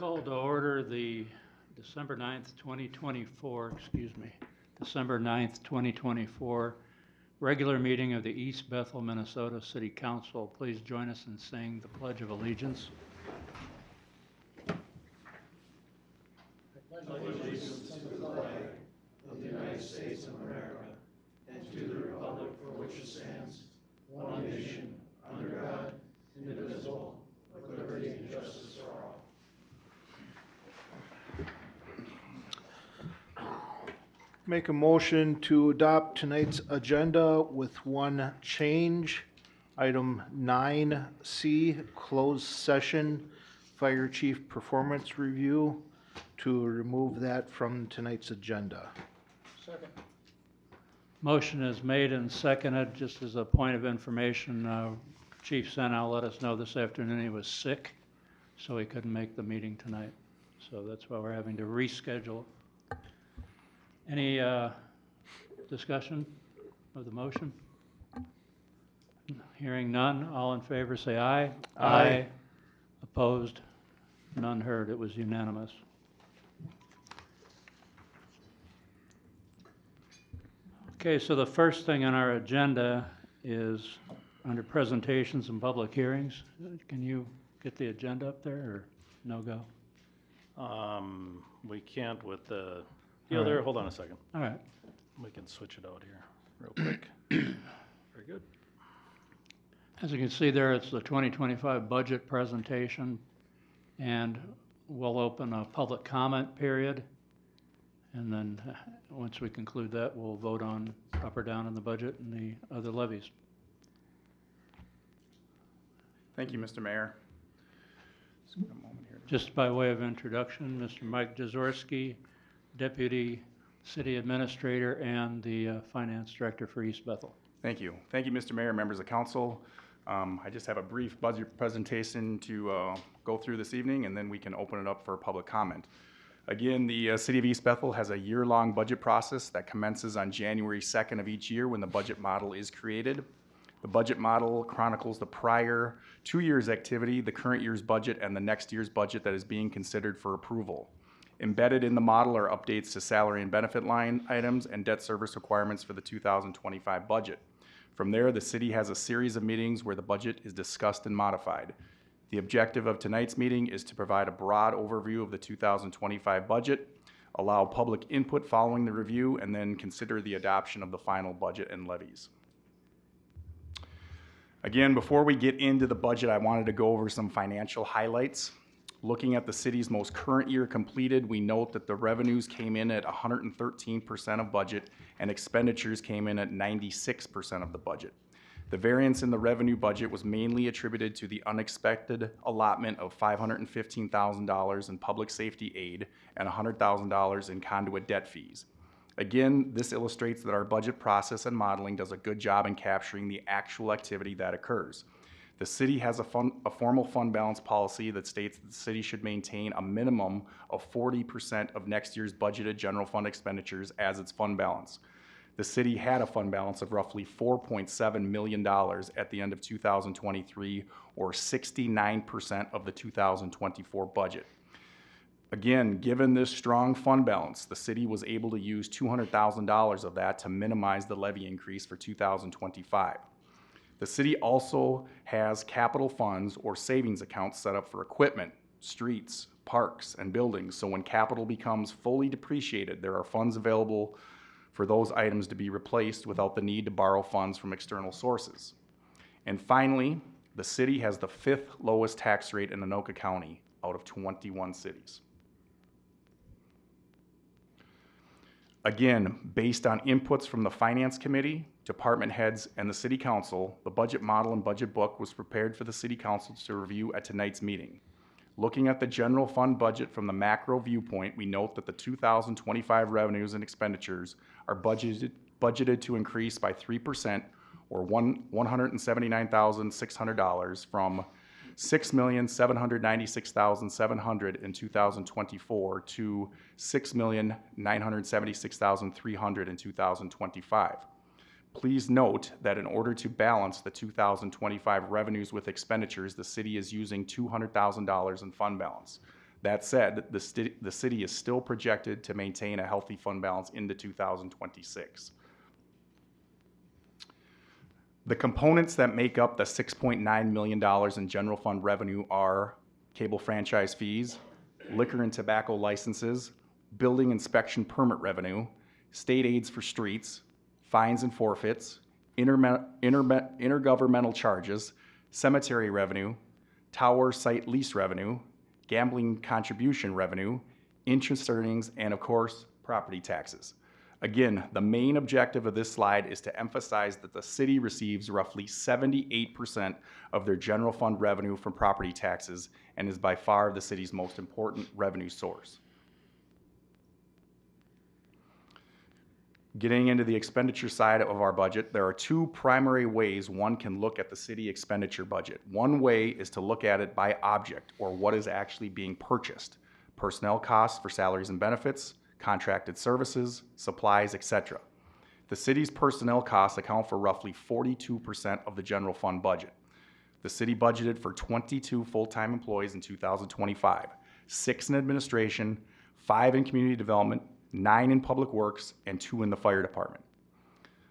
Call to order the December 9th, 2024, December 9th, 2024 regular meeting of the East Bethel, Minnesota City Council. Please join us in saying the Pledge of Allegiance. I pledge allegiance to the flag of the United States of America and to the republic for which it stands, one nation, under God, indivisible, with liberty and justice for all. Make a motion to adopt tonight's agenda with one change. Item 9C, closed session, fire chief performance review, to remove that from tonight's agenda. Second. Motion is made and seconded. Just as a point of information, Chief Senau let us know this afternoon he was sick, so he couldn't make the meeting tonight. So that's why we're having to reschedule. Any discussion of the motion? Hearing none, all in favor say aye. Aye. Opposed? None heard. It was unanimous. Okay, so the first thing on our agenda is under presentations and public hearings. Can you get the agenda up there or no go? We can't with the All other, right. hold on a second. All right. We can switch it out here real quick. Very good. As you can see there, it's the 2025 budget presentation, and we'll open a public comment period. And then once we conclude that, we'll vote on up or down on the budget and the other levies. Thank you, Mr. Mayor. Just give a moment here. Just by way of introduction, Mr. Mike Jazorski, Deputy City Administrator and the Finance Director for East Bethel. Thank you. Thank you, Mr. Mayor, members of council. I just have a brief budget presentation to go through this evening, and then we can open it up for public comment. Again, the City of East Bethel has a year-long budget process that commences on January 2nd of each year when the budget model is created. The budget model chronicles the prior 2 years' activity, the current year's budget, and the next year's budget that is being considered for approval. Embedded in the model are updates to salary and benefit line items and debt service requirements for the 2025 budget. From there, the city has a series of meetings where the budget is discussed and modified. The objective of tonight's meeting is to provide a broad overview of the 2025 budget, allow public input following the review, and then consider the adoption of the final budget and levies. Again, before we get into the budget, I wanted to go over some financial highlights. Looking at the city's most current year completed, we note that the revenues came in at 113% of budget and expenditures came in at 96% of the budget. The variance in the revenue budget was mainly attributed to the unexpected allotment of $515,000 in public safety aid and $100,000 in conduit debt fees. Again, this illustrates that our budget process and modeling does a good job in capturing the actual activity that occurs. The city has a formal fund balance policy that states that the city should maintain a minimum of 40% of next year's budgeted general fund expenditures as its fund balance. The city had a fund balance of roughly $4.7 million at the end of 2023, or 69% of the 2024 budget. Again, given this strong fund balance, the city was able to use $200,000 of that to minimize the levy increase for 2025. The city also has capital funds or savings accounts set up for equipment, streets, parks, and buildings. So when capital becomes fully depreciated, there are funds available for those items to be replaced without the need to borrow funds from external sources. And finally, the city has the 5th lowest tax rate in Anoka County out of 21 cities. Again, based on inputs from the Finance Committee, department heads, and the City Council, the budget model and budget book was prepared for the City Council to review at tonight's meeting. Looking at the general fund budget from the macro viewpoint, we note that the 2025 revenues and expenditures are budgeted to increase by 3%, or $179,600 from $6,796,700 in 2024 to $6,976,300 in 2025. Please note that in order to balance the 2025 revenues with expenditures, the city is using $200,000 in fund balance. That said, the city is still projected to maintain a healthy fund balance into 2026. The components that make up the $6.9 million in general fund revenue are cable franchise fees, liquor and tobacco licenses, building inspection permit revenue, state aids for streets, fines and forfeits, intergovernmental charges, cemetery revenue, tower site lease revenue, gambling contribution revenue, interest earnings, and of course, property taxes. Again, the main objective of this slide is to emphasize that the city receives roughly 78% of their general fund revenue from property taxes and is by far the city's most important revenue source. Getting into the expenditure side of our budget, there are two primary ways one can look at the city expenditure budget. One way is to look at it by object, or what is actually being purchased. Personnel costs for salaries and benefits, contracted services, supplies, etc. The city's personnel costs account for roughly 42% of the general fund budget. The city budgeted for 22 full-time employees in 2025, 6 in administration, 5 in community development, 9 in public works, and 2 in the fire department.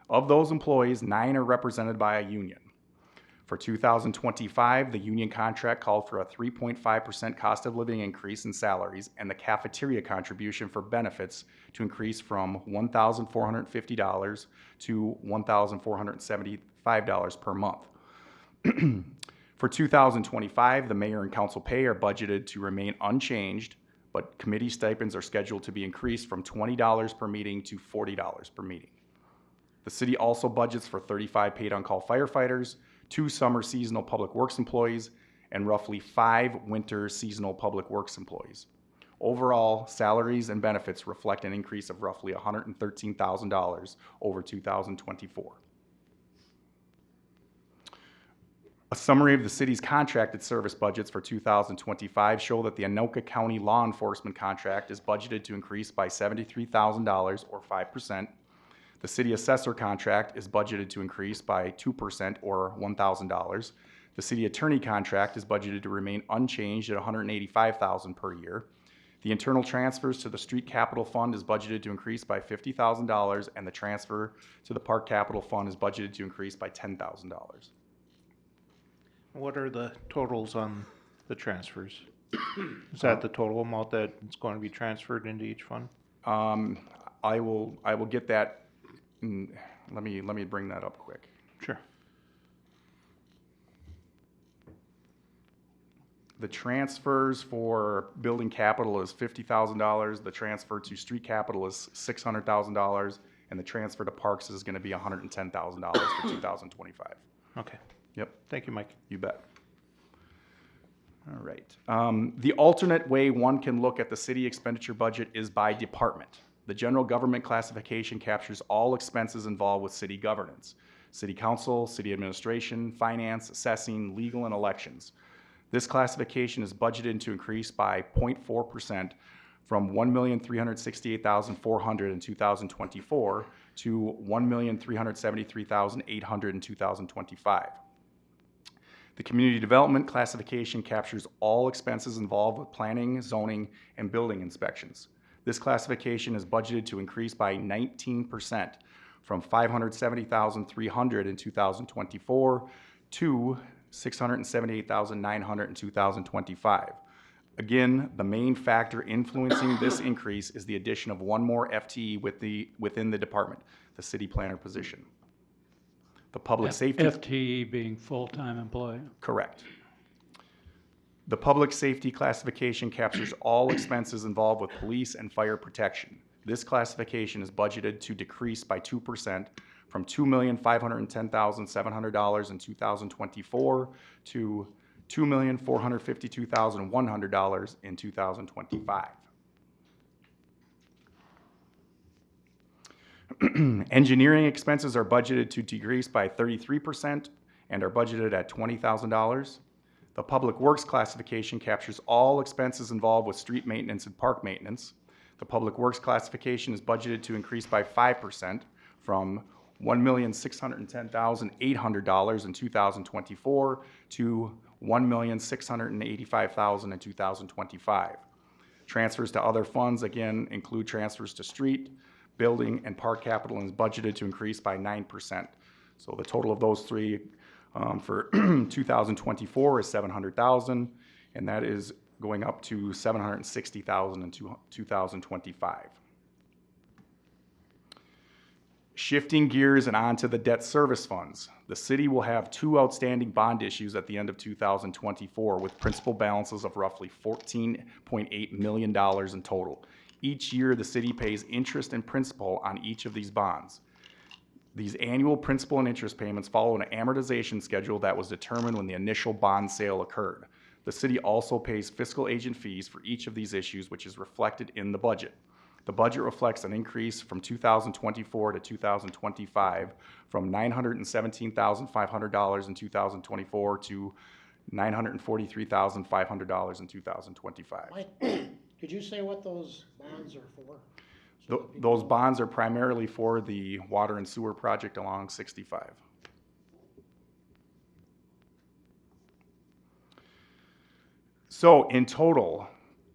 Of those employees, 9 are represented by a union. For 2025, the union contract called for a 3.5% cost of living increase in salaries and the cafeteria contribution for benefits to increase from $1,450 to $1,475 per month. For 2025, the mayor and council pay are budgeted to remain unchanged, but committee stipends are scheduled to be increased from $20 per meeting to $40 per meeting. The city also budgets for 35 paid on-call firefighters, 2 summer seasonal public works employees, and roughly 5 winter seasonal public works employees. Overall, salaries and benefits reflect an increase of roughly $113,000 over 2024. A summary of the city's contracted service budgets for 2025 show that the Anoka County Law Enforcement contract is budgeted to increase by $73,000 or 5%. The city assessor contract is budgeted to increase by 2% or $1,000. The city attorney contract is budgeted to remain unchanged at $185,000 per year. The internal transfers to the street capital fund is budgeted to increase by $50,000, and the transfer to the park capital fund is budgeted to increase by $10,000. What are the totals on the transfers? Is that the total amount that is going to be transferred into each fund? I will get that. Let me bring that up quick. Sure. The transfers for building capital is $50,000. The transfer to street capital is $600,000, and the transfer to parks is going to be $110,000 for 2025. Okay. Yep. Thank you, Mike. You bet. All right. The alternate way one can look at the city expenditure budget is by department. The general government classification captures all expenses involved with city governance: city council, city administration, finance, assessing, legal, and elections. This classification is budgeted to increase by 0.4% from $1,368,400 in 2024 to $1,373,800 in 2025. The community development classification captures all expenses involved with planning, zoning, and building inspections. This classification is budgeted to increase by 19% from $570,300 in 2024 to $678,900 in 2025. Again, the main factor influencing this increase is the addition of 1 more FTE within the department, the city planner position. The public safety... FTE being full-time employee? Correct. The public safety classification captures all expenses involved with police and fire protection. This classification is budgeted to decrease by 2% from $2,510,700 in 2024 to $2,452,100 in 2025. Engineering expenses are budgeted to decrease by 33% and are budgeted at $20,000. The public works classification captures all expenses involved with street maintenance and park maintenance. The public works classification is budgeted to increase by 5% from $1,610,800 in 2024 to $1,685,000 in 2025. Transfers to other funds, again, include transfers to street, building, and park capital, and is budgeted to increase by 9%. So the total of those three for 2024 is $700,000, and that is going up to $760,000 in 2025. Shifting gears and onto the debt service funds. The city will have 2 outstanding bond issues at the end of 2024 with principal balances of roughly $14.8 million in total. Each year, the city pays interest and principal on each of these bonds. These annual principal and interest payments follow an amortization schedule that was determined when the initial bond sale occurred. The city also pays fiscal agent fees for each of these issues, which is reflected in the budget. The budget reflects an increase from 2024 to 2025 from $917,500 in 2024 to $943,500 in 2025. Mike, could you say what those bonds are for? Those bonds are primarily for the water and sewer project along 65. So in total,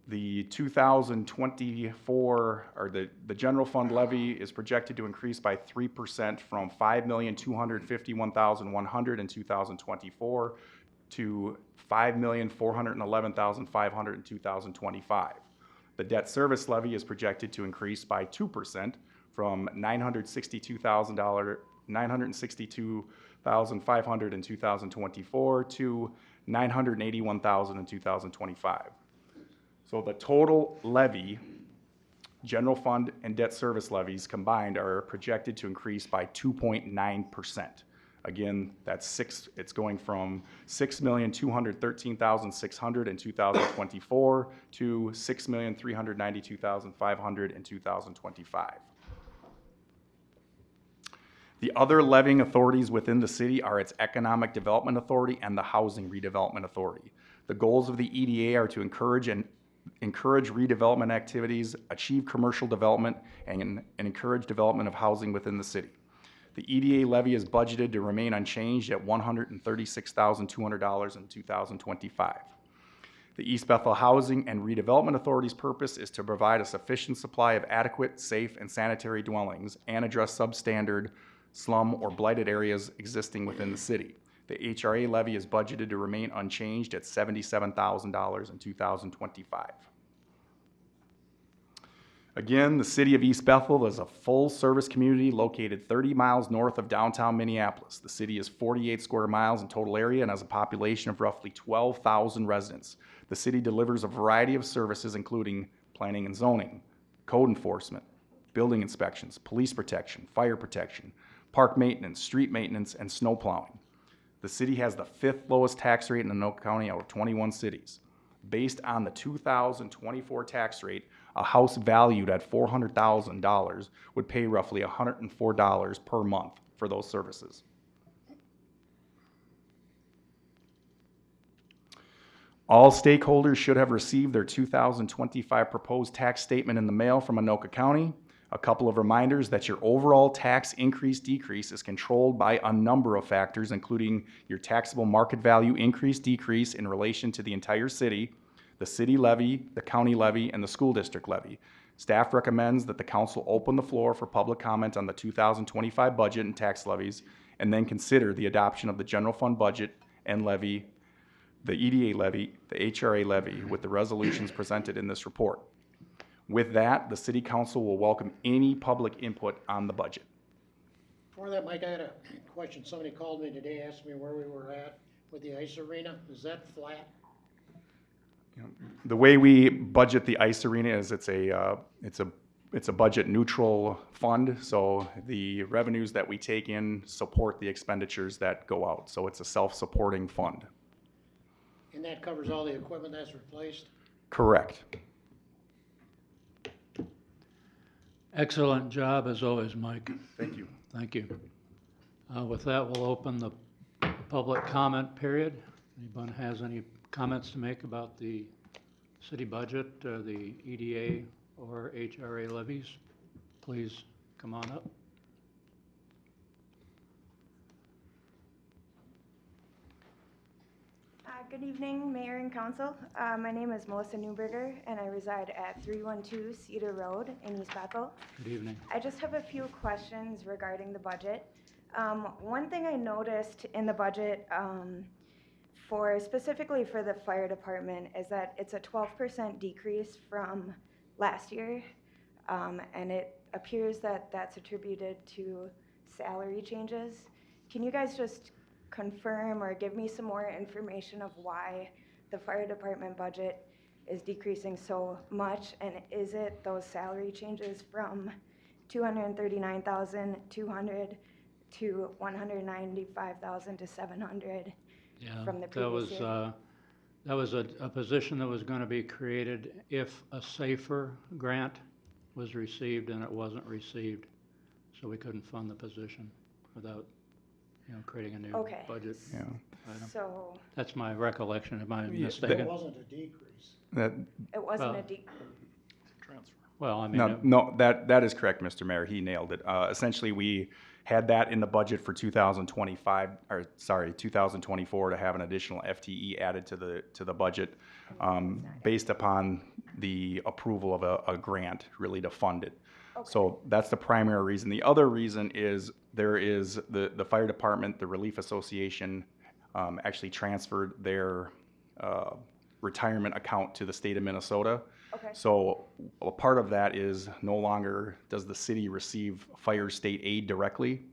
the 2024, or the general fund levy is projected to increase by 3% from $5,251,100 in 2024 to $5,411,500 in 2025. The debt service levy is projected to increase by 2% from $962,500 in 2024 to $981,000 in 2025. So the total levy, general fund and debt service levies combined, are projected to increase by 2.9%. Again, it's going from $6,213,600 in 2024 to $6,392,500 in 2025. The other levying authorities within the city are its Economic Development Authority and the Housing Redevelopment Authority. The goals of the EDA are to encourage redevelopment activities, achieve commercial development, and encourage development of housing within the city. The EDA levy is budgeted to remain unchanged at $136,200 in 2025. The East Bethel Housing and Redevelopment Authority's purpose is to provide a sufficient supply of adequate, safe, and sanitary dwellings and address substandard, slum, or blighted areas existing within the city. The HRA levy is budgeted to remain unchanged at $77,000 in 2025. Again, the city of East Bethel is a full-service community located 30 miles north of downtown Minneapolis. The city is 48 square miles in total area and has a population of roughly 12,000 residents. The city delivers a variety of services including planning and zoning, code enforcement, building inspections, police protection, fire protection, park maintenance, street maintenance, and snow plowing. The city has the 5th lowest tax rate in Anoka County out of 21 cities. Based on the 2024 tax rate, a house valued at $400,000 would pay roughly $104 per month for those services. All stakeholders should have received their 2025 proposed tax statement in the mail from Anoka County. A couple of reminders that your overall tax increase/decrease is controlled by a number of factors, including your taxable market value increase/decrease in relation to the entire city, the city levy, the county levy, and the school district levy. Staff recommends that the council open the floor for public comment on the 2025 budget and tax levies, and then consider the adoption of the general fund budget and levy, the EDA levy, the HRA levy, with the resolutions presented in this report. With that, the city council will welcome any public input on the budget. Before that, Mike, I had a question. Somebody called me today, asked me where we were at with the ice arena. Is that flat? The way we budget the ice arena is it's a budget neutral fund, so the revenues that we take in support the expenditures that go out. So it's a self-supporting fund. And that covers all the equipment that's replaced? Correct. Excellent job as always, Mike. Thank you. Thank you. With that, we'll open the public comment period. Anyone has any comments to make about the city budget, the EDA or HRA levies? Please come on up. Good evening, Mayor and Council. My name is Melissa Newberger, and I reside at 312 Cedar Road in East Bethel. Good evening. I just have a few questions regarding the budget. One thing I noticed in the budget specifically for the fire department is that it's a 12% decrease from last year, and it appears that that's attributed to salary changes. Can you guys just confirm or give me some more information of why the fire department budget is decreasing so much? And is it those salary changes from $239,200 to $195,000 to $700 from the previous year? That was a position that was gonna be created if a SAFER grant was received, and it wasn't received. So we couldn't fund the position without, creating a new Okay. budget Yeah. item. So That's my recollection. Am I It mistaken? wasn't a decrease. That, it wasn't Well, a Transfer. Well, I mean, no, that is correct, Mr. Mayor. He nailed it. Essentially, we had that in the budget for 2024 to have an additional FTE added to the budget, based upon the approval of a grant, really to fund it. Okay. So that's the primary reason. The other reason is there is the fire department, the Relief Association, actually transferred their retirement account to the state of Minnesota. Okay. So a part of that is no longer does the city receive fire state aid directly.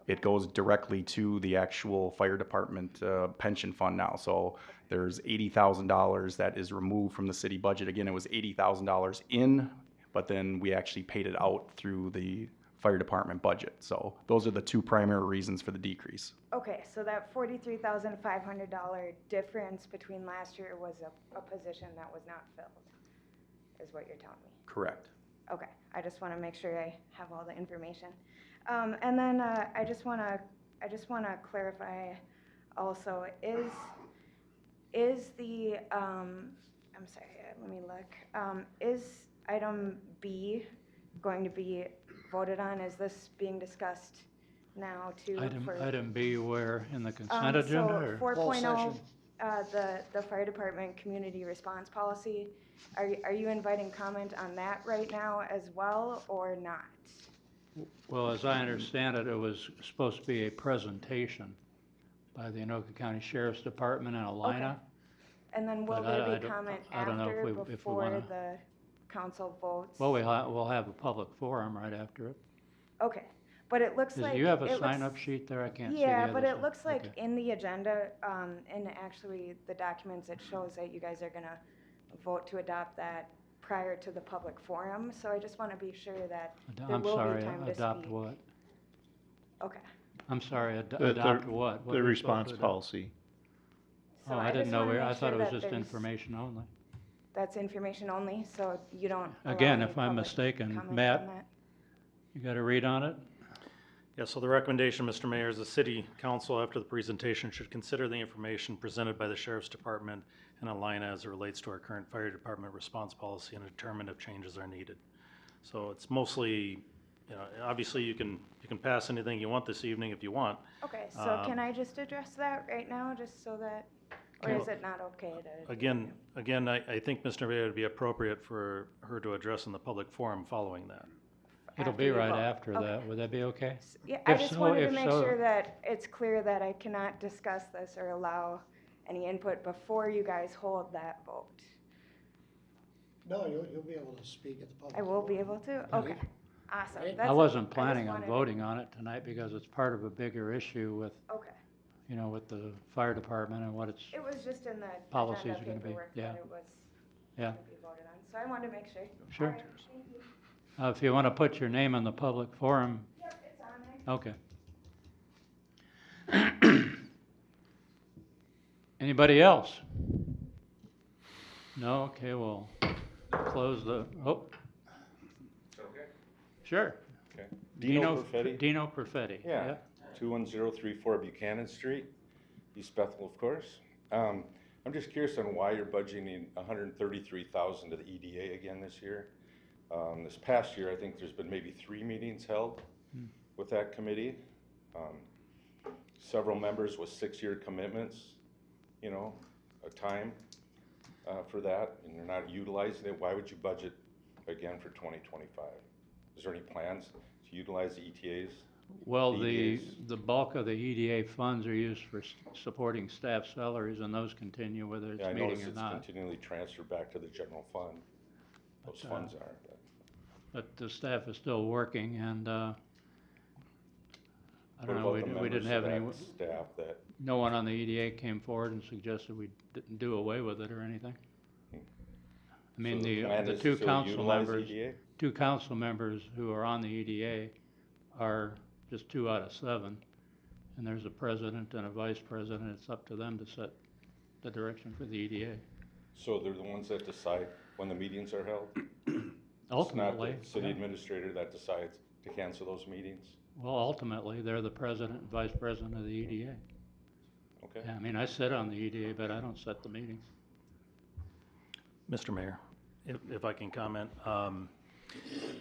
It goes directly to the actual fire department pension fund now. So there's $80,000 that is removed from the city budget. Again, it was $80,000 in, but then we actually paid it out through the fire department budget. So those are the two primary reasons for the decrease. Okay, so that $43,500 difference between last year was a position that was not filled, is what you're telling me? Correct. Okay, I just want to make sure I have all the information. And then I just want to clarify also, is the, I'm sorry, let me look. Is item B going to be voted on? Is this being discussed now too? item B where, in the consent agenda, or? So 4.0, Closed session. the fire department community response policy, are you inviting comment on that right now as well, or not? Well, as I understand it, it was supposed to be a presentation by the Anoka County Sheriff's Department and Alina. And then will But there I be comment don't know after, if we before wanna- the council votes? Well, we'll have a public forum right after it. Okay, but it looks like. Do you have it a looks- sign-up sheet there? I can't see the Yeah, other but it side. looks like Okay. in the agenda, and actually the documents, it shows that you guys are gonna vote to adopt that prior to the public forum, so I just wanna be sure that there I'm will sorry, be time to adopt speak. what? Okay. I'm sorry, The- adopt what? What The are we supposed response to adopt? policy. So Oh, I didn't just know, wanna I make thought it sure was that just there's- information only. That's information only, so you don't allow Again, any if I'm public mistaken, comment on Matt, that? you got to read on it? Yeah, so the recommendation, Mr. Mayor, is the city council after the presentation should consider the information presented by the sheriff's department and Alina as it relates to our current fire department response policy and determine if changes are needed. So it's mostly, obviously you can pass anything you want this evening if you want. Okay, so can Um, I just address that right now, just so that, or is it not okay to? Again, I think, Mr. Mayor, it'd be appropriate for her to address in the public forum following that. It'll after be you right vote? after Okay. that. Would that be okay? Yeah, I If just so- wanted to if make so- sure that it's clear that I cannot discuss this or allow any input before you guys hold that vote. No, you'll be able to speak at the public. I will be forum. able to? Okay, awesome. Right. That's I it. wasn't just planning on wanted- voting on it tonight because it's part of a bigger issue with, Okay, with the fire department and what it's, it was just in the Policies agenda are gonna be- paperwork yeah. that it was yeah. to be voted on, so I wanted to make sure. Sure. All right, thank you. If you want to put your name in the public forum, Yep, it's on there. okay. Anybody else? No? Okay, we'll close the, Okay. sure. Okay. Dino Perfetti? Dino Perfetti. Yeah, 21034 Buchanan Street, East Bethel, of course. I'm just curious on why you're budgeting $133,000 to the EDA again this year. This past year, I think there's been maybe 3 meetings held with that committee. Several members with 6-year commitments, a time for that, and you're not utilizing it, why would you budget again for 2025? Is there any plans to utilize the ETAs? Well, EDAs? the bulk of the EDA funds are used for supporting staff salaries, and those continue whether it's Yeah, I meeting noticed or it's not. continually transferred back to the general fund. Those But, funds are, but But the staff is still working, and, I what don't know, about the we members didn't of have any, that staff that, no one on the EDA came forward and suggested we didn't do away with it or anything. I mean, so the plan is two to council utilize members, EDA? 2 council members who are on the EDA are just 2 out of 7. And there's a president and a vice president. It's up to them to set the direction for the EDA. So they're the ones that decide when the meetings are held? Ultimately, It's not the city yeah. administrator that decides to cancel those meetings? Well, ultimately, they're the president and vice president of the EDA. Okay. Yeah, I mean, I sit on the EDA, but I don't set the meetings. Mr. Mayor, if I can comment.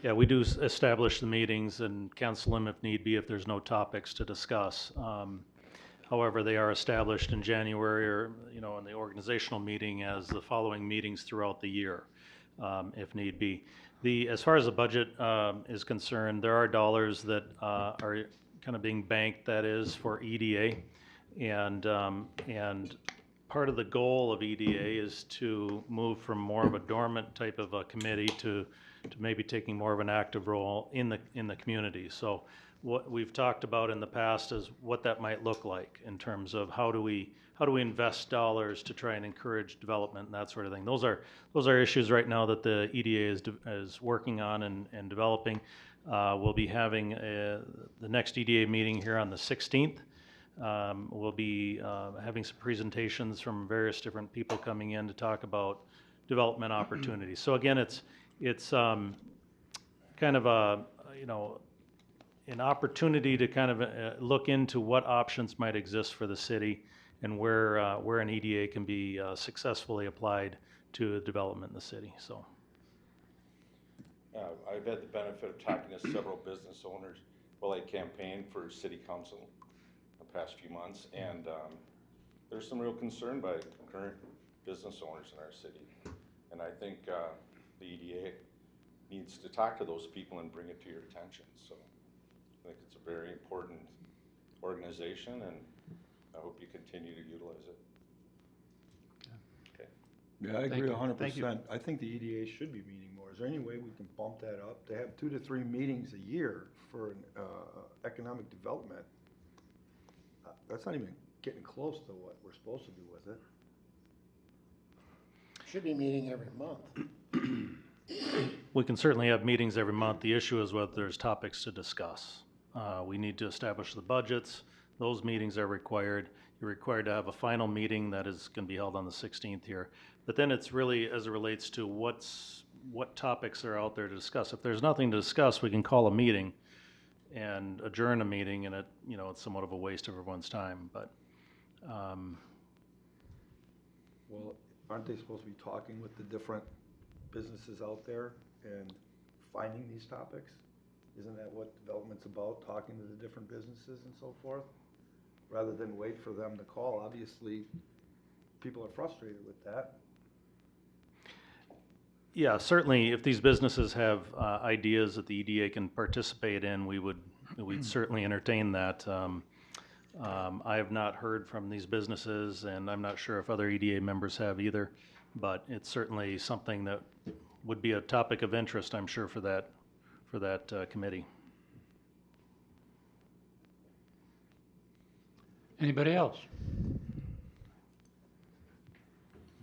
Yeah, we do establish the meetings and cancel them if need be, if there's no topics to discuss. However, they are established in January or, in the organizational meeting as the following meetings throughout the year, if need be. As far as the budget is concerned, there are dollars that are kind of being banked, that is, for EDA. And part of the goal of EDA is to move from more of a dormant type of a committee to maybe taking more of an active role in the community. So what we've talked about in the past is what that might look like in terms of how do we invest dollars to try and encourage development and that sort of thing. Those are issues right now that the EDA is working on and developing. We'll be having the next EDA meeting here on the 16th. We'll be having some presentations from various different people coming in to talk about development opportunities. So again, it's kind of an opportunity to kind of look into what options might exist for the city and where an EDA can be successfully applied to development in the city. So I've had the benefit of talking to several business owners while I campaigned for city council the past few months, and there's some real concern by current business owners in our city. And I think the EDA needs to talk to those people and bring it to your attention. So I think it's a very important organization, and I hope you continue to utilize it. Okay. Yeah, I Thank agree you. 100%. I think the EDA should be meeting more. Is there any way we can bump that up? To have 2 to 3 meetings a year for economic development, that's not even getting close to what we're supposed to do with it. Should be meeting every month. we can certainly have meetings every month. The issue is whether there's topics to discuss. We need to establish the budgets. Those meetings are required. You're required to have a final meeting that is going to be held on the 16th here. But then it's really as it relates to what topics are out there to discuss. If there's nothing to discuss, we can call a meeting and adjourn a meeting, and it's somewhat of a waste of everyone's time. But Well, aren't they supposed to be talking with the different businesses out there and finding these topics? Isn't that what development's about, talking to the different businesses and so forth? Rather than wait for them to call. Obviously, people are frustrated with that. yeah, certainly, if these businesses have ideas that the EDA can participate in, we'd certainly entertain that. I have not heard from these businesses, and I'm not sure if other EDA members have either, but it's certainly something that would be a topic of interest, I'm sure, for that committee. Anybody else?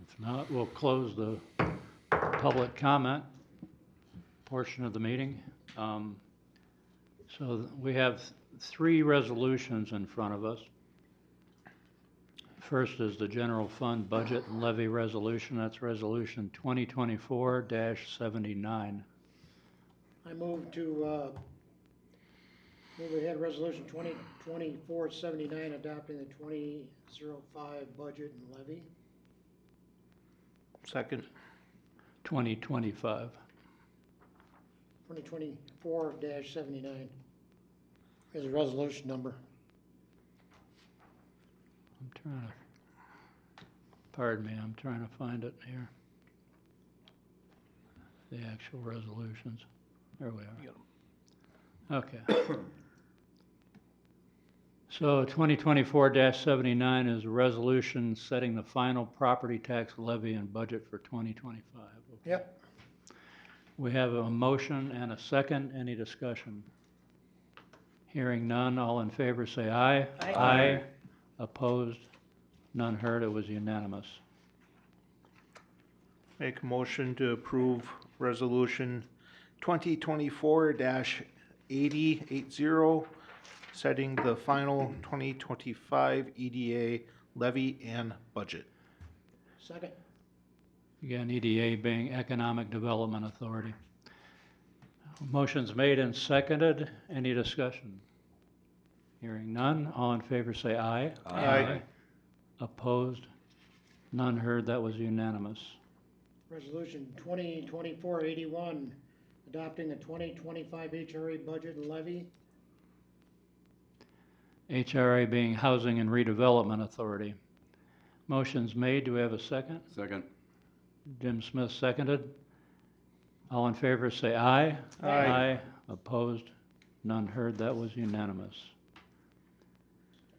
If not, we'll close the public comment portion of the meeting. So we have 3 resolutions in front of us. First is the general fund budget and levy resolution. That's resolution 2024-79. I move to, move ahead resolution 2024-79, adopting the 2005 budget and levy. Second. 2025. 2024-79 is a resolution number. I'm trying to Pardon me, I'm trying to find it here. The actual resolutions. There we are. Okay. So 2024-79 is a resolution setting the final property tax levy and budget for 2025. Okay. Yep. We have a motion and a second. Any discussion? Hearing none, all in favor say aye. Aye. Aye. Opposed? None heard. It was unanimous. Make a motion to approve resolution 2024-80, setting the final 2025 EDA levy and budget. Second. Again, EDA being Economic Development Authority. Motion's made and seconded. Any discussion? Hearing none, all in favor say aye. Aye. Opposed? None heard. That was unanimous. Resolution 2024-81, adopting the 2025 HRA budget and levy. HRA being Housing and Redevelopment Authority. Motion's made. Do we have a second? Second. Jim Smith seconded. All in favor say aye. Aye. Opposed? None heard. That was unanimous.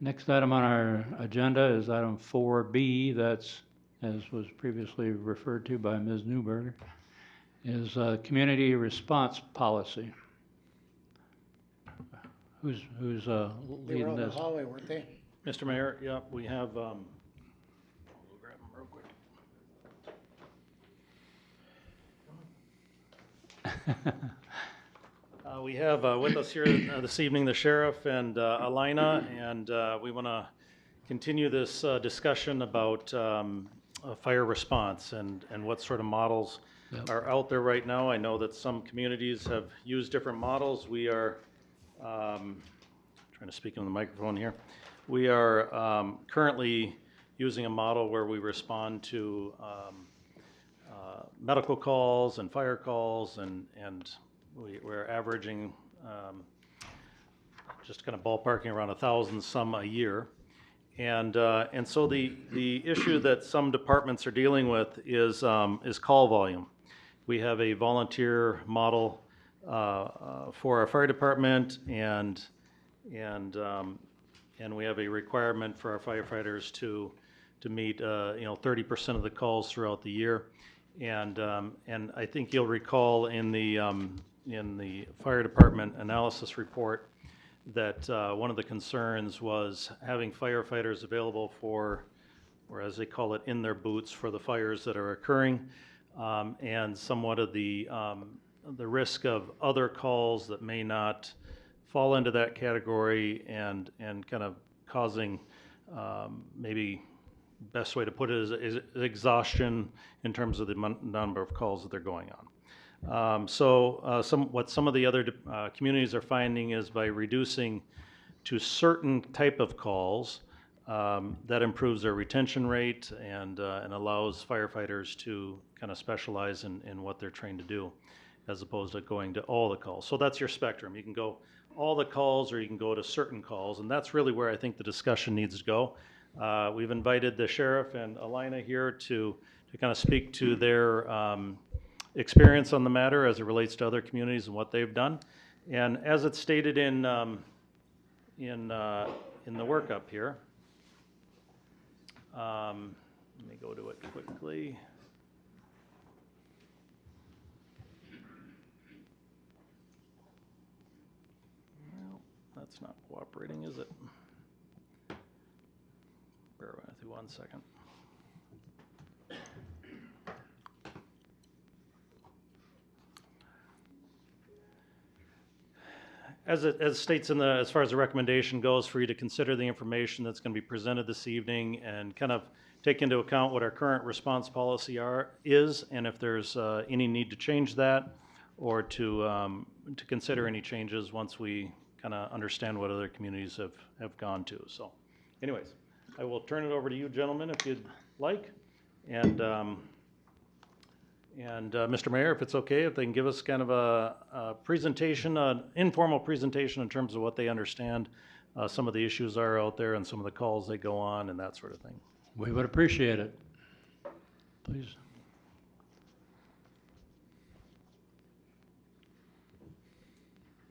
Next item on our agenda is item 4B. That's, as was previously referred to by Ms. Newberger, is community response policy. Who's They were leading out in the this? hallway, weren't they? Mr. Mayor, yeah, we have, we'll grab them real quick. We have with us here this evening the sheriff and Alina, and we want to continue this discussion about fire response and what sort of models Yep. are out there right now. I know that some communities have used different models. We are trying to speak into the microphone here. We are currently using a model where we respond to medical calls and fire calls, and we're averaging just kind of ballparking around 1,000 some a year. And so the issue that some departments are dealing with is call volume. We have a volunteer model for our fire department, and we have a requirement for our firefighters to meet 30% of the calls throughout the year. And I think you'll recall in the fire department analysis report that one of the concerns was having firefighters available for, or as they call it, in their boots for the fires that are occurring, and somewhat of the risk of other calls that may not fall into that category, and kind of causing maybe best way to put it is exhaustion in terms of the number of calls that they're going on. What some of the other communities are finding is by reducing to certain type of calls, that improves their retention rate and allows firefighters to kind of specialize in what they're trained to do, as opposed to going to all the calls. So that's your spectrum. You can go all the calls, or you can go to certain calls, and that's really where I think the discussion needs to go. We've invited the sheriff and Alina here to kind of speak to their experience on the matter as it relates to other communities and what they've done. And as it's stated in the workup here, let me go to it quickly. Well, that's not cooperating, is it? Bear with me 1 second. As it states in as far as the recommendation goes, for you to consider the information that's going to be presented this evening and kind of take into account what our current response policy is, and if there's any need to change that, or to consider any changes once we kind of understand what other communities have gone to. So anyways, I will turn it over to you gentlemen if you'd like, and Mr. Mayor, if it's okay, if they can give us kind of a presentation, an informal presentation in terms of what they understand some of the issues are out there and some of the calls they go on and that sort of thing. We would appreciate it. please.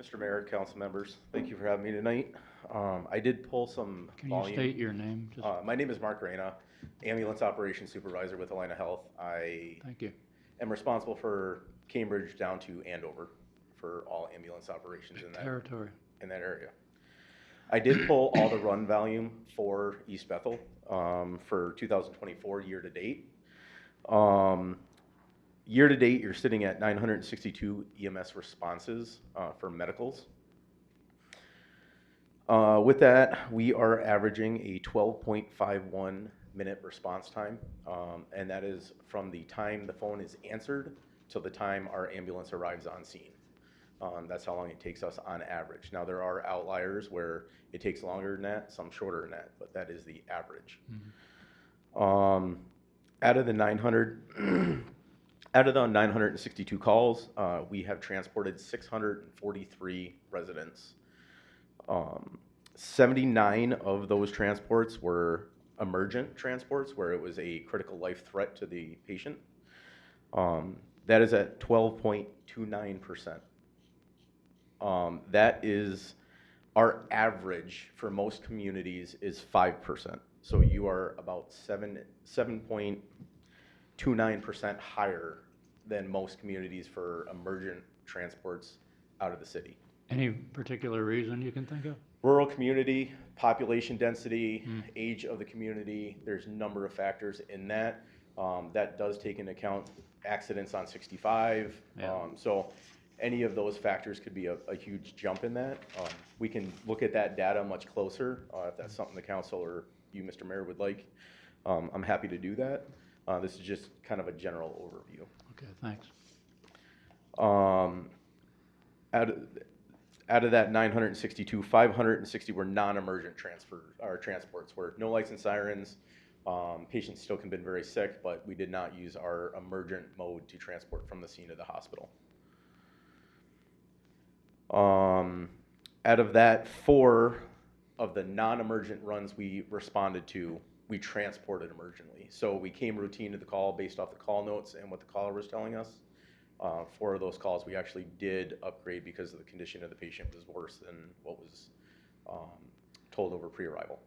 Mr. Mayor, council members, thank you for having me tonight. I did pull some Can you volume. state your name? Just My name is Mark Reyna, Ambulance Operations Supervisor with Alina Health. I thank you. am responsible for Cambridge down to Andover for all ambulance operations in that Territory. area. I did pull all the run volume for East Bethel for 2024 year to date. Year to date, you're sitting at 962 EMS responses for medicals. With that, we are averaging a 12.51 minute response time, and that is from the time the phone is answered till the time our ambulance arrives on scene. That's how long it takes us on average. Now, there are outliers where it takes longer than that, some shorter than that, but that is the average. Out of the 962 calls, we have transported 643 residents. 79 of those transports were emergent transports where it was a critical life threat to the patient. That is at 12.29%. That is our average for most communities is 5%. So you are about 7.29% higher than most communities for emergent transports out of the city. Any particular reason you can think of? Rural community, population density, age of the community, there's a number of factors in that. That does take into account accidents on 65. Yeah. So any of those factors could be a huge jump in that. We can look at that data much closer if that's something the council or you, Mr. Mayor, would like. I'm happy to do that. This is just kind of a general overview. Okay, thanks. Out of that 962, 560 were non-emergent transports where no lights and sirens. Patients still can have been very sick, but we did not use our emergent mode to transport from the scene to the hospital. Out of that, 4 of the non-emergent runs we responded to, we transported emergently. So we came routine to the call based off the call notes and what the caller was telling us. 4 of those calls we actually did upgrade because of the condition of the patient was worse than what was told over pre-arrival.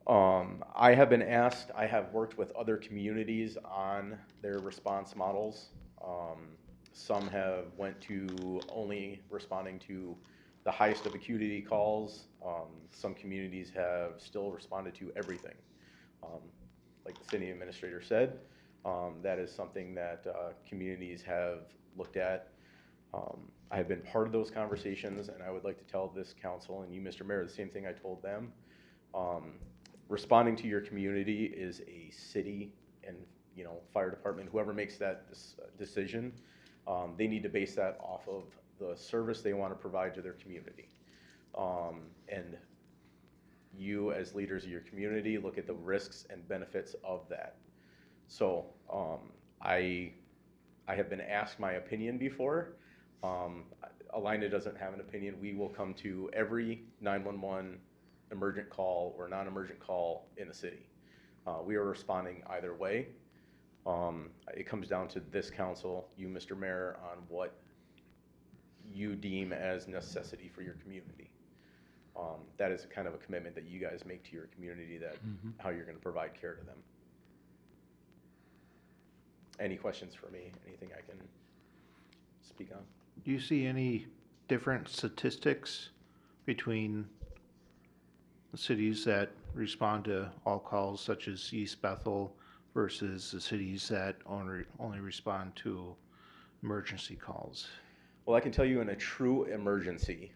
I have been asked, I have worked with other communities on their response models. Some have went to only responding to the highest of acuity calls. Some communities have still responded to everything. Like the city administrator said, that is something that communities have looked at. I have been part of those conversations, and I would like to tell this council and you, Mr. Mayor, the same thing I told them. Responding to your community is a city and fire department, whoever makes that decision. They need to base that off of the service they want to provide to their community. And you, as leaders of your community, look at the risks and benefits of that. So I have been asked my opinion before. Alina doesn't have an opinion. We will come to every 911 emergent call or non-emergent call in the city. We are responding either way. It comes down to this council, you, Mr. Mayor, on what you deem as necessity for your community. That is kind of a commitment that you guys make to your community, that how you're going to provide care to them. Any questions for me? Anything I can speak on? Do you see any different statistics between the cities that respond to all calls, such as East Bethel, versus the cities that only respond to emergency calls? Well, I can tell you in a true emergency,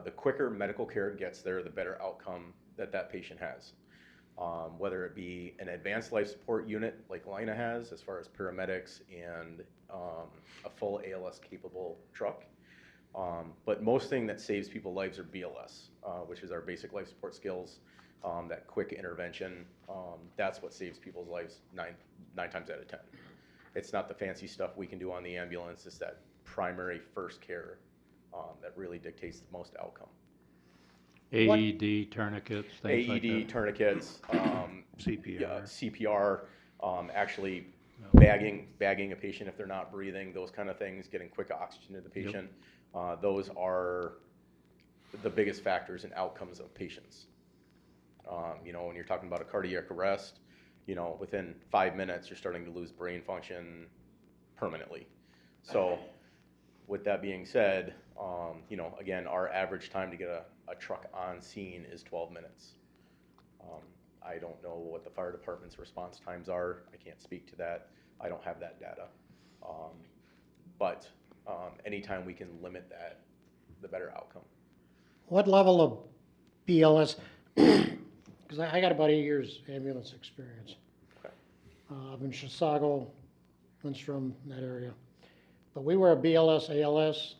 the quicker medical care gets there, the better outcome that patient has. Whether it be an advanced life support unit like Alina has, as far as paramedics and a full ALS capable truck. But most thing that saves people lives are BLS, which is our basic life support skills, that quick intervention. That's what saves people's lives nine times out of 10. It's not the fancy stuff we can do on the ambulance. It's that primary first care that really dictates the most outcome. AED tourniquets, things like AED that. tourniquets, CPR. yeah, CPR, actually bagging a patient if they're not breathing, those kind of things, getting quick oxygen to the patient. Those are the biggest factors in outcomes of patients. You know, when you're talking about a cardiac arrest, you know, within 5 minutes, you're starting to lose brain function permanently. So with that being said, you know, again, our average time to get a truck on scene is 12 minutes. I don't know what the fire department's response times are. I can't speak to that. I don't have that data. But anytime we can limit that, the better outcome. What level of BLS, because I got about 8 years ambulance experience. Okay. I'm in Chisago, Lindstrom, that area. But we were a BLS, ALS.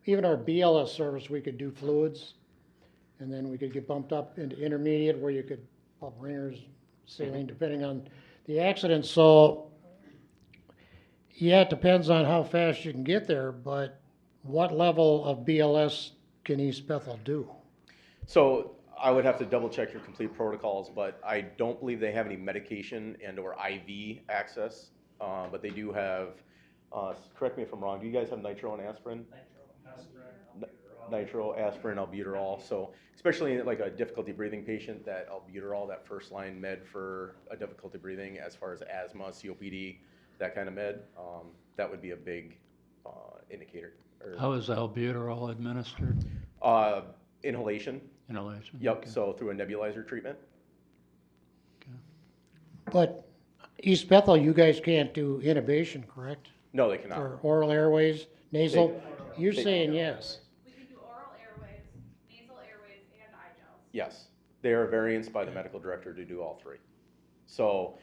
Even our BLS service, we could do fluids. And then we could get bumped up into intermediate where you could pump ringers, saline, depending on the accident. So, yeah, it depends on how fast you can get there, but what level of BLS can East Bethel do? So I would have to double check your complete protocols, but I don't believe they have any medication and or IV access. But they do have, correct me if I'm wrong, do you guys have nitro and aspirin? Nitro, aspirin, albuterol. So especially in like a difficulty breathing patient, that albuterol, that first line med for a difficulty breathing as far as asthma, COPD, that kind of med, that would be a big indicator. How is albuterol administered? Inhalation. Inhalation? Yep, Okay. so through a nebulizer treatment. But East Bethel, you guys can't do intubation, correct? No, they cannot. For oral airways, nasal? You're they- saying yes. We can do oral airways, nasal airways, and eye gels. Yes, they are variants by the medical director to do all three. So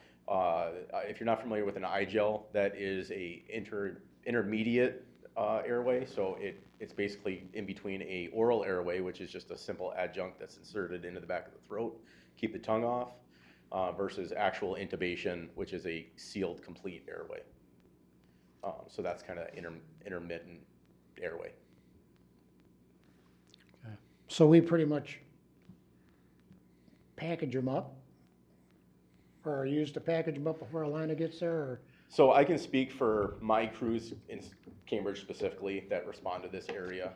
if you're not familiar with an eye gel, that is a intermediate airway. So it's basically in between a oral airway, which is just a simple adjunct that's inserted into the back of the throat, keep the tongue off, versus actual intubation, which is a sealed complete airway. So that's kind of intermittent airway. So we pretty much package them up? Or use to package them up before a liner gets there, or? So I can speak for my crews in Cambridge specifically that respond to this area.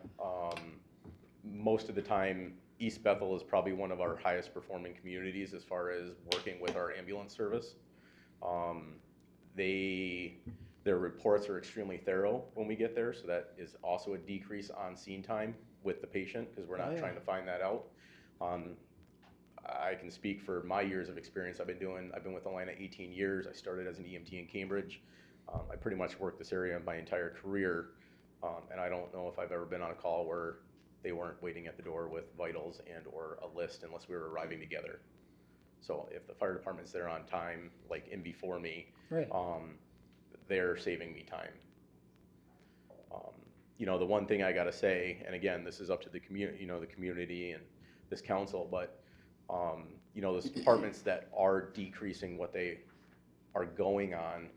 Most of the time, East Bethel is probably one of our highest performing communities as far as working with our ambulance service. Their reports are extremely thorough when we get there, so that is also a decrease on scene time with the patient because we're not trying to find that out. I can speak for my years of experience I've been with Alina 18 years. I started as an EMT in Cambridge. I pretty much worked this area my entire career, and I don't know if I've ever been on a call where they weren't waiting at the door with vitals and or a list unless we were arriving together. So if the fire department's there on time, like in before me, Right. They're saving me time. You know, the one thing I gotta say, and again, this is up to the community, you know, the community and this council, but you know, those departments that are decreasing what they are going on,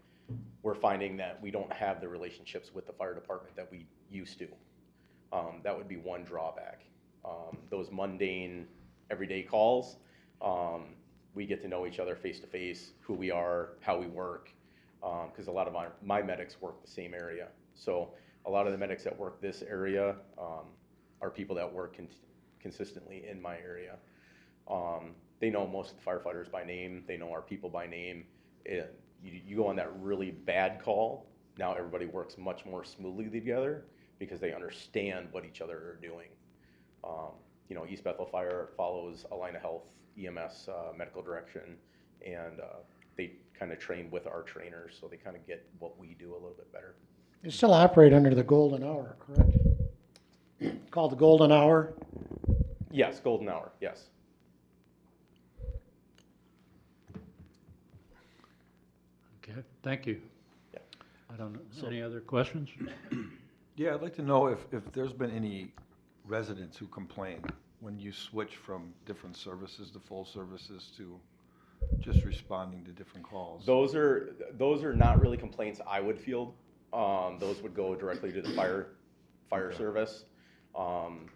we're finding that we don't have the relationships with the fire department that we used to. That would be one drawback. Those mundane, everyday calls, we get to know each other face to face, who we are, how we work, because a lot of my medics work the same area. So a lot of the medics that work this area are people that work consistently in my area. They know most of the firefighters by name. They know our people by name. You go on that really bad call, now everybody works much more smoothly together because they understand what each other are doing. You know, East Bethel Fire follows Alina Health EMS medical direction, and they kind of train with our trainers, so they kind of get what we do a little bit better. They still operate under the golden hour, correct? Called the golden hour? Yes, golden hour, yes. Okay, thank you. Yeah. I don't know, any other questions? Yeah, I'd like to know if there's been any residents who complain when you switch from different services to full services to just responding to different calls. Those are not really complaints I would field. Those would go directly to the fire service.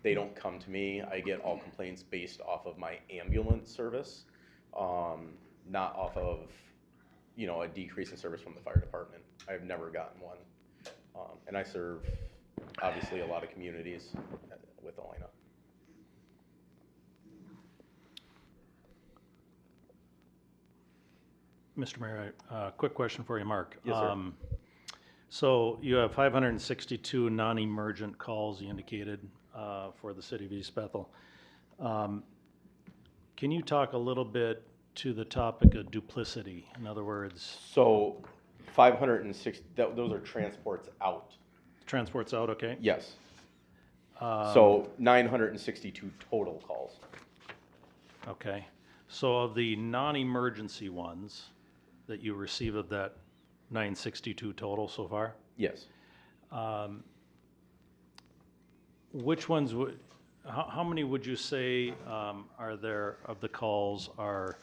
They don't come to me. I get all complaints based off of my ambulance service, not off of, a decrease in service from the fire department. I've never gotten one. And I serve, obviously, a lot of communities with Alina. Mr. Mayor, quick question for you, Mark. Yes, sir. So you have 562 non-emergent calls you indicated for the city of East Bethel. Can you talk a little bit to the topic of duplicity? In other words, So 506, those are transports out. transports out, okay? Yes. So 962 total calls. Okay. So of the non-emergency ones that you receive of that 962 total so far, Yes. which ones would, how many would you say are there of the calls are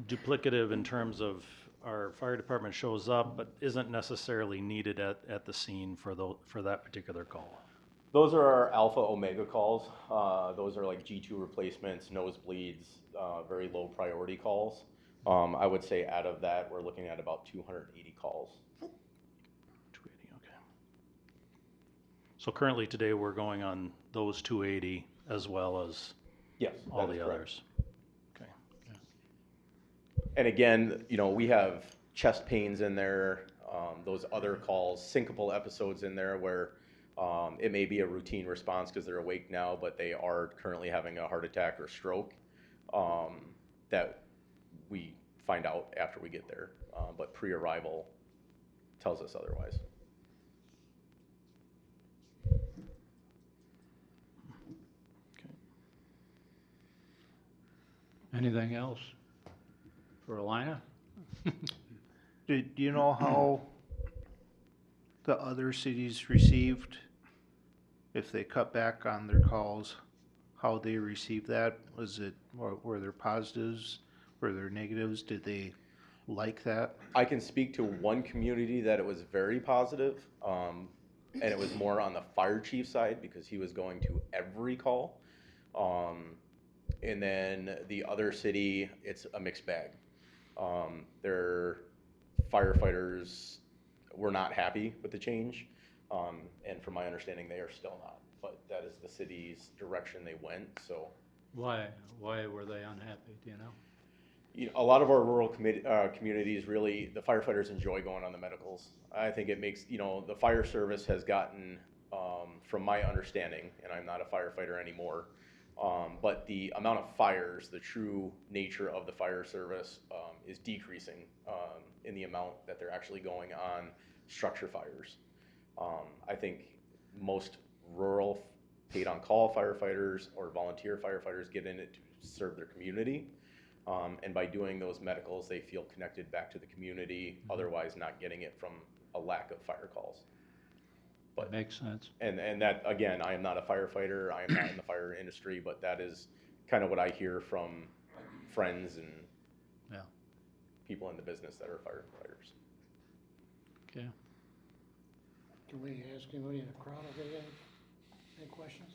duplicative in terms of our fire department shows up but isn't necessarily needed at the scene for that particular call? Those are our alpha omega calls. Those are like G2 replacements, nosebleeds, very low priority calls. I would say out of that, we're looking at about 280 calls. 280, okay. So currently today, we're going on those 280 as well as Yes, all that is the correct. others. Okay. And again, we have chest pains in there, those other calls, syncopal episodes in there where it may be a routine response because they're awake now, but they are currently having a heart attack or stroke that we find out after we get there. But pre-arrival tells us otherwise. Okay. Anything else for Alina? Do you know how the other cities received, if they cut back on their calls, how they received that? Were there positives? Were there negatives? Did they like that? I can speak to one community that it was very positive, and it was more on the fire chief side because he was going to every call. And then the other city, it's a mixed bag. Their firefighters were not happy with the change, and from my understanding, they are still not. But that is the city's direction they went, so. Why were they unhappy, do you know? A lot of our rural communities really, the firefighters enjoy going on the medicals. I think it makes, the fire service has gotten, from my understanding, and I'm not a firefighter anymore, but the amount of fires, the true nature of the fire service is decreasing in the amount that they're actually going on structure fires. I think most rural paid on call firefighters or volunteer firefighters get in it to serve their community. And by doing those medicals, they feel connected back to the community, otherwise not getting it from a lack of fire calls. That makes sense. And that, again, I am not a firefighter, I am not in the fire industry, but that is kind of what I hear from friends and people in the business that are firefighters. Okay. Can we ask anybody in the crowd if they have any questions?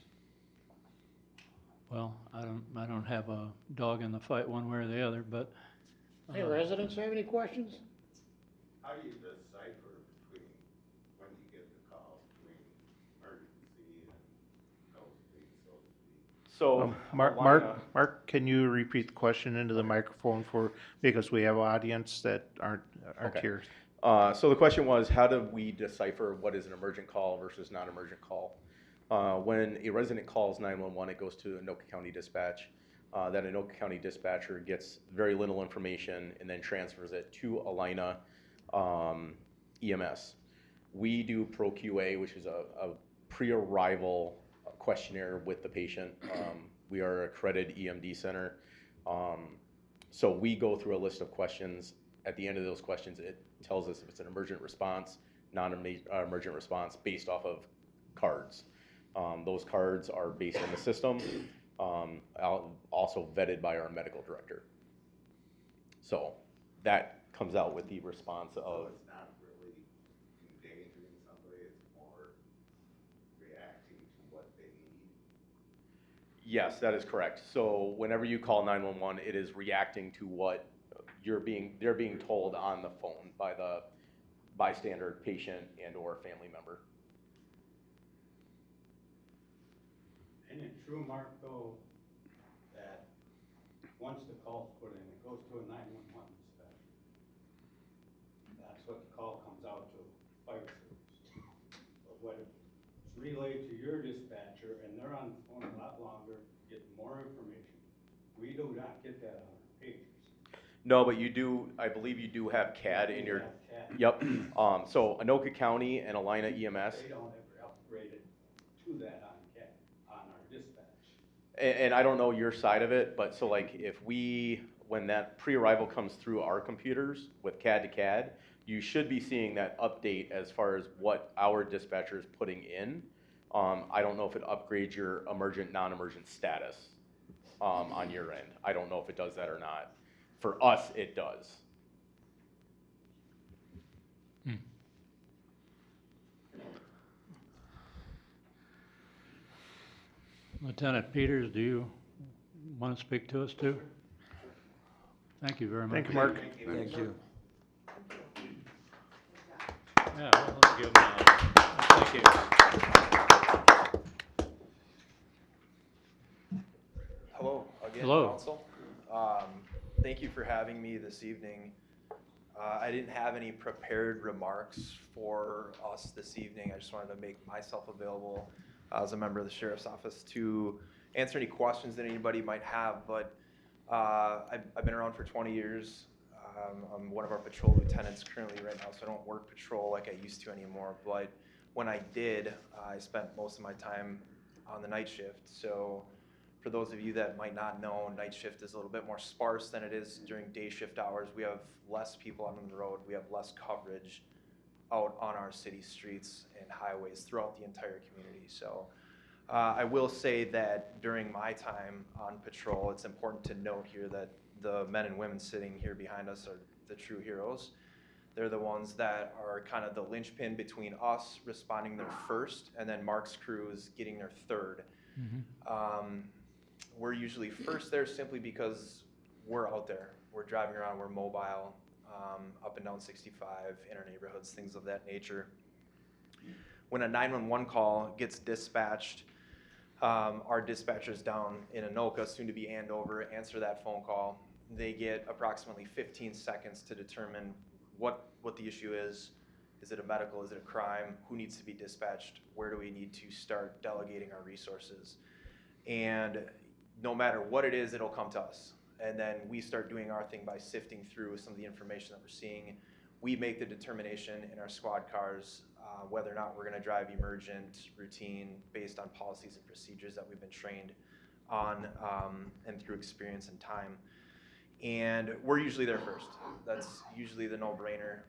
Well, I don't have a dog in the fight one way or the other, but. Hey, residents have any questions? How do you decipher between when you get the call between emergency and nosebleed, so to speak? So, Mark, can you repeat the question into the microphone because we have audience that aren't Okay. here? So the question was, how do we decipher what is an emergent call versus non-emergent call? When a resident calls 911, it goes to Anoka County Dispatch. That Anoka County Dispatcher gets very little information and then transfers it to Alina EMS. We do Pro-QA, which is a pre-arrival questionnaire with the patient. We are an accredited EMD center. So we go through a list of questions. At the end of those questions, it tells us if it's an emergent response, non-emergent response based off of cards. Those cards are based on the system, also vetted by our medical director. So that comes out with the response of. So it's not really endangering somebody, it's more reactive. Yes, that is correct. So whenever you call 911, it is reacting to what they're being told on the phone by the bystander, patient, and or family member. And it's true, Mark, though, that once the call's put in, it goes to a 911 dispatcher. That's what the call comes out to, fire service. But when it's relayed to your dispatcher and they're on the phone a lot longer, get more information, we do not get that on our pages. No, but you do, I believe you do have CAD in your, We have CAD. yep. So Anoka County and Alina EMS, They don't ever upgrade it to that on CAD, on our dispatch. and I don't know your side of it, but so like if when that pre-arrival comes through our computers with CAD to CAD, you should be seeing that update as far as what our dispatcher is putting in. I don't know if it upgrades your emergent, non-emergent status on your end. I don't know if it does that or not. For us, it does. Lieutenant Peters, do you want to speak to us too? Thank you very much. Thank you, Mark. Thank you. Yeah, well, let's give him a, thank you. Hello again, Hello. Council. Thank you for having me this evening. I didn't have any prepared remarks for us this evening. I just wanted to make myself available as a member of the Sheriff's Office to answer any questions that anybody might have. But I've been around for 20 years. I'm one of our patrol lieutenants currently right now, so I don't work patrol like I used to anymore. But when I did, I spent most of my time on the night shift. So for those of you that might not know, night shift is a little bit more sparse than it is during day shift hours. We have less people out on the road. We have less coverage out on our city streets and highways throughout the entire community. So I will say that during my time on patrol, it's important to note here that the men and women sitting here behind us are the true heroes. They're the ones that are kind of the linchpin between us responding their first and then Mark's crews getting their third. We're usually first there simply because we're out there. We're driving around, we're mobile, up and down 65 in our neighborhoods, things of that nature. When a 911 call gets dispatched, our dispatchers down in Anoka, soon to be Andover, answer that phone call. They get approximately 15 seconds to determine what the issue is. Is it a medical? Is it a crime? Who needs to be dispatched? Where do we need to start delegating our resources? And no matter what it is, it'll come to us. And then we start doing our thing by sifting through some of the information that we're seeing. We make the determination in our squad cars whether or not we're going to drive emergent, routine, based on policies and procedures that we've been trained on and through experience and time. And we're usually there first. That's usually the no-brainer.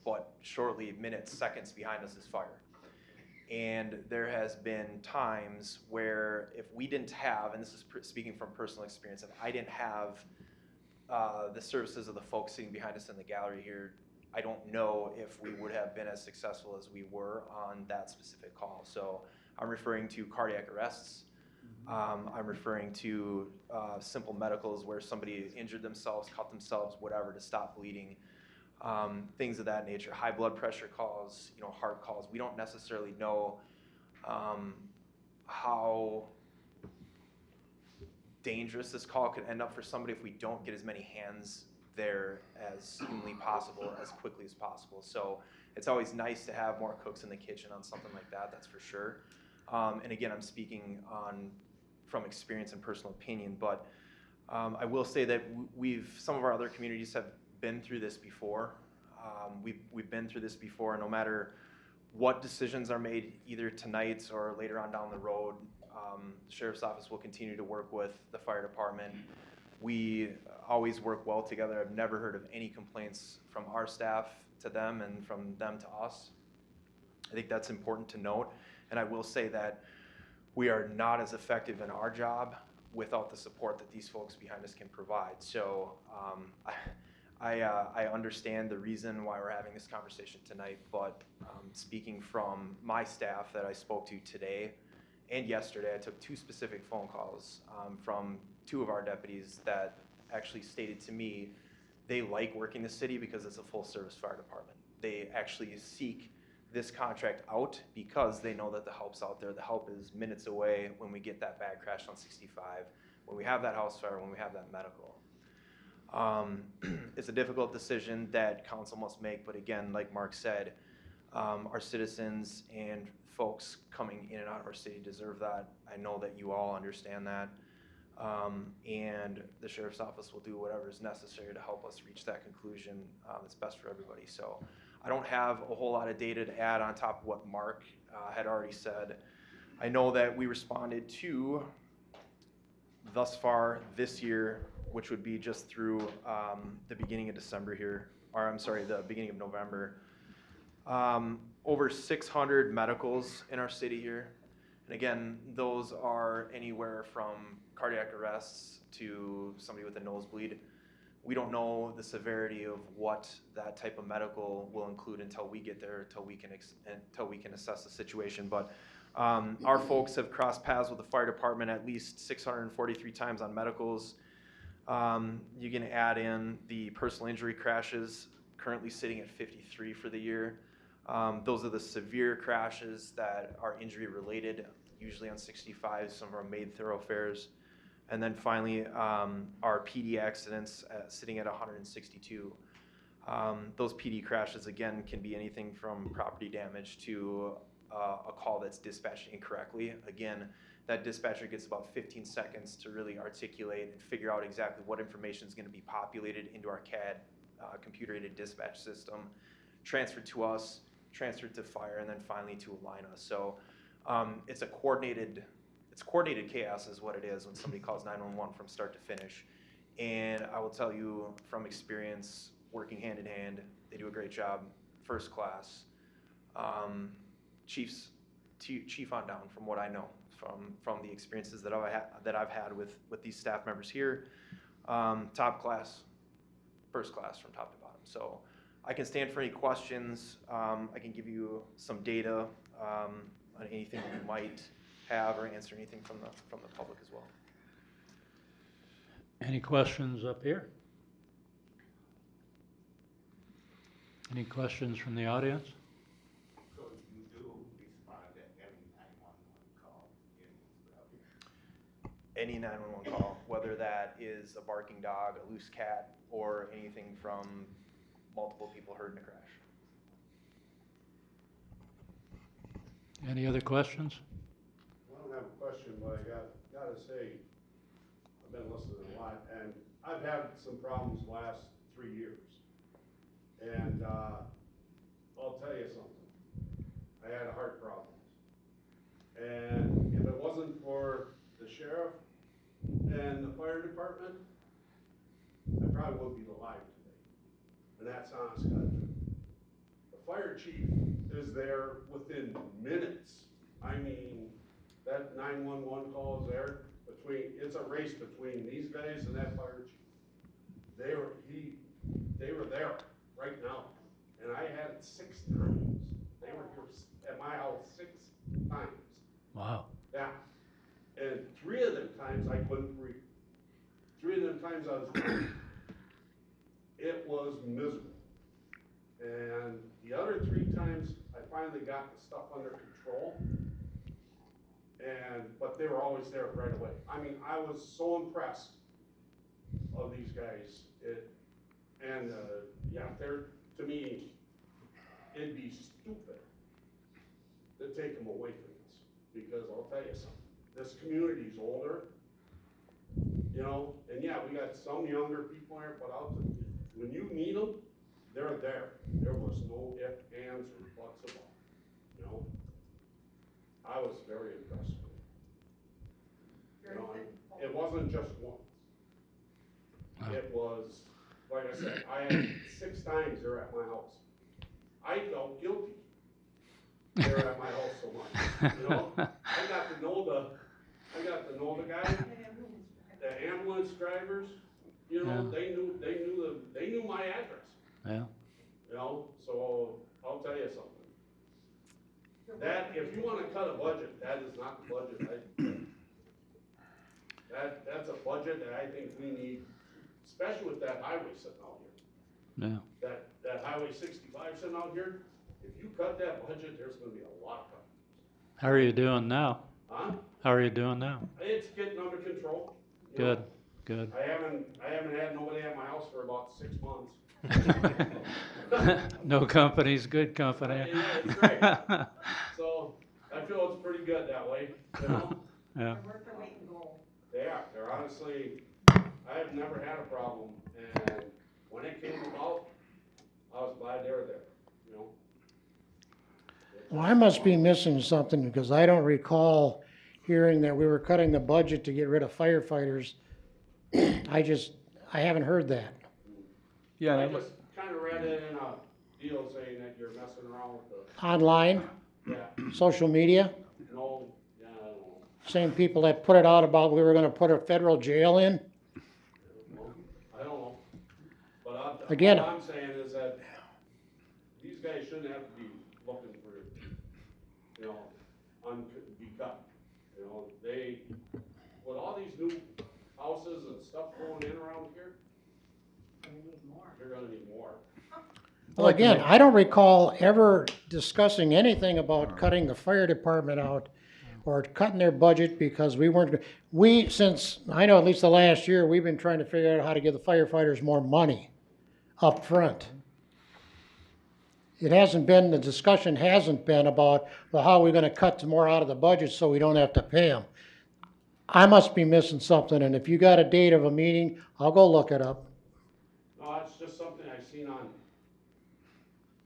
But shortly, minutes, seconds behind us is fire. And there has been times where if we didn't have, and this is speaking from personal experience, if I didn't have the services of the folks sitting behind us in the gallery here, I don't know if we would have been as successful as we were on that specific call. So I'm referring to cardiac arrests. I'm referring to simple medicals where somebody injured themselves, cut themselves, whatever, to stop bleeding. Things of that nature, high blood pressure calls, heart calls. We don't necessarily know how dangerous this call could end up for somebody if we don't get as many hands there as humanly possible, as quickly as possible. So it's always nice to have more cooks in the kitchen on something like that, that's for sure. And again, I'm speaking from experience and personal opinion, but I will say that some of our other communities have been through this before. We've been through this before, no matter what decisions are made either tonight or later on down the road. The Sheriff's Office will continue to work with the fire department. We always work well together. I've never heard of any complaints from our staff to them and from them to us. I think that's important to note. And I will say that we are not as effective in our job without the support that these folks behind us can provide. So I understand the reason why we're having this conversation tonight, but speaking from my staff that I spoke to today and yesterday, I took 2 specific phone calls from 2 of our deputies that actually stated to me they like working the city because it's a full-service fire department. They actually seek this contract out because they know that the help's out there. The help is minutes away when we get that bad crash on 65, when we have that house fire, when we have that medical. It's a difficult decision that council must make, but again, like Mark said, our citizens and folks coming in and out of our city deserve that. I know that you all understand that. And the sheriff's office will do whatever is necessary to help us reach that conclusion that's best for everybody. So I don't have a whole lot of data to add on top of what Mark had already said. I know that we responded to, thus far this year, which would be just through the beginning of December here, or I'm sorry, the beginning of November. Over 600 medicals in our city here. And again, those are anywhere from cardiac arrests to somebody with a nosebleed. We don't know the severity of what that type of medical will include until we get there, until we can assess the situation. But our folks have crossed paths with the fire department at least 643 times on medicals. You can add in the personal injury crashes, currently sitting at 53 for the year. Those are the severe crashes that are injury related, usually on 65, some of our main thoroughfares. And then finally, our PD accidents sitting at 162. Those PD crashes, again, can be anything from property damage to a call that's dispatched incorrectly. Again, that dispatcher gets about 15 seconds to really articulate and figure out exactly what information is going to be populated into our CAD, computer-aided dispatch system, transferred to us, transferred to fire, and then finally to align us. So it's coordinated chaos is what it is when somebody calls 911 from start to finish. And I will tell you from experience, working hand in hand, they do a great job, first class. Chief on down, from what I know, from the experiences that I've had with these staff members here, top class, first class from top to bottom. So I can stand for any questions. I can give you some data on anything that you might have, or answer anything from the public as well. Any questions up here? Any questions from the audience? So you do respond to every 911 call in Any 911 call, whether that is a barking dog, a loose cat, or anything from multiple people hurt in a crash. Any other questions? I don't have a question, but I gotta say, I've been listening a lot, and I've had some problems the last 3 years. And I'll tell you something, I had heart problems. And if it wasn't for the sheriff and the fire department, I probably wouldn't be alive today. And that's honest God truth. The fire chief is there within minutes. I mean, that 911 call is there it's a race between these guys and that fire chief. They were there right now. And I had it 6 times. They were here at my house 6 times. Wow. Yeah. And 3 of them times I couldn't breathe. 3 of them times I was dying. It was miserable. And the other 3 times I finally got the stuff under control. But they were always there right away. I mean, I was so impressed of these guys. To me, it'd be stupid to take them away from us. Because I'll tell you something, this community's older, you know, and yeah, we got some younger people here, but when you need them, they're there. There was no ifs, ands, or buts about it, you know. I was very impressed with it. You know, it wasn't just once. It was, like I said, I had 6 times they're at my house. I felt guilty. They're at my house so much. You know, I got to know the guy, the ambulance drivers. You know, Yeah. they knew my address. Yeah. You know, so I'll tell you something. That, if you wanna cut a budget, that is not the budget that's a budget that I think we need, especially with that highway sitting out here. Yeah. That Highway 65 sitting out here, if you cut that budget, there's gonna be a lot of cuts. How are you doing now? Huh? How are you doing now? It's getting under control. you know. Good, good. I haven't had nobody at my house for about 6 months. No company's good company. Yeah, it's great. So I feel it's pretty good that way, you know? Yeah. They're honestly, I have never had a problem, and when it came about, I was glad they were there, you know? Well, I must be missing something because I don't recall hearing that we were cutting the budget to get rid of firefighters. I haven't heard that. Yeah, I and just kinda read it in a deal saying that you're messing around with the, Online, yeah, social media, no, yeah, I don't know. same people that put it out about we were gonna put a federal jail in. I don't know. But Again- all I'm saying is that these guys shouldn't have to be looking for, you know, be cut. You know, with all these new houses and stuff going in around here, you're gonna need more. Well, again, I don't recall ever discussing anything about cutting the fire department out or cutting their budget because since, I know at least the last year, we've been trying to figure out how to give the firefighters more money up front. The discussion hasn't been about, well, how are we gonna cut more out of the budget so we don't have to pay them? I must be missing something, and if you got a date of a meeting, I'll go look it up. No, it's just something I've seen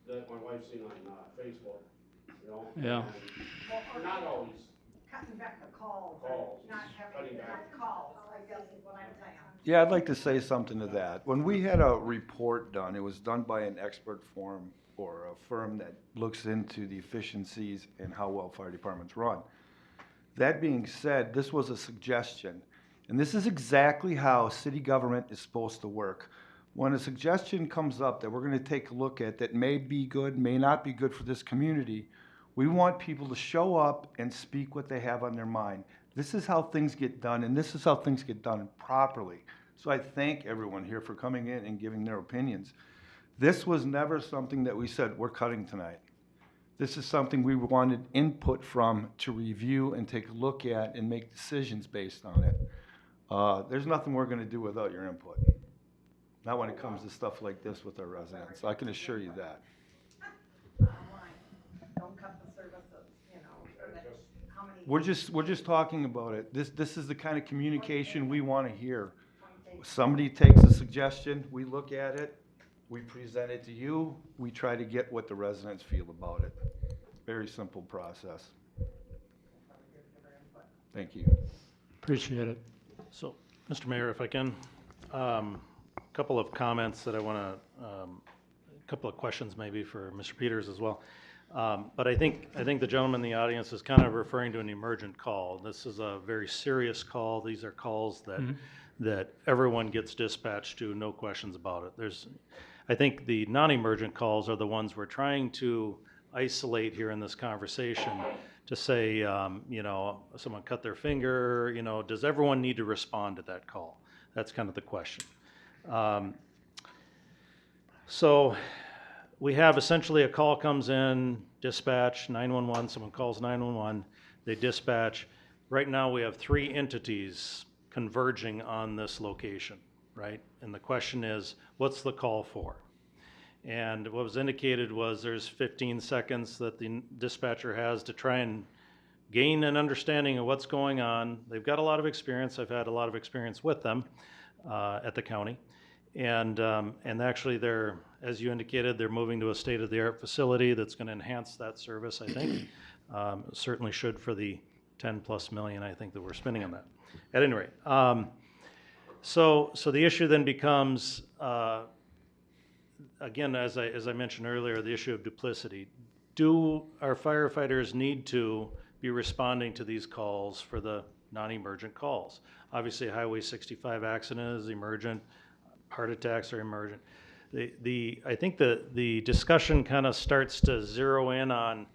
that my wife's seen on Facebook, you know? Yeah. And not always Cutting back the calls, calls, not having cutting to back. have calls, I guess is what I'm saying. yeah, I'd like to say something to that. When we had a report done, it was done by an expert firm or a firm that looks into the efficiencies and how well fire departments run. That being said, this was a suggestion, and this is exactly how city government is supposed to work. When a suggestion comes up that we're gonna take a look at that may be good, may not be good for this community, we want people to show up and speak what they have on their mind. This is how things get done, and this is how things get done properly. So I thank everyone here for coming in and giving their opinions. This was never something that we said, we're cutting tonight. This is something we wanted input from to review and take a look at and make decisions based on it. There's nothing we're gonna do without your input. Not when it comes to stuff like this with our residents, I can assure you that. Don't cut the services, you know, that- how many. We're just talking about it. This is the kind of communication we wanna hear. Somebody takes a suggestion, we look at it, we present it to you, we try to get what the residents feel about it. Very simple process. Thank you. Appreciate it. So, Mr. Mayor, if I can, a couple of comments that I want to, a couple of questions maybe for Mr. Peters as well. But I think the gentleman in the audience is kind of referring to an emergent call. This is a very serious call. These are calls that everyone gets dispatched to, no questions about it. I think the non-emergent calls are the ones we're trying to isolate here in this conversation to say, you know, someone cut their finger, you know, does everyone need to respond to that call? That's kind of the question. So we have essentially a call comes in, dispatch, 911, someone calls 911, they dispatch. Right now we have 3 entities converging on this location, right? And the question is, what's the call for? And what was indicated was there's 15 seconds that the dispatcher has to try and gain an understanding of what's going on. They've got a lot of experience. I've had a lot of experience with them at the county. And actually they're, as you indicated, they're moving to a state-of-the-art facility that's going to enhance that service, I think. Certainly should for the 10+ million, I think, that we're spending on that. At any rate, so the issue then becomes, again, as I mentioned earlier, the issue of duplicity. Do our firefighters need to be responding to these calls for the non-emergent calls? Obviously, a Highway 65 accident is emergent. Heart attacks are emergent. I think the discussion kind of starts to zero in on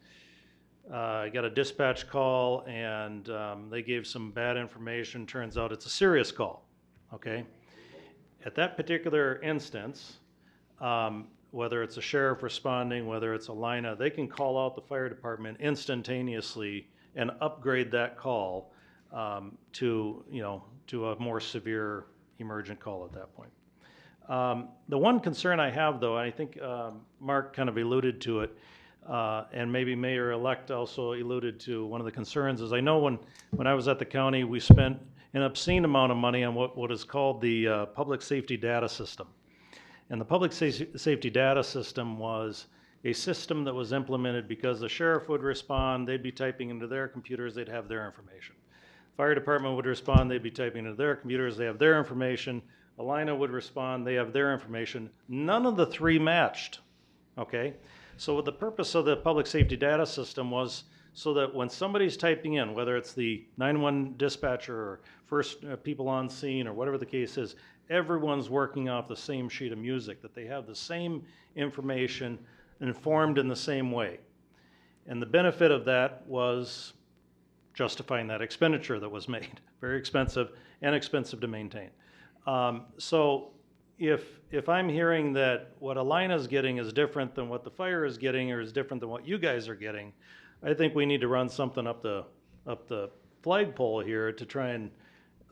I got a dispatch call and they gave some bad information. Turns out it's a serious call, okay? At that particular instance, whether it's a sheriff responding, whether it's a LINA, they can call out the fire department instantaneously and upgrade that call to, you know, to a more severe emergent call at that point. The one concern I have, though, I think Mark kind of alluded to it, and maybe Mayor-elect also alluded to one of the concerns, is I know when I was at the county, we spent an obscene amount of money on what is called the public safety data system. And the public safety data system was a system that was implemented because the sheriff would respond, they'd be typing into their computers, they'd have their information. Fire department would respond, they'd be typing into their computers, they have their information. Alina would respond, they have their information. None of the three matched, okay? So the purpose of the public safety data system was so that when somebody's typing in, whether it's the 911 dispatcher or first people on scene or whatever the case is, everyone's working off the same sheet of music, that they have the same information informed in the same way. And the benefit of that was justifying that expenditure that was made. Very expensive and expensive to maintain. So if I'm hearing that what Alina's getting is different than what the fire is getting or is different than what you guys are getting, I think we need to run something up the flagpole here to try and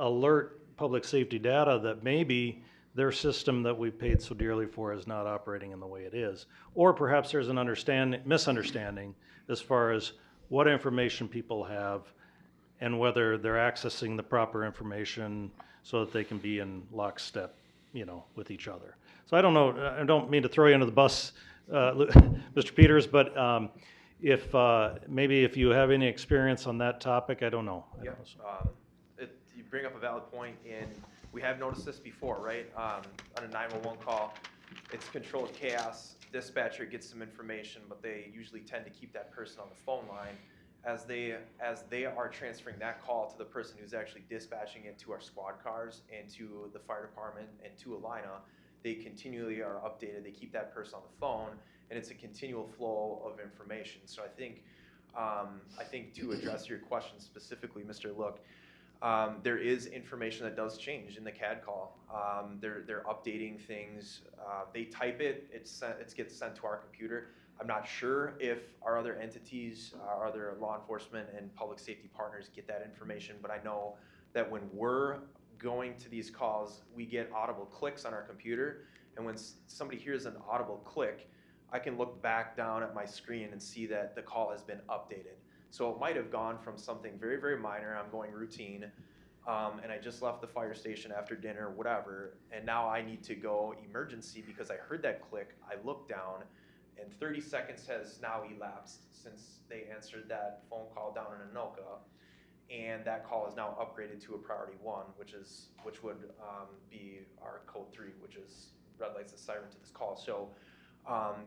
alert public safety data that maybe their system that we paid so dearly for is not operating in the way it is. Or perhaps there's an misunderstanding as far as what information people have and whether they're accessing the proper information so that they can be in lockstep, you know, with each other. So I don't know, I don't mean to throw you under the bus, Mr. Peters, but maybe if you have any experience on that topic, I don't know. Yeah, you bring up a valid point, and we have noticed this before, right? On a 911 call, it's controlled chaos. Dispatcher gets some information, but they usually tend to keep that person on the phone line. As they are transferring that call to the person who's actually dispatching it to our squad cars and to the fire department and to Alina, they continually are updated. They keep that person on the phone, and it's a continual flow of information. So I think to address your question specifically, Mr. Look, there is information that does change in the CAD call. They're updating things. They type it. It gets sent to our computer. I'm not sure if our other entities, our other law enforcement and public safety partners get that information, but I know that when we're going to these calls, we get audible clicks on our computer, and when somebody hears an audible click, I can look back down at my screen and see that the call has been updated. So it might have gone from something very, very minor, I'm going routine, and I just left the fire station after dinner, whatever, and now I need to go emergency because I heard that click, I look down, and 30 seconds has now elapsed since they answered that phone call down in Anoka, and that call is now upgraded to a priority 1, which would be our code 3, which is red lights and siren to this call. So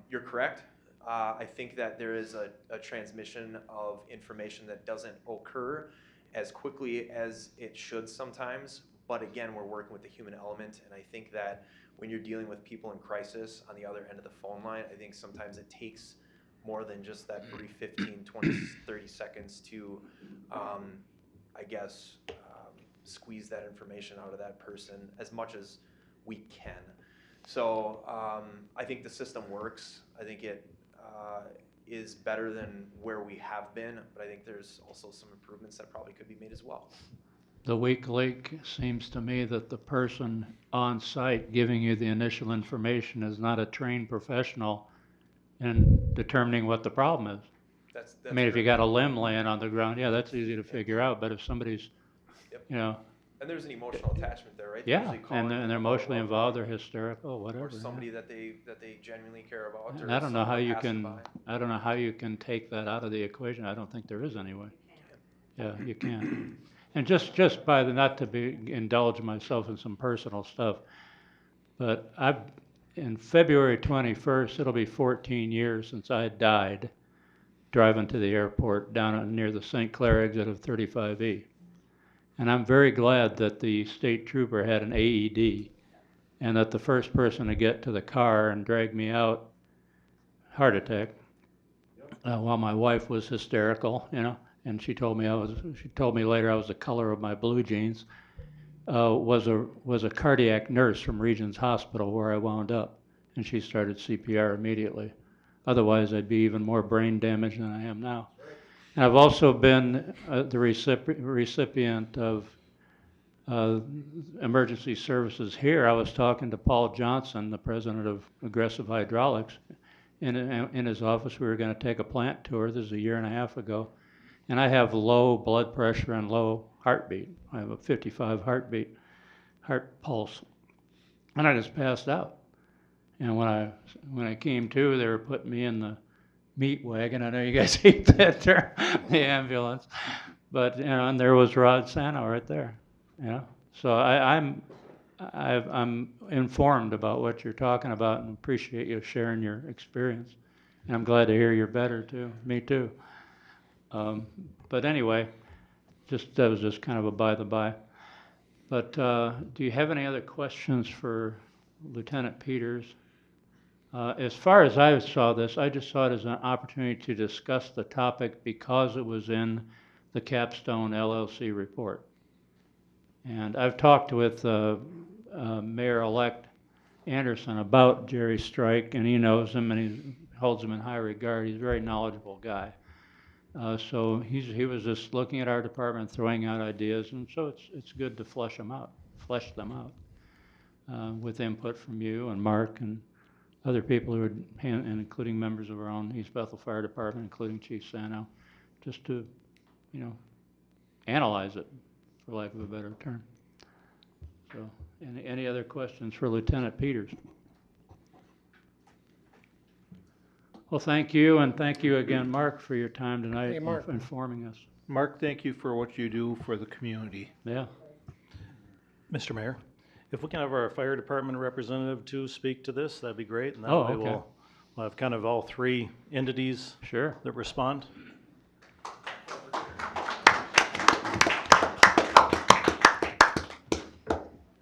you're correct. I think that there is a transmission of information that doesn't occur as quickly as it should sometimes, but again, we're working with the human element, and I think that when you're dealing with people in crisis on the other end of the phone line, I think sometimes it takes more than just that brief 15, 20, 30 seconds to, squeeze that information out of that person as much as we can. So I think the system works. I think it is better than where we have been, but I think there's also some improvements that probably could be made as well. The weak link seems to me that the person on site giving you the initial information is not a trained professional in determining what the problem is. That's I mean, if you correct. got a limb laying on the ground, yeah, that's easy to figure out, but if somebody's, Yep. you know, And there's an emotional attachment there, right? They yeah, usually call and in they're about emotionally a loved involved, one they're hysterical, whatever. or yeah. somebody that they genuinely care about. And or I don't know how someone you passing can, by. I don't know how you can take that out of the equation. I don't think there is any way. Yeah, you can't. And just by the, not to indulge myself in some personal stuff, but in February 21st, it'll be 14 years since I died driving to the airport down near the St. Clair exit of 35E. And I'm very glad that the state trooper had an AED and that the first person to get to the car and drag me out, heart attack, while my wife was hysterical, and she told me later I was the color of my blue jeans, was a cardiac nurse from Regions Hospital where I wound up, and she started CPR immediately. Otherwise, I'd be even more brain damaged than I am now. And I've also been the recipient of emergency services here. I was talking to Paul Johnson, the president of Aggressive Hydraulics, in his office. We were going to take a plant tour. This is a year and a half ago. And I have low blood pressure and low heartbeat. I have a 55 heart pulse. And I just passed out. And when I came to, they were putting me in the meat wagon. I know you guys hate that term, the ambulance. But, and there was Rod Sano right there, So I'm informed about what you're talking about and appreciate you sharing your experience. And I'm glad to hear you're better too. Me too. But anyway, that was just kind of a by the by. But do you have any other questions for Lieutenant Peters? As far as I saw this, I just saw it as an opportunity to discuss the topic because it was in the Capstone LLC report. And I've talked with Mayor-elect Anderson about Jerry Strike, and he knows him and he holds him in high regard. He's a very knowledgeable guy. So he was just looking at our department, throwing out ideas, and so it's good to flesh them out with input from you and Mark and other people who are, and including members of our own East Bethel Fire Department, including Chief Sano, just to, analyze it, for lack of a better term. So, any other questions for Lieutenant Peters? Well, thank you, and thank you again, Mark, for your time tonight. Hey, Mark. Informing us. Mark, thank you for what you do for the community. Yeah. Mr. Mayor, if we can have our fire department representative to speak to this, that'd be great. And that Oh, way okay. we'll have kind of all three entities Sure. that respond.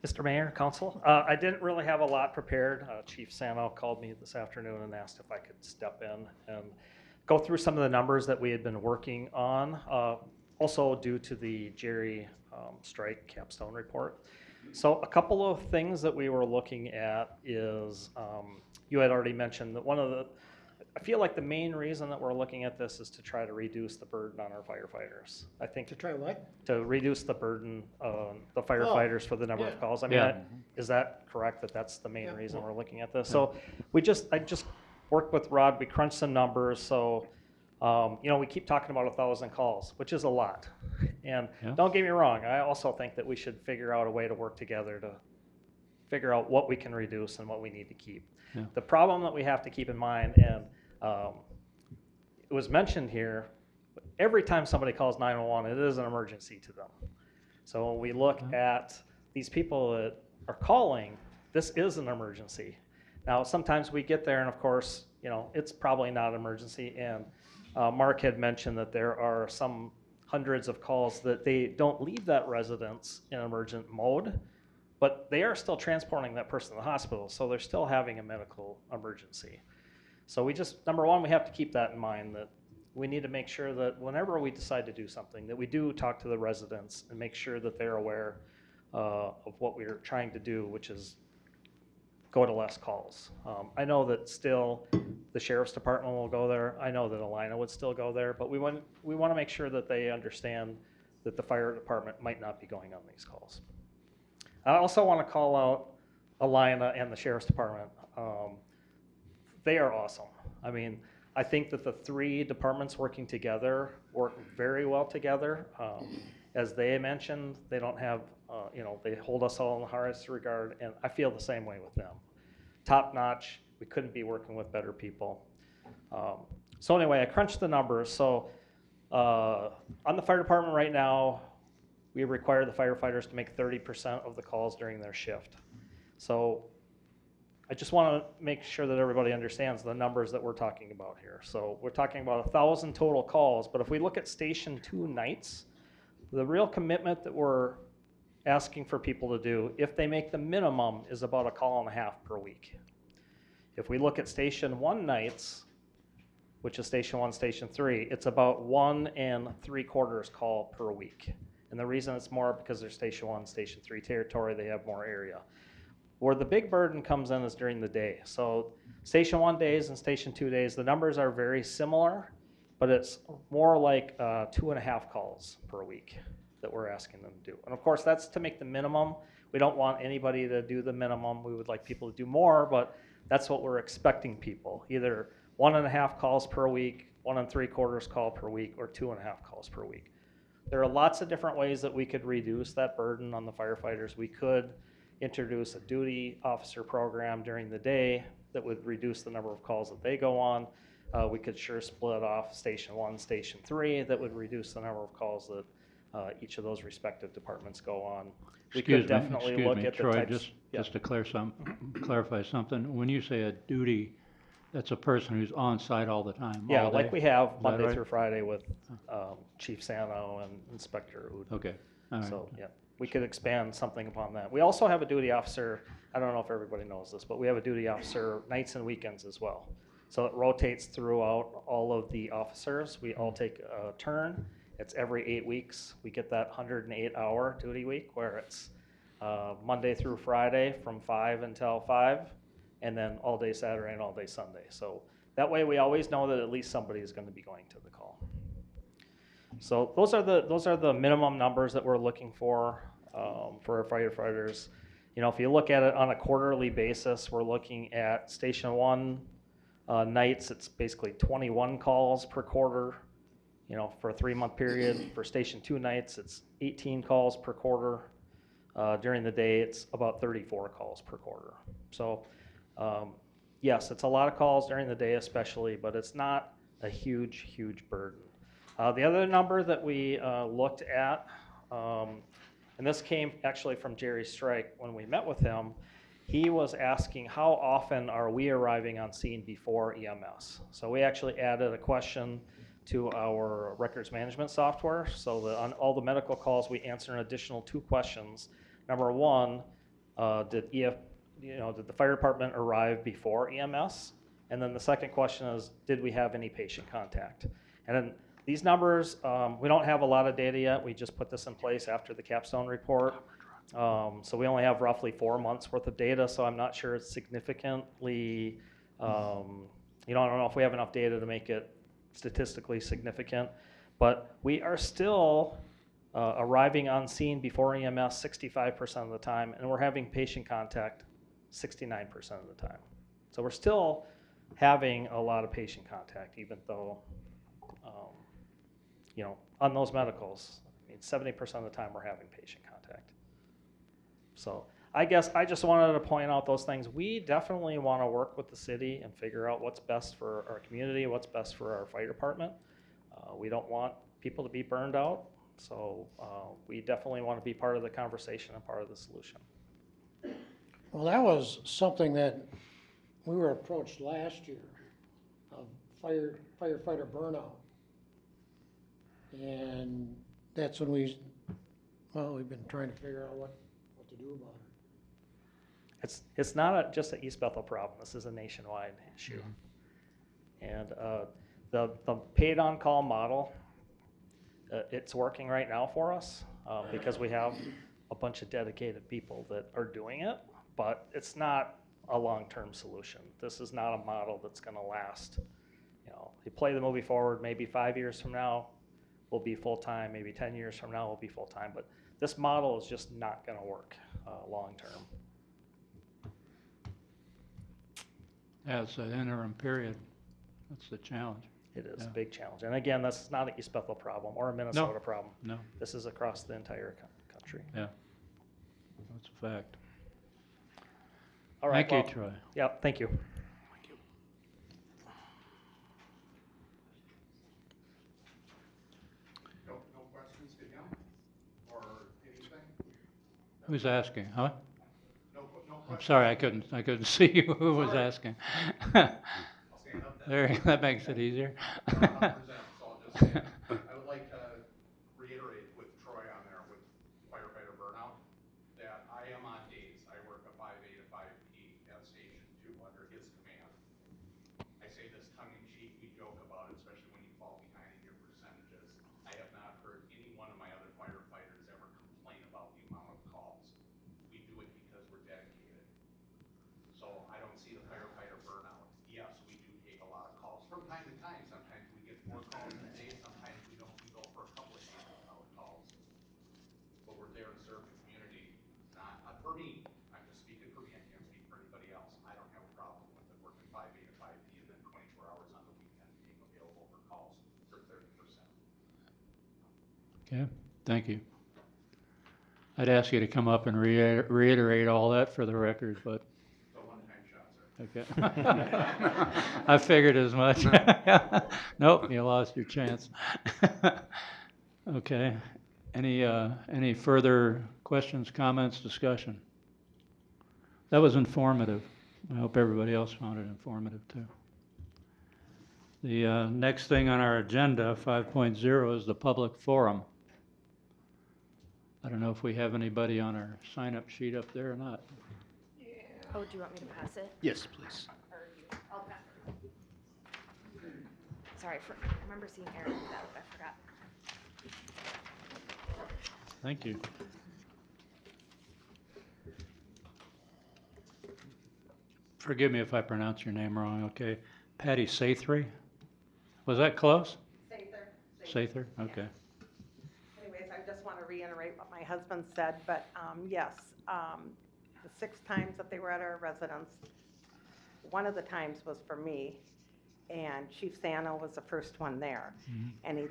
Mr. Mayor, Council, I didn't really have a lot prepared. Chief Sano called me this afternoon and asked if I could step in and go through some of the numbers that we had been working on, also due to the Jerry Strike Capstone report. So a couple of things that we were looking at is, you had already mentioned that I feel like the main reason that we're looking at this is to try to reduce the burden on our firefighters. I think To try what? to reduce the burden on the firefighters for the number of calls. I mean, Yeah. is that correct, that that's the main reason we're looking at this? So I just worked with Rod, we crunched some numbers, so, we keep talking about 1,000 calls, which is a lot. And don't get me wrong, I also think that we should figure out a way to work together to figure out what we can reduce and what we need to keep. Yeah. The problem that we have to keep in mind, and it was mentioned here, every time somebody calls 911, it is an emergency to them. So when we look at these people that are calling, this is an emergency. Now, sometimes we get there and of course, it's probably not an emergency. And Mark had mentioned that there are some hundreds of calls that they don't leave that residence in emergent mode, but they are still transporting that person to the hospital. So they're still having a medical emergency. So number one, we have to keep that in mind, that we need to make sure that whenever we decide to do something, that we do talk to the residents and make sure that they're aware of what we're trying to do, which is go to less calls. I know that still the sheriff's department will go there. I know that Alina would still go there, but we want to make sure that they understand that the fire department might not be going on these calls. I also want to call out Alina and the sheriff's department. They are awesome. I mean, I think that the three departments working together work very well together. As they mentioned, they don't have, they hold us all in the highest regard, and I feel the same way with them. Top notch. We couldn't be working with better people. So anyway, I crunched the numbers. So on the fire department right now, we require the firefighters to make 30% of the calls during their shift. So I just want to make sure that everybody understands the numbers that we're talking about here. So we're talking about 1,000 total calls, but if we look at Station 2 nights, the real commitment that we're asking for people to do, if they make the minimum, is about 1.5 calls per week. If we look at Station 1 nights, which is Station 1, Station 3, it's about 1 3/4 call per week. And the reason it's more because they're Station 1, Station 3 territory, they have more area. Where the big burden comes in is during the day. So Station 1 days and Station 2 days, the numbers are very similar, but it's more like 2.5 calls per week that we're asking them to do. And of course, that's to make the minimum. We don't want anybody to do the minimum. We would like people to do more, but that's what we're expecting people. Either 1.5 calls per week, 1 3/4 call per week, or 2.5 calls per week. There are lots of different ways that we could reduce that burden on the firefighters. We could introduce a duty officer program during the day that would reduce the number of calls that they go on. We could sure split off Station 1, Station 3, that would reduce the number of calls that each of those respective departments go on. We could definitely look at the Troy, types. just to clarify something. When you say a duty, that's a person who's on site all the time, Yeah, all like day? we have Is that Monday right? through Friday with Chief Sano and Inspector Ud. Okay, all right. So, yeah, we could expand something upon that. We also have a duty officer, I don't know if everybody knows this, but we have a duty officer nights and weekends as well. So it rotates throughout all of the officers. We all take a turn. It's every 8 weeks. We get that 108-hour duty week where it's Monday through Friday from 5 until 5, and then all day Saturday and all day Sunday. So that way we always know that at least somebody is going to be going to the call. So those are the minimum numbers that we're looking for our firefighters. You know, if you look at it on a quarterly basis, we're looking at Station 1 nights. It's basically 21 calls per quarter. You know, for a 3-month period. For Station 2 nights, it's 18 calls per quarter. During the day, it's about 34 calls per quarter. So, yes, it's a lot of calls during the day especially, but it's not a huge burden. The other number that we looked at, and this came actually from Jerry Strike when we met with him, he was asking how often are we arriving on scene before EMS? So we actually added a question to our records management software, so that on all the medical calls we answer an additional 2 questions. Number 1, did the fire department arrive before EMS? And then the second question is, did we have any patient contact? And then these numbers, we don't have a lot of data yet. We just put this in place after the capstone report. So we only have roughly 4 months worth of data, so I'm not sure it's significantly, I don't know if we have enough data to make it statistically significant, but we are still arriving on scene before EMS 65% of the time, and we're having patient contact 69% of the time. So we're still having a lot of patient contact, even though, on those medicals, I mean, 70% of the time we're having patient contact. So I guess I just wanted to point out those things. We definitely want to work with the city and figure out what's best for our community, what's best for our fire department. We don't want people to be burned out, so we definitely want to be part of the conversation and part of the solution. Well, that was something that we were approached last year, of firefighter burnout. And that's when we've been trying to figure out what to do about it. It's not just an East Bethel problem. This is a nationwide issue. And the paid on-call model, it's working right now for us because we have a bunch of dedicated people that are doing it, but it's not a long-term solution. This is not a model that's going to last. You play the movie forward, maybe 5 years from now, we'll be full-time, maybe 10 years from now, we'll be full-time, but this model is just not going to work long-term. Yeah, it's an interim period. That's the challenge. It is a big challenge. And again, that's not an East Bethel problem or a Minnesota problem. No. This is across the entire country. Yeah, that's a fact. All right. Thank you, Troy. Yeah, thank you. No questions to him or anything? Who's asking, huh? No I'm sorry, I couldn't see who was asking. I'll stand up then. There, that makes it easier. So I'll just say, I would like to reiterate with Troy on there with firefighter burnout, that I am on days. I work a 5A to 5P at Station 2 under his command. I say this tongue in cheek, we joke about time to time, sometimes we get 4 calls in a day, sometimes we don't, we go for a couple of days without calls. But we're there to serve the community, not for me, I'm just speaking for me, I can't speak for anybody else. I don't have a problem with it working 5 A to 5 P and then 24 hours on the weekend being available for calls for 30%. Okay, thank you. I'd ask you to come up and reiterate all that for the record, but. So one-time shots are. Okay. I figured as much. Nope, you lost your chance. Okay. Any further questions, comments, discussion? That was informative. I hope everybody else found it informative too. The next thing on our agenda, 5.0, is the public forum. I don't know if we have anybody on our sign-up sheet up there or not. Oh, do you want me to pass it? Yes, please. I'll pass it. Sorry, I remember seeing Aaron do that, but I forgot. Thank you. Forgive me if I pronounce your name wrong, okay? Patty Sathry? Was that close? Sather, okay. Anyways, I just want to reiterate what my husband said, but yes, the 6 times that they were at our residence, one of the times was for me, and Chief Sano was the first one there. Mhm. And he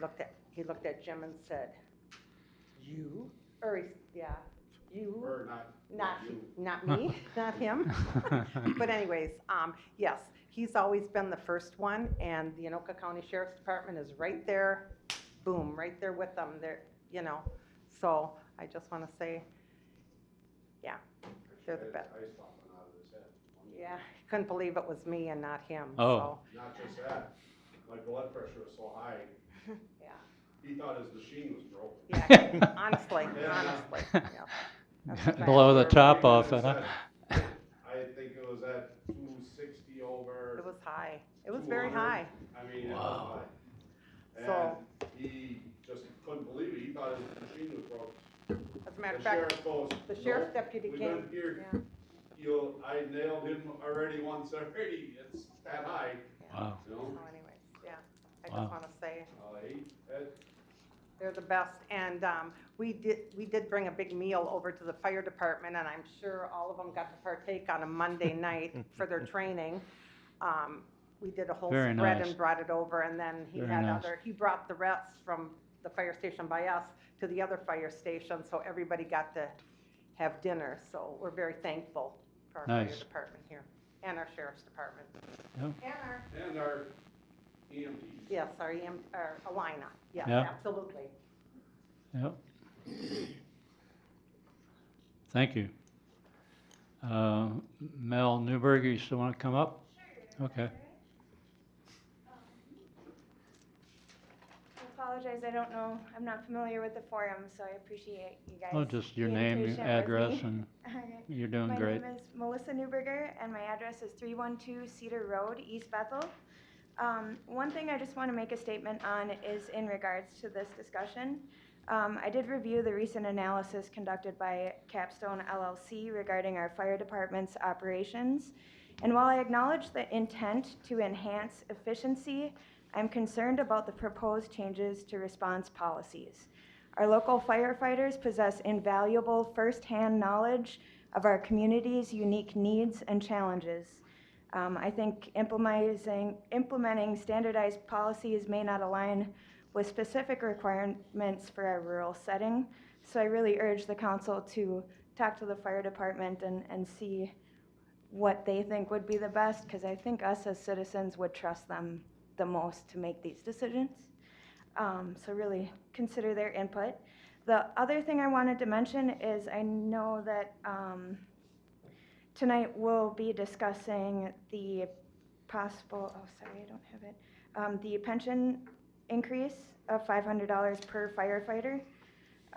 looked at Jim and said, "You?" You. Or not you. Not me, not him. But anyways, yes, he's always been the first one, and the Anoka County Sheriff's Department is right there, boom, right there with them. They're, so I just want to say, yeah, they're the best. Ice popping out of his head. Yeah, couldn't believe it was me and not him. Oh. So, Not just that, my blood pressure was so high, yeah. he thought his machine was broken. Yeah, honestly, Yeah. yeah. That's bad. Blow the top off it, huh? I think it was at 260 over. It was high. It was very 200. high. I mean, it Wow. was high. So- And he just couldn't believe it. He thought his machine was broken. As a matter The of fact, sheriff goes, the sheriff's "No, deputy we've came. been here. Yeah. I nailed him already once already. It's that high. Wow. You know? So anyways, yeah, I Wow. just want to say Ed, they're the best. And we did bring a big meal over to the fire department, and I'm sure all of them got to partake on a Monday night for their training. We did a whole Very spread nice. and brought it over, and then he Very had nice. he brought the rest from the fire station by us to the other fire station, so everybody got to have dinner. So we're very thankful for our fire Nice. department here and our sheriff's department. Yep. And our and our EMTs. Yes, our Alina, yes, Yeah. absolutely. Yep. Thank you. Mel Newberg, you still want to come up? Okay. I apologize, I don't know, I'm not familiar with the forum, so I appreciate you guys. Oh, just your being name, your patient with address, me. and Okay. you're doing great. My name is Melissa Newberger, and my address is 312 Cedar Road, East Bethel. One thing I just want to make a statement on is in regards to this discussion. I did review the recent analysis conducted by Capstone LLC regarding our fire department's operations. And while I acknowledge the intent to enhance efficiency, I'm concerned about the proposed changes to response policies. Our local firefighters possess invaluable firsthand knowledge of our community's unique needs and challenges. I think implementing standardized policies may not align with specific requirements for our rural setting. So I really urge the council to talk to the fire department and see what they think would be the best, because I think us as citizens would trust them the most to make these decisions. So really consider their input. The other thing I wanted to mention is I know that tonight we'll be discussing the possible, oh sorry, I don't have it, the pension increase of $500 per firefighter.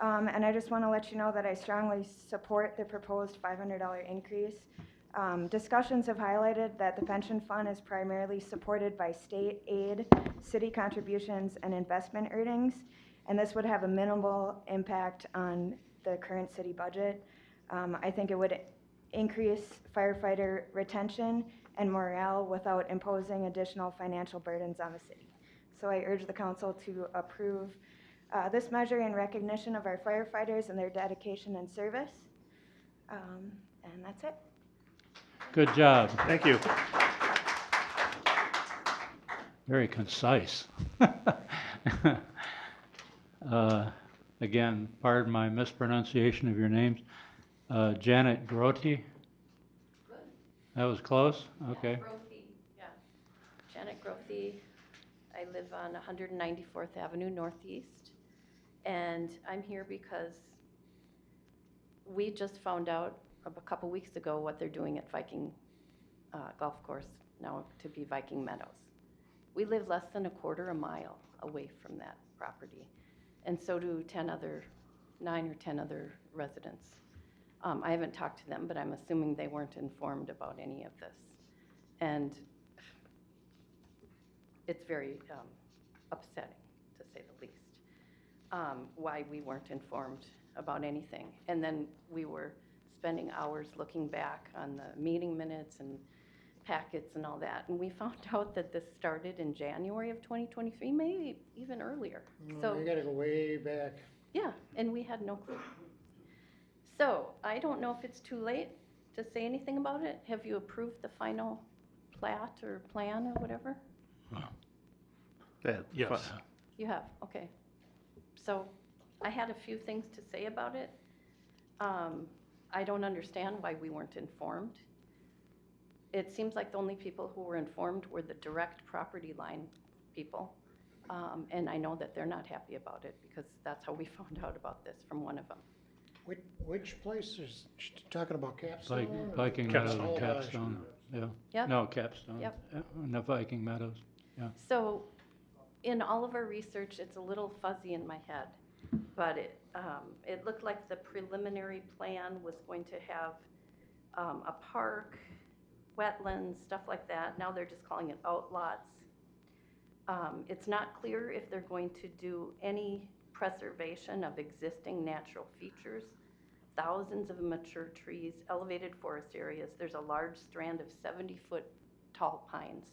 And I just want to let you know that I strongly support the proposed $500 increase. Discussions have highlighted that the pension fund is primarily supported by state aid, city contributions, and investment earnings, and this would have a minimal impact on the current city budget. I think it would increase firefighter retention and morale without imposing additional financial burdens on the city. So I urge the council to approve this measure in recognition of our firefighters and their dedication and service. And that's it. Good job. Thank you. Very concise. Again, pardon my mispronunciation of your names. Janet Grote? That was close? Okay. Grothe, yeah. Janet Grothe. I live on 194th Avenue Northeast. And I'm here because we just found out a couple weeks ago what they're doing at Viking Golf Course, now to be Viking Meadows. We live less than a quarter a mile away from that property. And so do 9 or 10 other residents. I haven't talked to them, but I'm assuming they weren't informed about any of this. And it's very upsetting, to say the least, why we weren't informed about anything. And then we were spending hours looking back on the meeting minutes and packets and all that, and we found out that this started in January of 2023, maybe even earlier. So You gotta go way back. yeah, and we had no clue. So I don't know if it's too late to say anything about it. Have you approved the final plat or plan or whatever? Yes. You have, okay. So I had a few things to say about it. I don't understand why we weren't informed. It seems like the only people who were informed were the direct property line people. And I know that they're not happy about it because that's how we found out about this from one of them. Which place is she talking about, Capstone? Viking Meadows and Capstone, yeah. Yep. No, Capstone. Yep. And the Viking Meadows, yeah. So in all of our research, it's a little fuzzy in my head, but it looked like the preliminary plan was going to have a park, wetlands, stuff like that. Now they're just calling it outlots. It's not clear if they're going to do any preservation of existing natural features, thousands of mature trees, elevated forest areas. There's a large strand of 70-foot tall pines.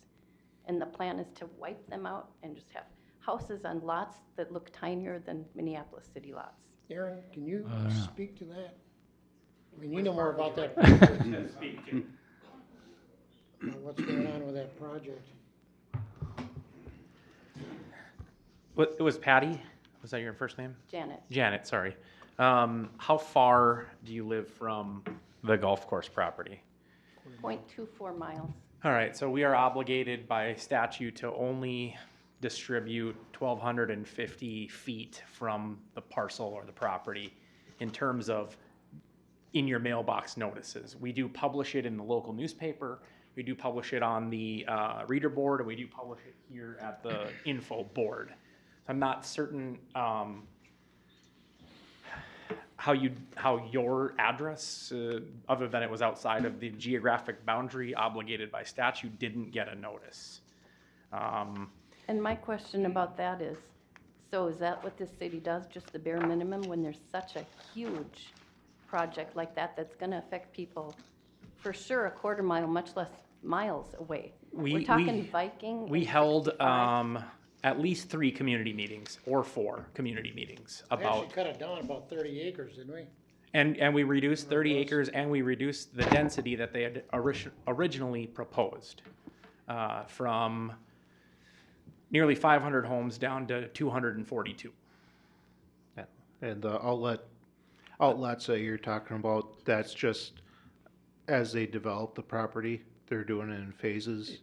And the plan is to wipe them out and just have houses on lots that look tinier than Minneapolis city lots. Aaron, can you speak to that? I mean, you know more about that. What's going on with that project? What, it was Patty? Was that your first name? Janet. Janet, sorry. How far do you live from the golf course property? 0.24 miles. All right, so we are obligated by statute to only distribute 1,250 feet from the parcel or the property in terms of in your mailbox notices. We do publish it in the local newspaper, we do publish it on the reader board, and we do publish it here at the info board. So I'm not certain how your address, other than it was outside of the geographic boundary obligated by statute, didn't get a notice. And my question about that is, so is that what this city does, just the bare minimum, when there's such a huge project like that that's going to affect people for sure a quarter mile, much less miles away? We're talking Viking. We held at least 3 community meetings or 4 community meetings We about. actually cut it down about 30 acres, didn't we? And we reduced 30 acres and we reduced the density that they had originally proposed from nearly 500 homes down to 242. And the outlets that you're talking about, that's just as they develop the property, they're doing it in phases.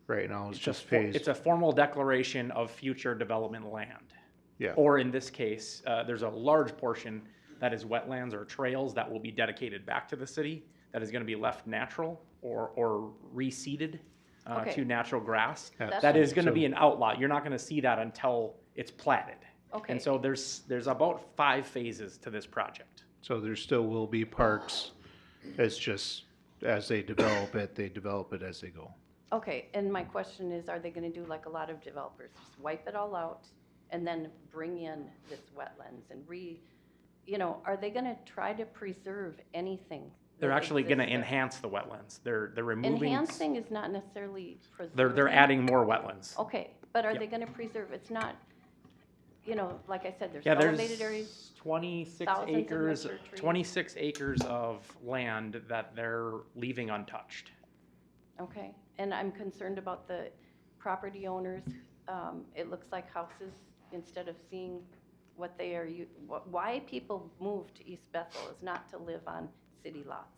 Right now, it's just phased. It's a formal declaration of future development land. Yeah. Or in this case, there's a large portion that is wetlands or trails that will be dedicated back to the city that is going to be left natural or reseeded Okay. to natural grass. Yeah. That is going to be an outlot. You're not going to see that until it's platted. Okay. And so there's about 5 phases to this project. So there still will be parks. It's just as they develop it as they go. Okay, and my question is, are they going to do like a lot of developers, just wipe it all out and then bring in this wetlands and are they going to try to preserve anything They're that actually gonna exists there? enhance the wetlands. They're removing. Enhancing is not necessarily preserving. They're adding more wetlands. Okay, but are Yep. they gonna preserve? It's not, you know, like I said, there's Yeah, elevated areas. there's 26 thousands of acres, mature trees. 26 acres of land that they're leaving untouched. Okay, and I'm concerned about the property owners. It looks like houses, instead of seeing what they are, why people move to East Bethel is not to live on city lots.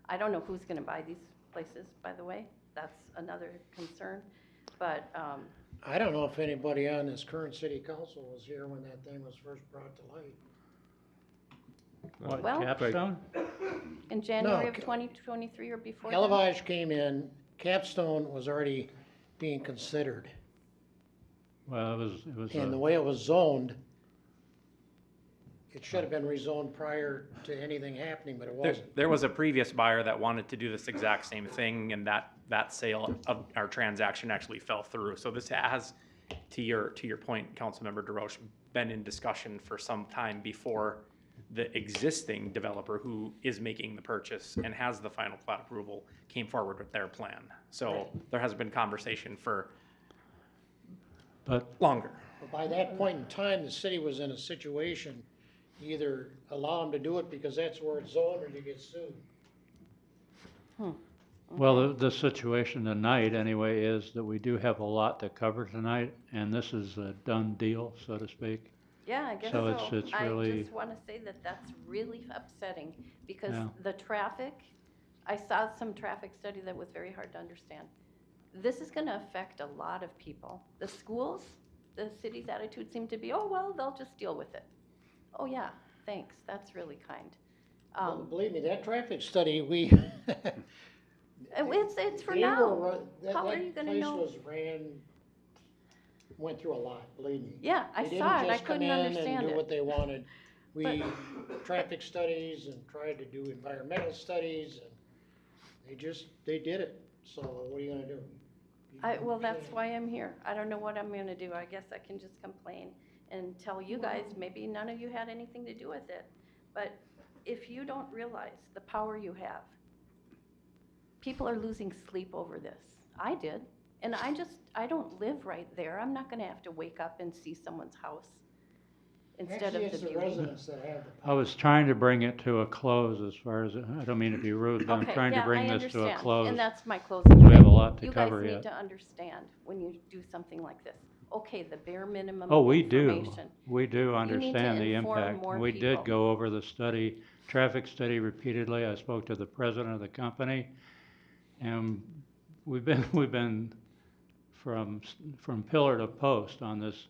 I don't know who's gonna buy these places, by the way. That's another concern, but, I don't know if anybody on this current city council was here when that thing was first brought to light. What, Well- Capstone? in January No, of 2023 or before that? Elevage came in, Capstone was already being considered. Well, it was, And the way it was zoned, it should have been rezoned prior to anything happening, but it wasn't. There was a previous buyer that wanted to do this exact same thing, and that sale of our transaction actually fell through. So this has, to your point, Councilmember DeRoche, been in discussion for some time before the existing developer who is making the purchase and has the final plat approval came forward with their plan. So there has been conversation for longer. But by that point in time, the city was in a situation, either allow them to do it because that's where it's zoned, or you get sued. well, the situation tonight anyway is that we do have a lot to cover tonight, and this is a done deal, so to speak. Yeah, I guess So so. it's I really- just want to say that that's really upsetting because Yeah. the traffic, I saw some traffic study that was very hard to understand. This is going to affect a lot of people. The schools, the city's attitude seemed to be, oh, well, they'll just deal with it. Oh, yeah, thanks. That's really kind. Well, believe me, that traffic study, we. It's for they now. were run- that- How are that you gonna place know? was went through a lot, believe me. Yeah, I They saw didn't it. I just come couldn't in understand and do it. what they wanted. We, traffic studies and tried to do environmental studies, and they did it. So what are you gonna do? Well, that's why I'm here. I don't know what I'm gonna do. I guess I can just complain and tell you guys, maybe none of you had anything to do with it. But if you don't realize the power you have, people are losing sleep over this. I did. And I don't live right there. I'm not gonna have to wake up and see someone's house instead Actually, of it's the the beauty. residents that have the I was trying to bring it to a close as far as, I don't mean to be rude, but I'm Okay, trying to yeah, bring I this to a understand. close. And that's my closing. Because we have a thing. lot to cover You yet. guys need to understand when you do something like this. Okay, the bare minimum Oh, of we do. information. We do You need to understand the inform impact. more We people. did go over the study, traffic study repeatedly. I spoke to the president of the company. And we've been from pillar to post on this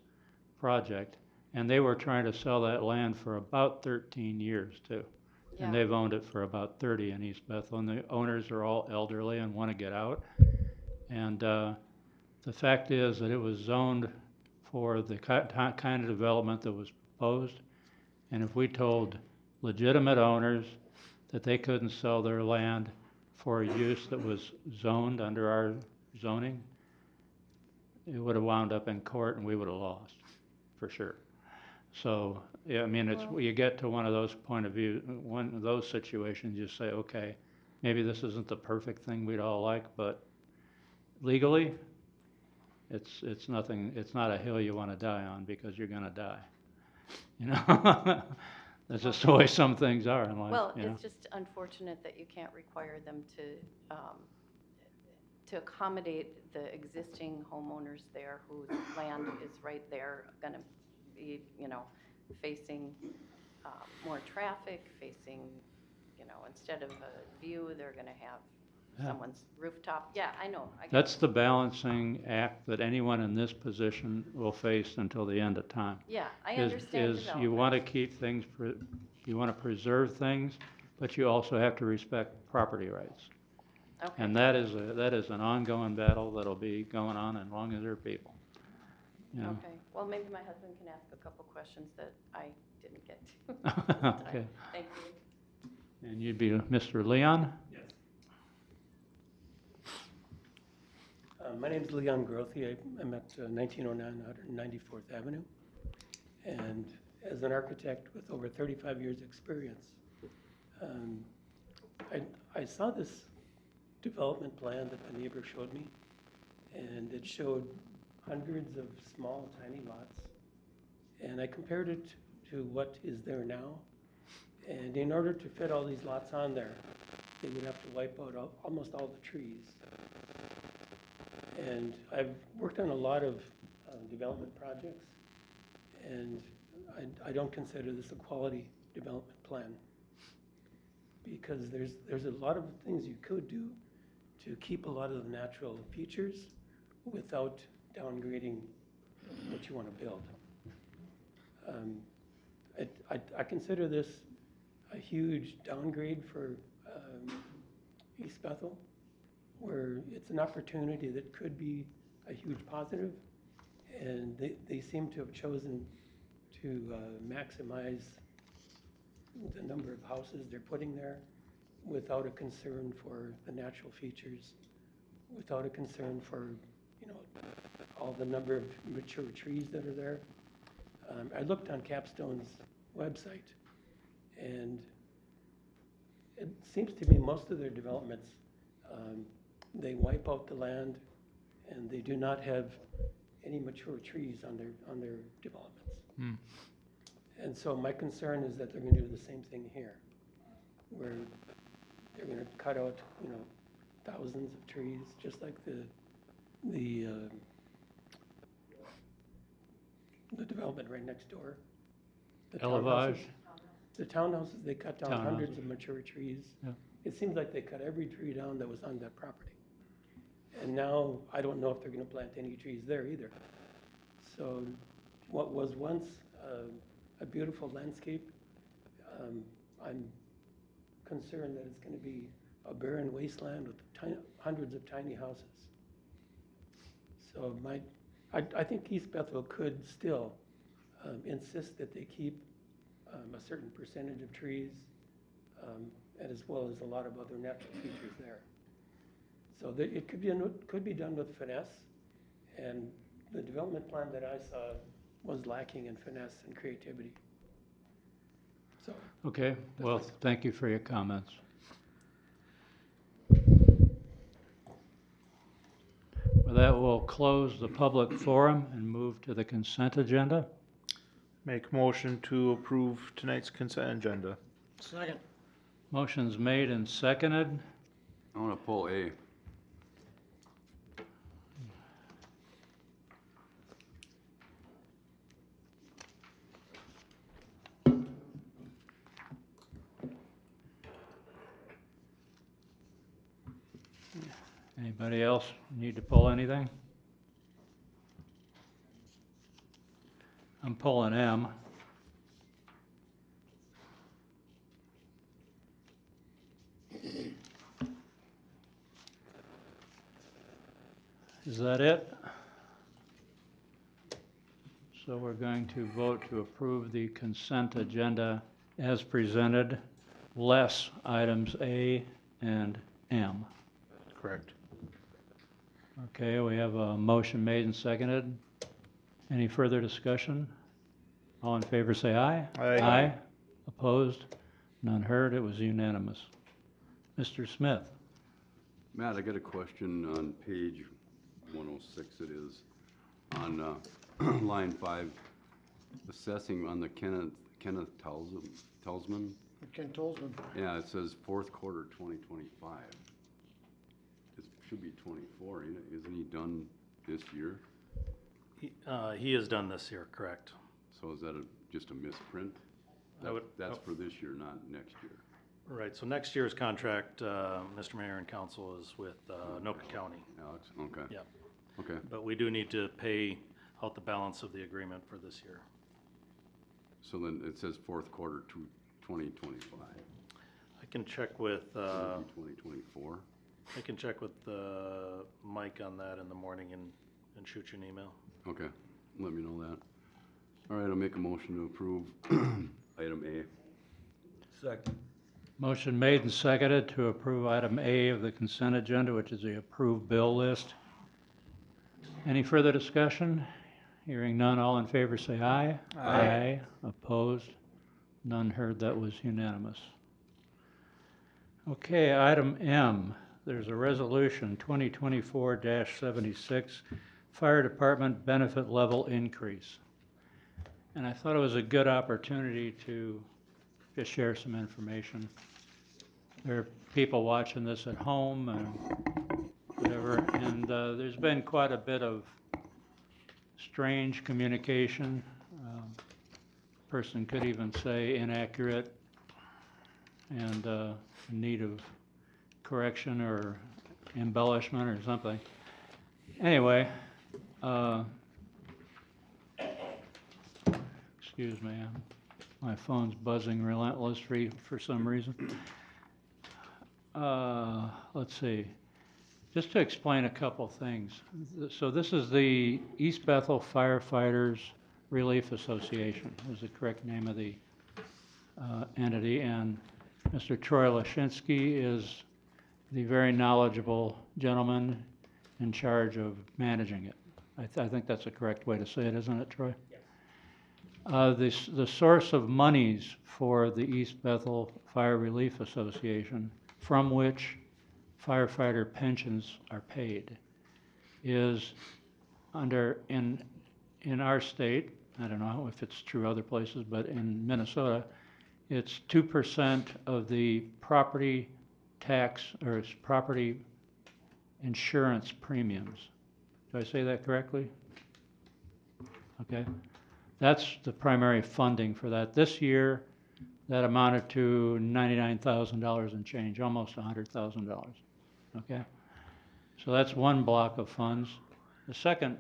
project. And they were trying to sell that land for about 13 years too. Yeah. And they've owned it for about 30 in East Bethel. And the owners are all elderly and want to get out. And the fact is that it was zoned for the kind of development that was proposed. And if we told legitimate owners that they couldn't sell their land for a use that was zoned under our zoning, it would have wound up in court and we would have lost, for sure. So, yeah, I mean, Well- you get to one of those one of those situations, you say, okay, maybe this isn't the perfect thing we'd all like, but legally, it's nothing, it's not a hill you want to die on because you're gonna die. You know, that's just the way some things are in life. Well, you know? it's just unfortunate that you can't require them to accommodate the existing homeowners there whose land is right there, gonna be, facing more traffic, facing, instead of a view, they're gonna have Yeah. someone's rooftop. Yeah, I know. I get That's it. the balancing act that anyone in this position will face until the end of time. Yeah, I Is understand you want to keep things, you want to preserve things, but you also have to respect property rights. Okay. And that is an ongoing battle that'll be going on as long as there are people. You know? Okay, well, maybe my husband can ask a couple questions that I didn't get to this time. Okay. Thank you. And you'd be Mr. Leon? Yes. My name is Leon Grothy. I'm at 1909 194th Avenue. And as an architect with over 35 years' experience, I saw this development plan that the neighbor showed me, and it showed hundreds of small, tiny lots. And I compared it to what is there now. And in order to fit all these lots on there, they would have to wipe out almost all the trees. And I've worked on a lot of development projects, and I don't consider this a quality development plan, because there's a lot of things you could do to keep a lot of the natural features without downgrading what you want to build. I consider this a huge downgrade for East Bethel, where it's an opportunity that could be a huge positive, and they seem to have chosen to maximize the number of houses they're putting there without a concern for the natural features, without a concern for, you know, all the number of mature trees that are there. I looked on Capstone's website, and it seems to me most of their developments, they wipe out the land, and they do not have any mature trees on their developments. And so my concern is that they're going to do the same thing here, where they're going to cut out, you know, thousands of trees, just like the development right next door. The Elevage? The townhouses, they cut down hundreds Townhouses. of mature trees. Yeah. It seems like they cut every tree down that was on that property. And now, I don't know if they're gonna plant any trees there either. So what was once a beautiful landscape, I'm concerned that it's gonna be a barren wasteland with hundreds of tiny houses. So I think East Bethel could still insist that they keep a certain percentage of trees, and as well as a lot of other natural features there. So it could be done with finesse, and the development plan that I saw was lacking in finesse and creativity. So. Okay, well, thank you for your comments. With that, we'll close the public forum and move to the consent agenda. Make motion to approve tonight's consent agenda. Second. Motion's made and seconded. I want to pull A. Anybody else need to pull anything? I'm pulling M. Is that it? So we're going to vote to approve the consent agenda as presented, less items A and M. Correct. Okay, we have a motion made and seconded. Any further discussion? All in favor say aye. Aye. Aye. Opposed? None heard. It was unanimous. Mr. Smith? Matt, I got a question on page 106 it is, on line 5, assessing on the Kenneth Telsman. Ken Tolzman. Yeah, it says fourth quarter 2025. It should be 24, isn't he done this year? He is done this year, correct. So is that just a misprint? I That's for this year, not next year. Right, so next year's contract, Mr. Mayor and Council, is with Anoka County. Alex, okay. Yeah. Okay. But we do need to pay out the balance of the agreement for this year. So then it says fourth quarter 2025. I can check with, 2024. I can check with Mike on that in the morning and shoot you an email. Okay, let me know that. All right, I'll make a motion to approve item A. Second. Motion made and seconded to approve item A of the consent agenda, which is the approved bill list. Any further discussion? Hearing none, all in favor say aye. Aye. Opposed? None heard. That was unanimous. Okay, item M, there's a resolution 2024-76, Fire Department benefit level increase. And I thought it was a good opportunity to just share some information. There are people watching this at home and whatever, and there's been quite a bit of strange communication. Person could even say inaccurate and in need of correction or embellishment or something. Anyway, excuse me, my phone's buzzing relentlessly for some reason. Let's see. Just to explain a couple things. So this is the East Bethel Firefighters Relief Association, is the correct name of the entity, and Mr. Troy Lashinsky is the very knowledgeable gentleman in charge of managing it. I think that's the correct way to say it, isn't it, Troy? Yes. The source of monies for the East Bethel Fire Relief Association, from which firefighter pensions are paid, is in our state, I don't know if it's true other places, but in Minnesota, it's 2% of the property tax or it's property insurance premiums. Did I say that correctly? Okay. That's the primary funding for that. This year, that amounted to $99,000 and change, almost $100,000. Okay? So that's one block of funds. The second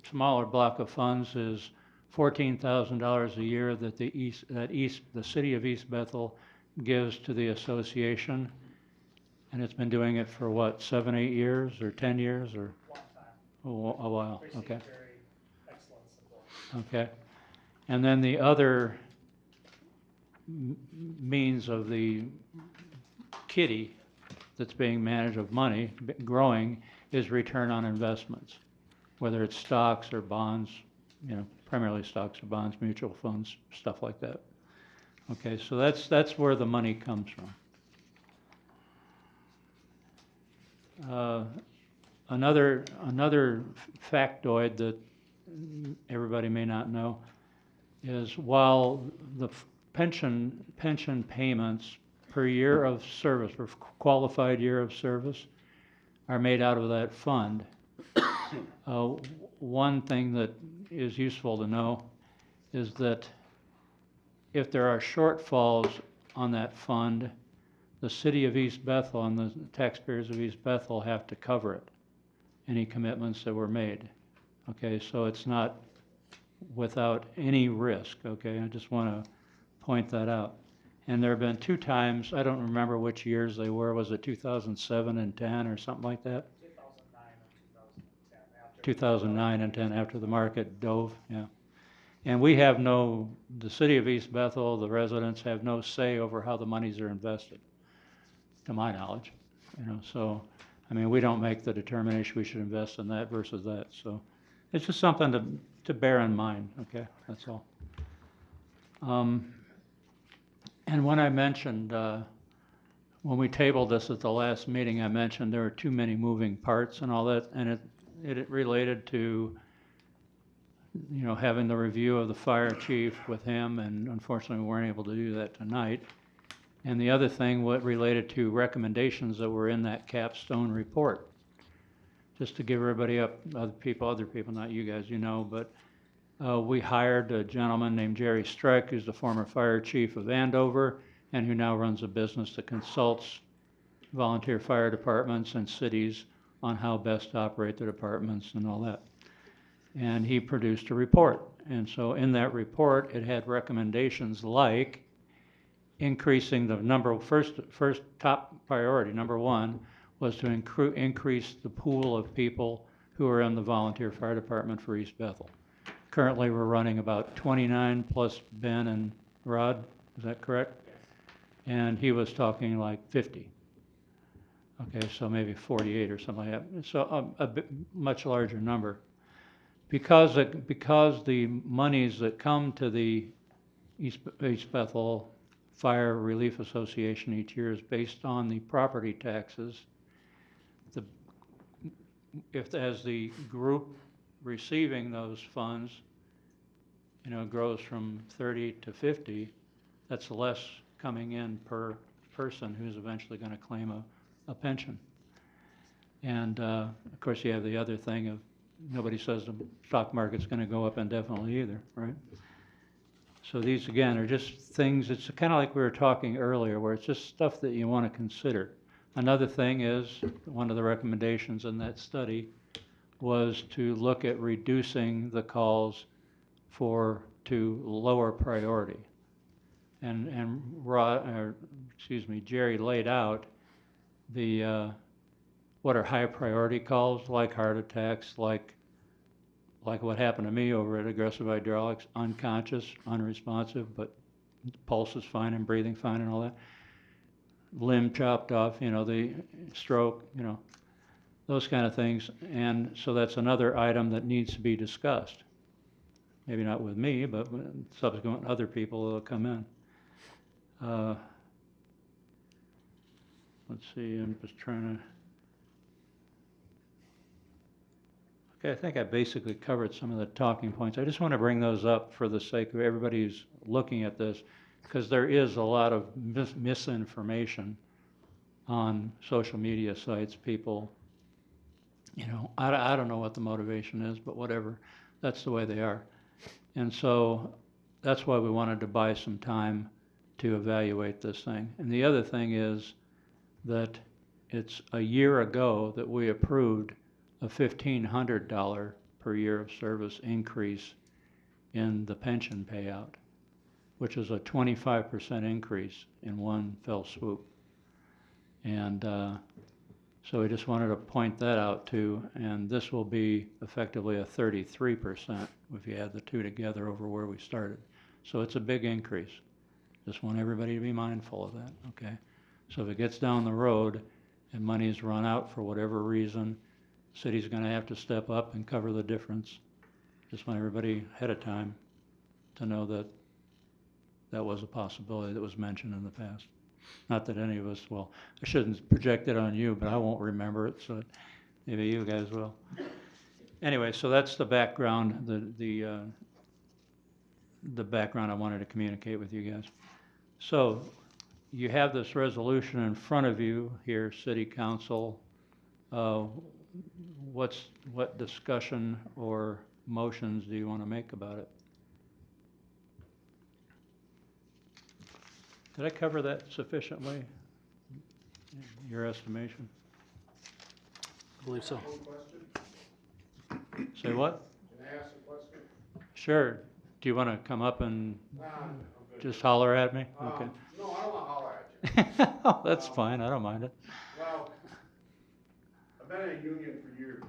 smaller block of funds is $14,000 a year that the city of East Bethel gives to the association, and it's been doing it for what, 7, 8 years, or 10 years, or a while? Okay. Very excellent support. Okay, and then the other means of the kitty that's being managed of money growing is return on investments, whether it's stocks or bonds, primarily stocks or bonds, mutual funds, stuff like that. Okay, so that's where the money comes from. Another factoid that everybody may not know is while the pension payments per year of service, per qualified year of service, are made out of that fund, one thing that is useful to know is that if there are shortfalls on that fund, the city of East Bethel and the taxpayers of East Bethel have to cover it, any commitments that were made. Okay, so it's not without any risk, okay? I just want to point that out. And there have been 2 times, I don't remember which years they were, was it 2007 and 10 or something like that? 2009 and 10 after the market dove, yeah. And we have the city of East Bethel, the residents have no say over how the monies are invested, to my knowledge. So, I mean, we don't make the determination we should invest in that versus that. So it's just something to bear in mind, okay? That's all. And when I mentioned, when we tabled this at the last meeting, I mentioned there were too many moving parts and all that, and it related to, having the review of the fire chief with him, and unfortunately we weren't able to do that tonight. And the other thing, what related to recommendations that were in that capstone report. Just to give everybody up, other people, not you guys, but we hired a gentleman named Jerry Streck, who's the former fire chief of Andover, and who now runs a business that consults volunteer fire departments and cities on how best to operate their departments and all that. And he produced a report. And so in that report, it had recommendations like increasing the number, first top priority, number 1, was to increase the pool of people who are in the volunteer fire department for East Bethel. Currently, we're running about 29 plus Ben and Rod, is that correct? Yes. And he was talking like 50. Okay, so maybe 48 or something like that. So a bit, much larger number. Because the monies that come to the East Bethel Fire Relief Association each year is based on the property taxes. If as the group receiving those funds, grows from 30 to 50, that's less coming in per person who's eventually going to claim a pension. And of course, you have the other thing of nobody says the stock market's going to go up indefinitely either, right? So these, again, are just things, it's kind of like we were talking earlier, where it's just stuff that you want to consider. Another thing is, one of the recommendations in that study was to look at reducing the calls to lower priority. And Jerry laid out what are high priority calls, like heart attacks, like what happened to me over at Aggressive Hydraulics, unconscious, unresponsive, but pulse is fine and breathing fine and all that. Limb chopped off, the stroke, those kind of things. And so that's another item that needs to be discussed. Maybe not with me, but with subsequent other people that will come in. Let's see, I'm just trying to... Okay, I think I basically covered some of the talking points. I just want to bring those up for the sake of everybody who's looking at this, because there is a lot of misinformation on social media sites. People, I don't know what the motivation is, but whatever, that's the way they are. And so that's why we wanted to buy some time to evaluate this thing. And the other thing is that it's a year ago that we approved a $1,500 per year of service increase in the pension payout, which is a 25% increase in one fell swoop. And so we just wanted to point that out too, and this will be effectively a 33% if you add the two together over where we started. So it's a big increase. Just want everybody to be mindful of that, okay? So if it gets down the road and money's run out for whatever reason, the city's gonna have to step up and cover the difference. Just want everybody ahead of time to know that that was a possibility that was mentioned in the past. Not that any of us will. I shouldn't project it on you, but I won't remember it, so maybe you guys will. Anyway, so that's the background, the background I wanted to communicate with you guys. So you have this resolution in front of you here, City Council. What discussion or motions do you want to make about it? Did I cover that sufficiently, your estimation? I believe so. Say what? Can I ask a question? Sure. Do you want to come up and I'm good. just holler at me? Okay. No, I don't want to holler at you. Oh, that's fine. I don't mind it. Well, I've been in a union for years,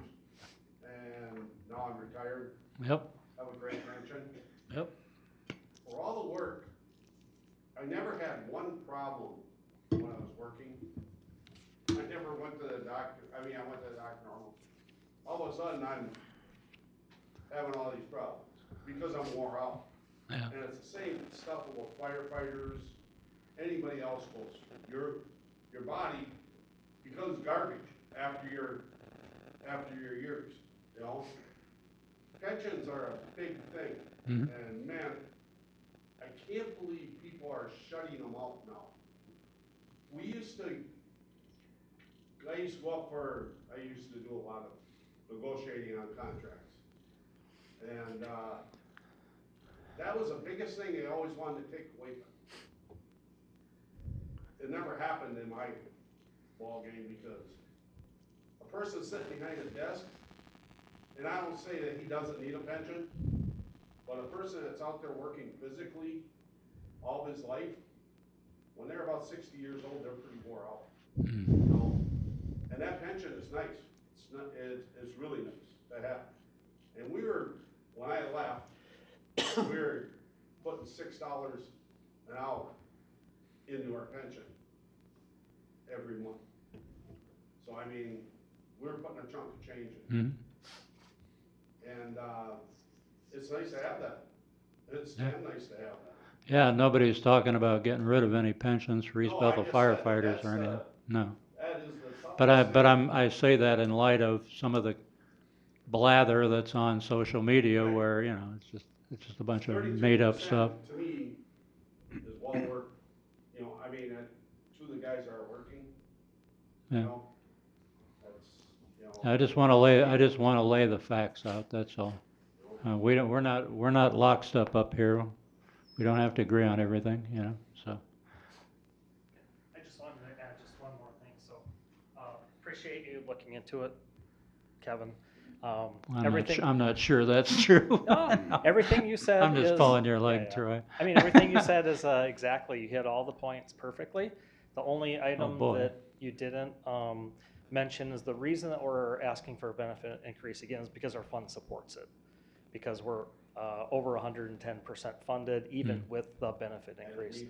and now I'm retired. Yep. I have a great pension. Yep. For all the work, I never had one problem when I was working. I never went to the doctor. I went to the doctor normal. All of a sudden, I'm having all these problems because I'm wore out. Yeah. And it's the same stuff with firefighters, anybody else goes. Your body becomes garbage after your years, Pensions are a big thing. Mhm. And man, I can't believe people are shutting them out now. I used to do a lot of negotiating on contracts. And that was the biggest thing they always wanted to take away from me. It never happened in my ball game because a person sitting behind a desk, and I don't say that he doesn't need a pension, but a person that's out there working physically all his life, when they're about 60 years old, they're pretty wore out. And that pension is nice. It's really nice to have. And when I left, we were putting $6 an hour into our pension every month. So we were putting a chunk of change in. Mhm. And it's nice to have that. It's damn nice to have that. Yeah, nobody's talking about getting rid of any pensions for East No, I Bethel just said firefighters that's or anything. No. that is the toughest But thing. I say that in light of some of the blather that's on social media where, you know, it's just a bunch of made up 32% stuff. to me is well worth, you know, I mean, two of the guys are working, you Yeah. know, that's, you know. I just want to lay the facts out, that's all. We're not lockstep up here. We don't have to agree on everything, you know, so. I just wanted to add just one more thing, so, appreciate you looking into it, Kevin. I'm not sure that's true. No, everything you said I'm just is- pulling your leg, yeah, yeah. Troy. I mean, everything you said is exactly, you hit all the points perfectly. The only item boy. that you didn't mention is the reason that we're asking for a benefit increase again is because our fund supports it. Because we're over 110% funded, even with the benefit increase.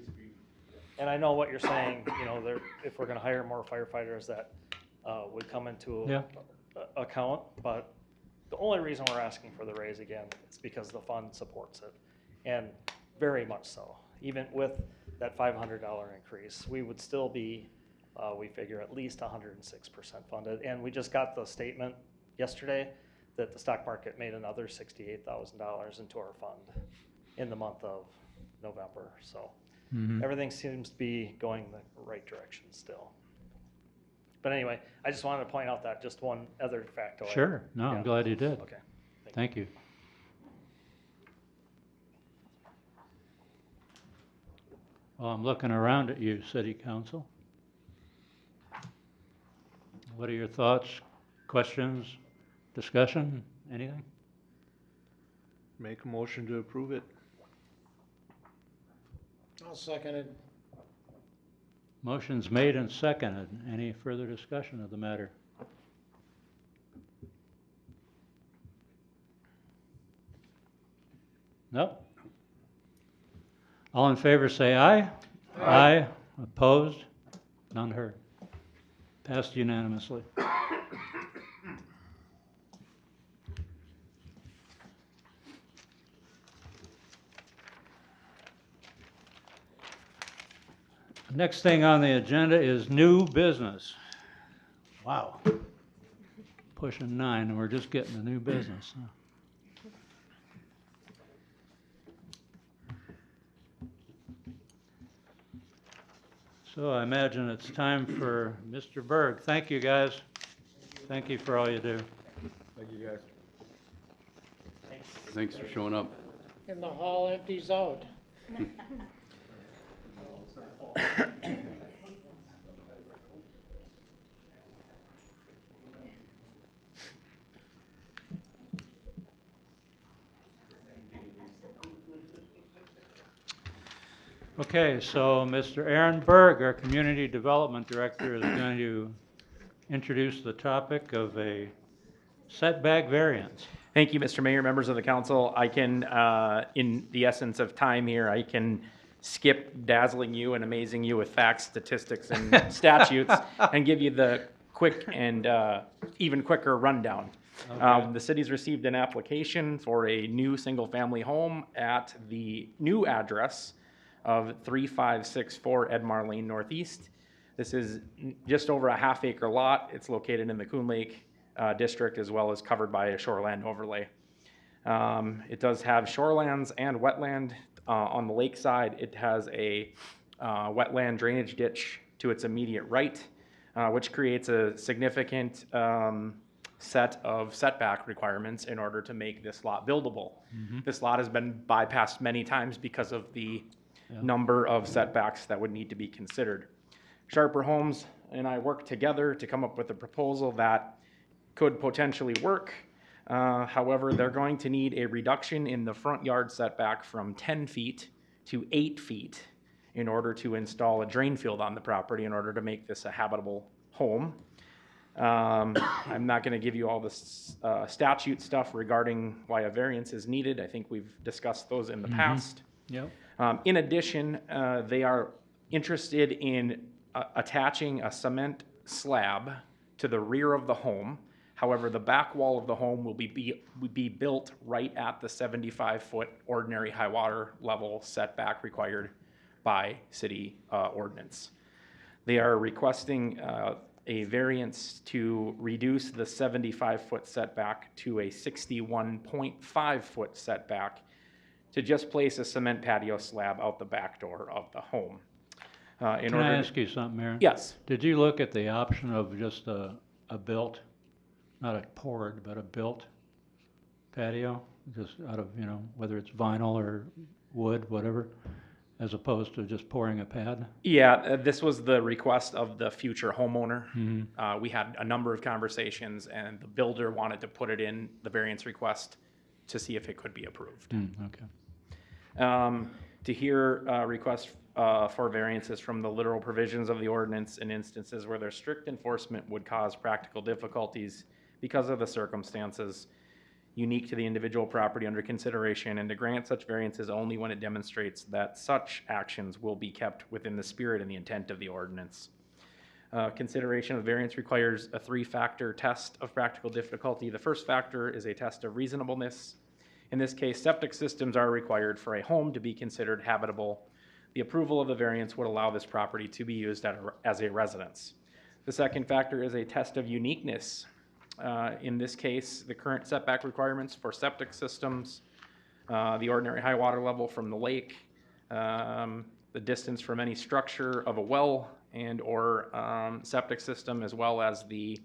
And I know what you're saying, you know, if we're gonna hire more firefighters, that would come into account, but the only reason we're asking for the raise again is because the fund supports it, and very much so. Even with that $500 increase, we would still be, we figure, at least 106% funded. And we just got the statement yesterday that the stock market made another $68,000 into our fund in the month of November. So everything seems to be going the right direction still. But anyway, I just wanted to point out that just one other factoid. Sure, no, I'm glad you did. Okay. Thank you. Well, I'm looking around at you, City Council. What are your thoughts, questions, discussion, anything? Make a motion to approve it. I'll second it. Motion's made and seconded. Any further discussion of the matter? Nope. All in favor say aye. Aye. Opposed? None heard. Passed unanimously. Next thing on the agenda is new business. Wow. Pushing 9 and we're just getting to new business. Huh? So I imagine it's time for Mr. Berg. Thank you, guys. Thank you for all you do. Thank you, guys. Thanks for showing up. And the hall empties out. Okay, so Mr. Aaron Berg, our Community Development Director, is going to introduce the topic of a setback variance. Thank you, Mr. Mayor, members of the council. I can, in the essence of time here, I can skip dazzling you and amazing you with facts, statistics, and statutes and give you the quick and even quicker rundown. Okay. The city's received an application for a new single-family home at the new address of 3564 Edmar Lane Northeast. This is just over a half-acre lot. It's located in the Coon Lake district, as well as covered by a shoreland overlay. It does have shorelands and wetland. On the lake side, it has a wetland drainage ditch to its immediate right, which creates a significant set of setback requirements in order to make this lot buildable. This lot has been bypassed many times because of the number of setbacks that would need to be considered. Sharper Homes and I worked together to come up with a proposal that could potentially work. However, they're going to need a reduction in the front yard setback from 10 feet to 8 feet in order to install a drain field on the property in order to make this a habitable home. I'm not going to give you all this statute stuff regarding why a variance is needed. I think we've discussed those in the past. Yep. In addition, they are interested in attaching a cement slab to the rear of the home However, the back wall of the home will be built right at the 75-foot ordinary high water level setback required by city ordinance. They are requesting a variance to reduce the 75-foot setback to a 61.5-foot setback to just place a cement patio slab out the back door of the home. Can I ask you something, Mayor? Yes. Did you look at the option of just a built, not a poured, but a built patio? Just out of, you know, whether it's vinyl or wood, whatever, as opposed to just pouring a pad? Yeah, this was the request of the future homeowner. We had a number of conversations, and the builder wanted to put it in the variance request to see if it could be approved. Okay. To hear requests for variances from the literal provisions of the ordinance in instances where their strict enforcement would cause practical difficulties because of the circumstances unique to the individual property under consideration, and to grant such variances only when it demonstrates that such actions will be kept within the spirit and the intent of the ordinance. Consideration of variance requires a 3-factor test of practical difficulty. The first factor is a test of reasonableness. In this case, septic systems are required for a home to be considered habitable. The approval of the variance would allow this property to be used as a residence. The second factor is a test of uniqueness. In this case, the current setback requirements for septic systems, the ordinary high water level from the lake, the distance from any structure of a well and or septic system, as well as the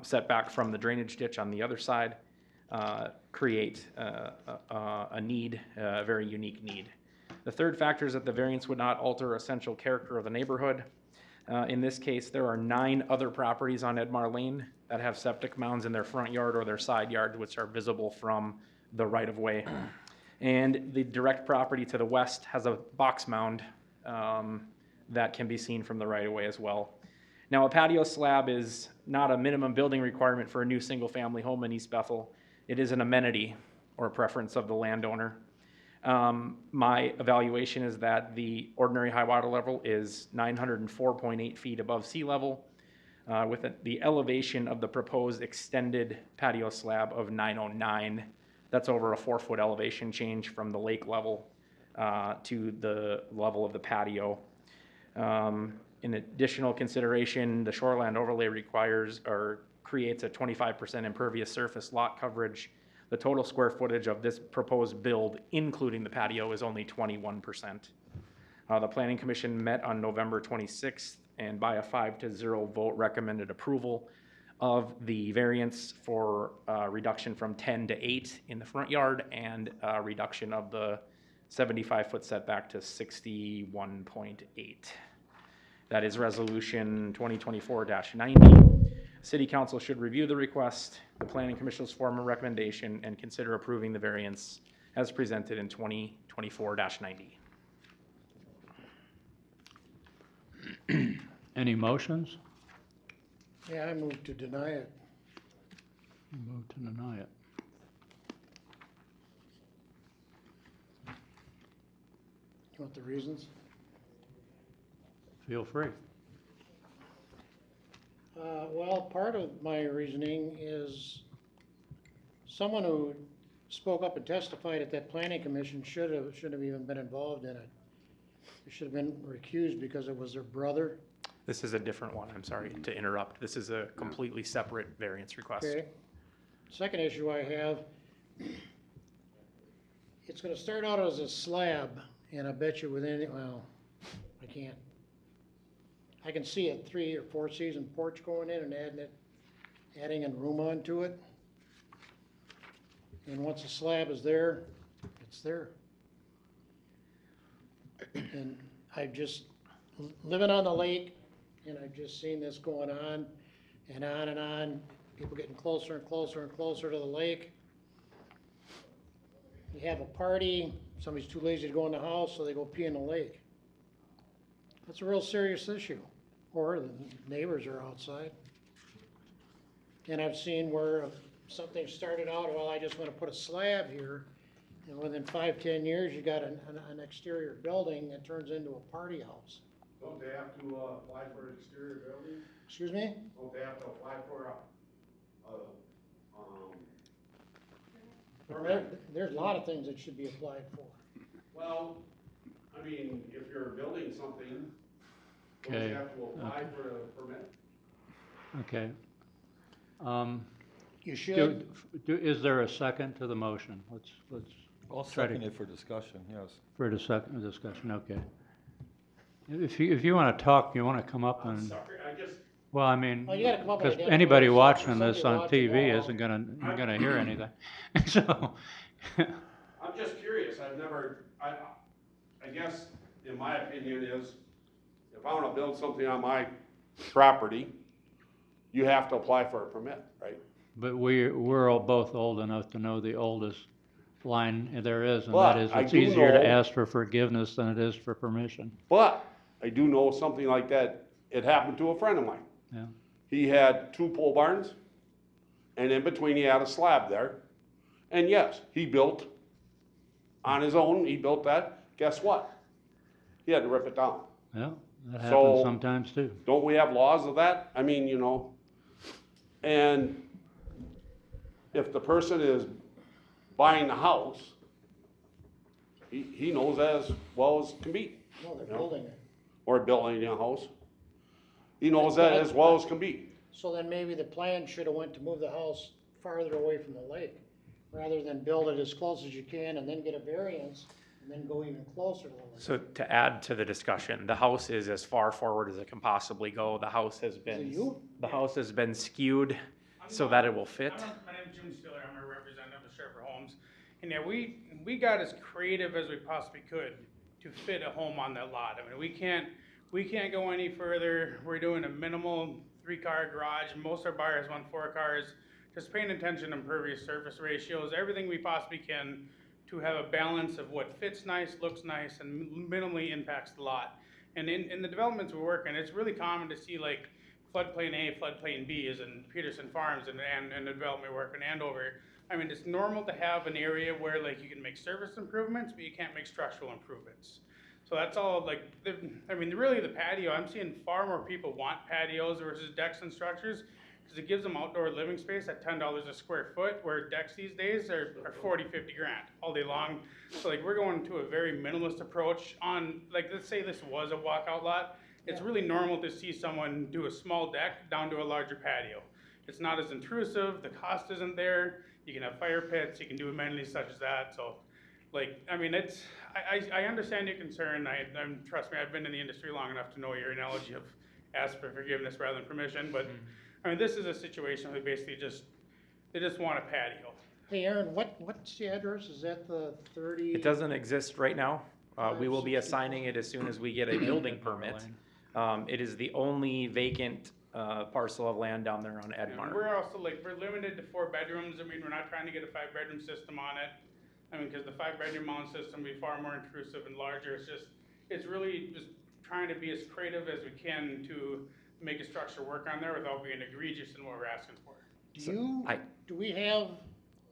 setback from the drainage ditch on the other side, create a need, a very unique need. The third factor is that the variance would not alter essential character of the neighborhood. In this case, there are 9 other properties on Edmar Lane that have septic mounds in their front yard or their side yard, which are visible from the right-of-way. And the direct property to the west has a box mound that can be seen from the right-of-way as well. Now, a patio slab is not a minimum building requirement for a new single-family home in East Bethel. It is an amenity or a preference of the landowner. My evaluation is that the ordinary high water level is 904.8 feet above sea level, with the elevation of the proposed extended patio slab of 909. That's over a 4-foot elevation change from the lake level to the level of the patio. In additional consideration, the shoreland overlay requires or creates a 25% impervious surface lot coverage. The total square footage of this proposed build, including the patio, is only 21%. The Planning Commission met on November 26th and by a 5-0 vote recommended approval of the variance for reduction from 10 to 8 in the front yard and reduction of the 75-foot setback to 61.8. That is Resolution 2024-90. City Council should review the request, the Planning Commission's formal recommendation, and consider approving the variance as presented in 2024-90. Any motions? Yeah, I move to deny it. Move to deny it. You want the reasons? Feel free. Well, part of my reasoning is someone who spoke up and testified at that planning commission shouldn't have even been involved in it. They should have been recused because it was their brother. This is a different one, I'm sorry to interrupt. This is a completely separate variance request. Okay. Second issue I have, it's gonna start out as a slab, and I bet you within, well, I can't. I can see a 3 or 4 season porch going in and adding a room onto it. And once the slab is there, it's there. And I've just, living on the lake, and I've just seen this going on and on and on. People getting closer and closer and closer to the lake. You have a party, somebody's too lazy to go in the house, so they go pee in the lake. That's a real serious issue. Or the neighbors are outside. And I've seen where something started out, well, I just want to put a slab here, and within 5-10 years, you got an exterior building that turns into a party house. Don't they have to apply for an exterior building? Excuse me? Don't they have to apply for There's a lot of things that should be applied for. well, I mean, if you're building something, don't Okay, you have to apply okay. for a permit? Okay. You should. Is there a second to the motion? Let's I'll try to, second it for discussion, yes. for the second discussion, okay. If you want to talk, you want to come up and, Sorry, I just, well, I mean, Well, you gotta come up with because a anybody declaration, watching somebody this on watching TV all. isn't gonna hear anything, so. I'm just curious, I've never, I guess, in my opinion is, if I wanna build something on my property, you have to apply for a permit, right? But we're all both old enough to know the oldest line there is, and But that is, I it's do easier to know- ask for forgiveness than it is for permission. But I do know something like that, it happened to a friend of mine. Yeah. He had 2 pole barns, and in between he had a slab there. And yes, he built on his own, he built that. Guess what? He had to rip it down. Yeah, that So- happens sometimes too. Don't we have laws of that? I mean, you know, and if the person is buying the house, he knows as well as can be. No, they're you know, building it. or building a house. He knows that as well as can be. So then maybe the plan should have went to move the house farther away from the lake, rather than build it as close as you can and then get a variance, and then go even closer to the lake. So to add to the discussion, the house is as far forward as it can possibly go. The house has been skewed so that it will fit. My name's Jim Stiller, I'm a representative of Schaeffer Homes. And yeah, we got as creative as we possibly could to fit a home on that lot. I mean, we can't go any further. We're doing a minimal 3-car garage. Most of our buyers want 4 cars. Just paying attention to impervious surface ratios, everything we possibly can to have a balance of what fits nice, looks nice, and minimally impacts the lot. And in the developments we're working, it's really common to see like floodplain A, floodplain B is in Peterson Farms and the development we're working in Andover. I mean, it's normal to have an area where like you can make service improvements, but you can't make structural improvements. So that's all like, really the patio, I'm seeing far more people want patios versus decks and structures, because it gives them outdoor living space at $10 a square foot, where decks these days are 40, 50 grand all day long. So like we're going to a very minimalist approach on, like, let's say this was a walkout lot. It's really normal to see someone do a small deck down to a larger patio. It's not as intrusive, the cost isn't there, you can have fire pits, you can do amenities such as that. So like, I mean, I understand your concern. Trust me, I've been in the industry long enough to know your analogy of ask for forgiveness rather than permission, but I mean, this is a situation where basically they just want a patio. Hey, Aaron, what's the address? Is that the 30? It doesn't exist right now. We will be assigning it as soon as we get a building permit. It is the only vacant parcel of land down there on Edmar. And we're also like, we're limited to 4 bedrooms. I mean, we're not trying to get a 5-bedroom system on it. I mean, because the 5-bedroom mound system would be far more intrusive and larger. It's really just trying to be as creative as we can to make a structure work on there without being egregious in what we're asking for. Do we have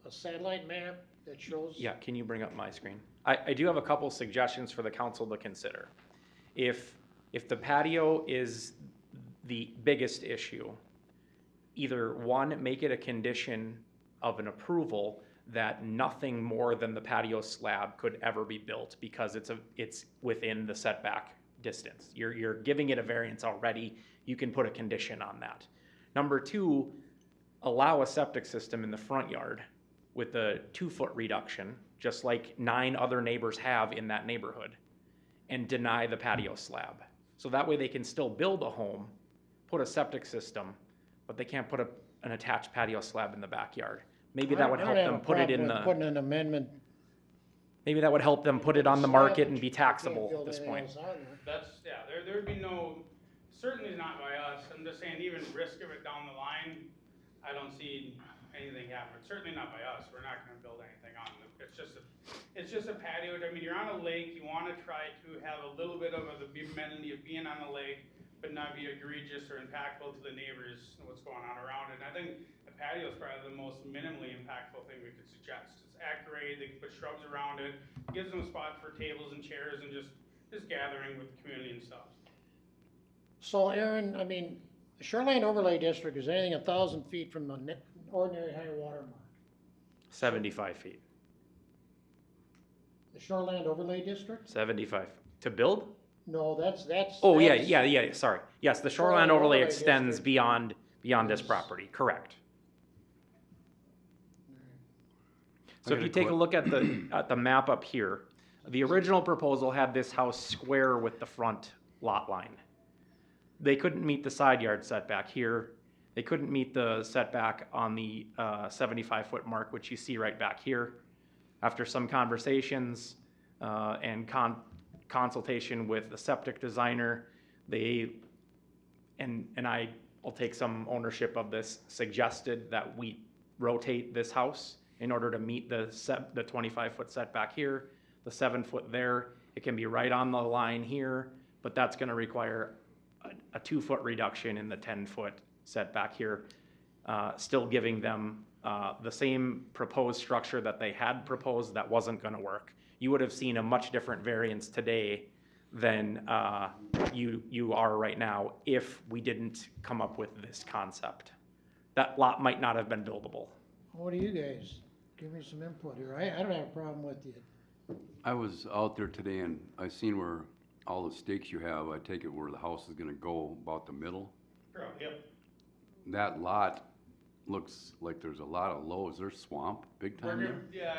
a satellite map that shows? Yeah, can you bring up my screen? I do have a couple suggestions for the council to consider. If the patio is the biggest issue, either one, make it a condition of an approval that nothing more than the patio slab could ever be built because it's within the setback distance. You're giving it a variance already. You can put a condition on that. Number 2, allow a septic system in the front yard with a 2-foot reduction, just like 9 other neighbors have in that neighborhood, and deny the patio slab. So that way they can still build a home, put a septic system, but they can't put an attached patio slab in the backyard. Maybe that would help them put it in the. Putting an amendment. Maybe that would help them put it on the market and be taxable at this point. There would be no, certainly not by us. I'm just saying, even risk of it down the line, I don't see anything happening. Certainly not by us. We're not going to build anything on it. It's just a patio. I mean, you're on a lake. You want to try to have a little bit of the amenity of being on the lake, but not be egregious or impactful to the neighbors and what's going on around it. And I think the patio is probably the most minimally impactful thing we could suggest. It's accurate. They can put shrubs around it. Gives them a spot for tables and chairs and just gathering with the community and stuff. So Aaron, I mean, the Shoreline Overlay District is anything 1,000 feet from the ordinary high water mark? 75 feet. The Shoreland Overlay District? 75. To build? No, that's. Oh, yeah, that's- yeah, sorry. Yes, the shoreline Shoreline overlay overlay extends district beyond this is- property, correct. So I if got you a take a look at the map up here, the original proposal had this house square with the front lot line. They couldn't meet the side yard setback here. They couldn't meet the setback on the 75-foot mark, which you see right back here. After some conversations and consultation with the septic designer, and I will take some ownership of this, suggested that we rotate this house in order to meet the 25-foot setback here, the 7-foot there. It can be right on the line here, but that's gonna require a 2-foot reduction in the 10-foot setback here, still giving them the same proposed structure that they had proposed that wasn't gonna work. You would have seen a much different variance today than you are right now if we didn't come up with this concept. That lot might not have been buildable. What do you guys, give me some input here. I don't have a problem with you. I was out there today and I seen where all the stakes you have, I take it where the house is gonna go, about the middle. Yep. That lot looks like there's a lot of low, is there swamp big time there? Yeah,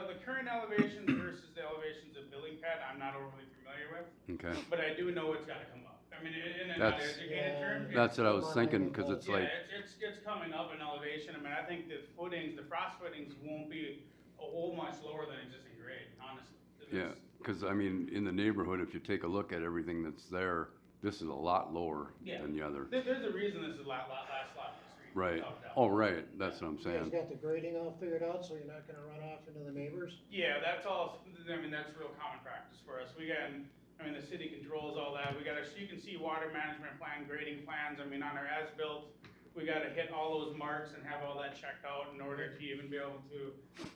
the current elevations versus the elevations of building pad, I'm not overly familiar with, Okay, but I do know it's gotta come up. I mean, in an uneducated term. that's what I was thinking, cause it's like, It's coming up in elevation. I mean, I think the footings, the frost footings won't be a whole much lower than existing grade, honestly. yeah, cause I mean, in the neighborhood, if you take a look at everything that's there, this is a lot lower Yeah. than the other. There's a reason this is last lot in the street. Right, without doubt. oh, right, that's what I'm You guys saying. got the grading all figured out, so you're not gonna run off into the neighbors? Yeah, that's all, I mean, that's real common practice for us. The city controls all that. You can see water management plan, grading plans. I mean, on our as-built, we gotta hit all those marks and have all that checked out in order to even be able to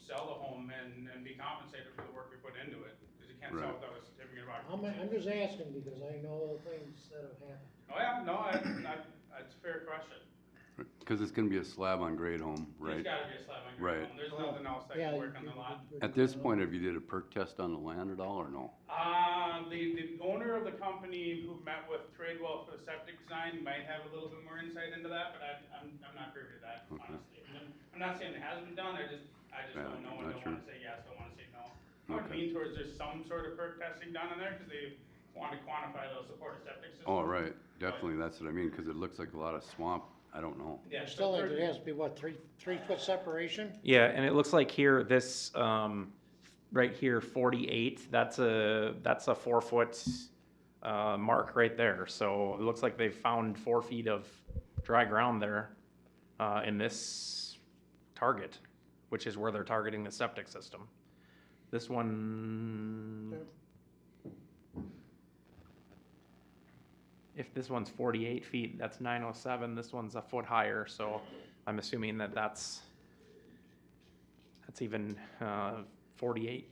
sell the home and be compensated for the work we put into it. Because you can't sell Right. without a certificate of I'm occupancy. just asking because I know things that have happened. Oh, yeah, no, that's a fair question. Cause it's gonna be a slab on grade home, right? It's gotta be a slab on Right. grade home. There's nothing else that Yeah, can work on the lot. At this point, have you did a perk test on the land at all, or no? The owner of the company who met with Tradewell for the septic design might have a little bit more insight into that, but I'm not privy to that, Okay. honestly. I'm not saying it hasn't been done, I just Yeah, don't know and not don't sure. wanna say yes, don't wanna say no. I would Okay. lean towards there's some sort of perk testing done in there, cause they want to quantify those supportive septic systems. Oh, right, definitely, that's what I mean, cause it looks like a lot of swamp, I don't know. Yeah, I so still think perk- there has to be, what, three foot separation? Yeah, and it looks like here, this, right here, 48, that's a 4-foot mark right there. So it looks like they've found 4 feet of dry ground there in this target, which is where they're targeting the septic system. This one, if this one's 48 feet, that's 907. This one's a foot higher, so I'm assuming that that's even 48,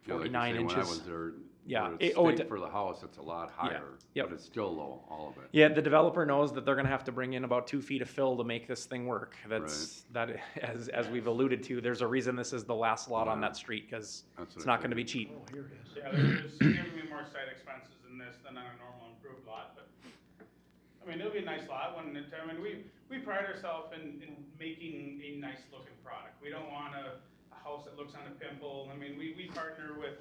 Yeah, like you 49 say, inches. when I was there, Yeah, where it- it's oh, it staked d- for the house, it's a lot higher, yep. but it's still low, all of it. Yeah, the developer knows that they're gonna have to bring in about 2 feet of fill to make this thing work. As we've alluded to, there's a reason this is the last lot on that street, because That's what it's I not gonna be cheap. Oh, here it is. Yeah, there's significantly more site expenses in this than on a normal improved lot, but, I mean, it'll be a nice lot when it, I mean, we pride ourselves in making a nice looking product. We don't want a house that looks on a pimple. I mean, we partner with,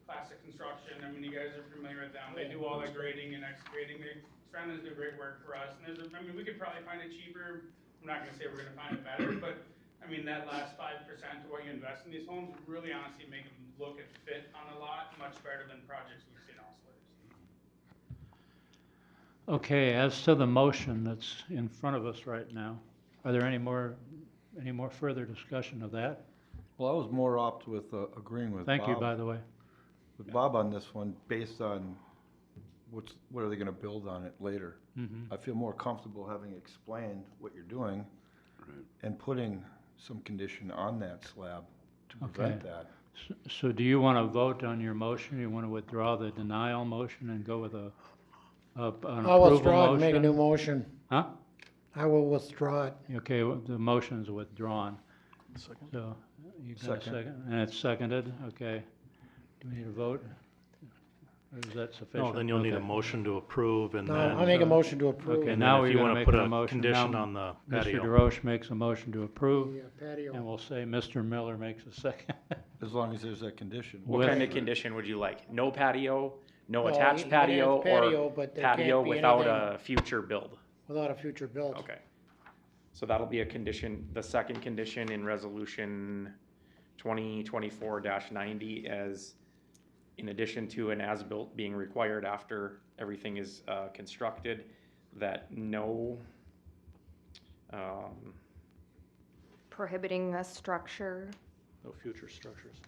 Classic Construction. I mean, you guys are familiar with them. They do all the grading and excavating. Strandon's do great work for us. And we could probably find it cheaper. I'm not gonna say we're gonna find it better, but, I mean, that last 5% of what you invest in these homes really honestly make them look and fit on the lot much better than projects we've seen elsewhere. Okay, as to the motion that's in front of us right now, are there any more further discussion of that? Well, I was more opt with agreeing with Bob. Thank you, by the way. With Bob on this one, based on what are they gonna build on it later? Mhm. I feel more comfortable having explained what you're doing Right. and putting some condition on that slab to prevent Okay. that. So do you want to vote on your motion? You want to withdraw the denial motion and go with an approval motion? I'll withdraw and make a new motion. Huh? I will withdraw it. Okay, the motion's withdrawn. Second. So, you got a Second. second? And it's seconded, okay. Do we need a vote? Or is that sufficient? No, then you'll need a Okay. motion to approve and No, then. I make a motion to approve. Okay, And now then if we're you gonna wanna make put a a motion. condition Now, on the Mr. patio. DeRoche makes a motion to approve, Yeah, patio. and we'll say Mr. Miller makes a second. As long as there's that condition. What With- kind of condition would you like? No patio, no Well, attached he can have patio, patio, or but there patio can't be without anything- a future build? Without a future build. Okay. So that'll be a condition, the second condition in resolution 2024-90, as in addition to an as-built being required after everything is constructed, that no Prohibiting a structure. No future structures.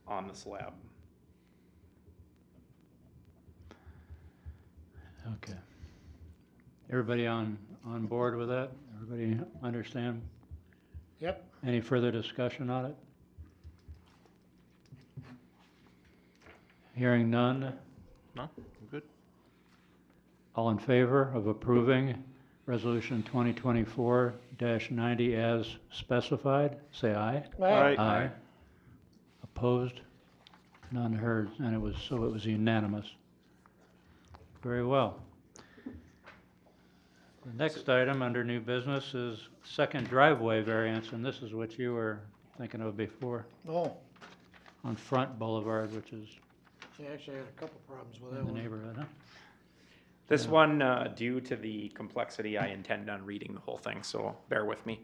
on the slab. Okay. Everybody on board with that? Everybody understand? Yep. Any further discussion on it? Hearing none. No, I'm good. All in favor of approving Resolution 2024-90 as specified, say aye. Aye. Aye. Opposed? None heard, and it was unanimous. Very well. The next item under new business is second driveway variance, and this is what you were thinking of before, Oh, on Front Boulevard, which is see, actually, I had a couple problems with that in the one. neighborhood, huh? This one, due to the complexity, I intend on reading the whole thing, so bear with me.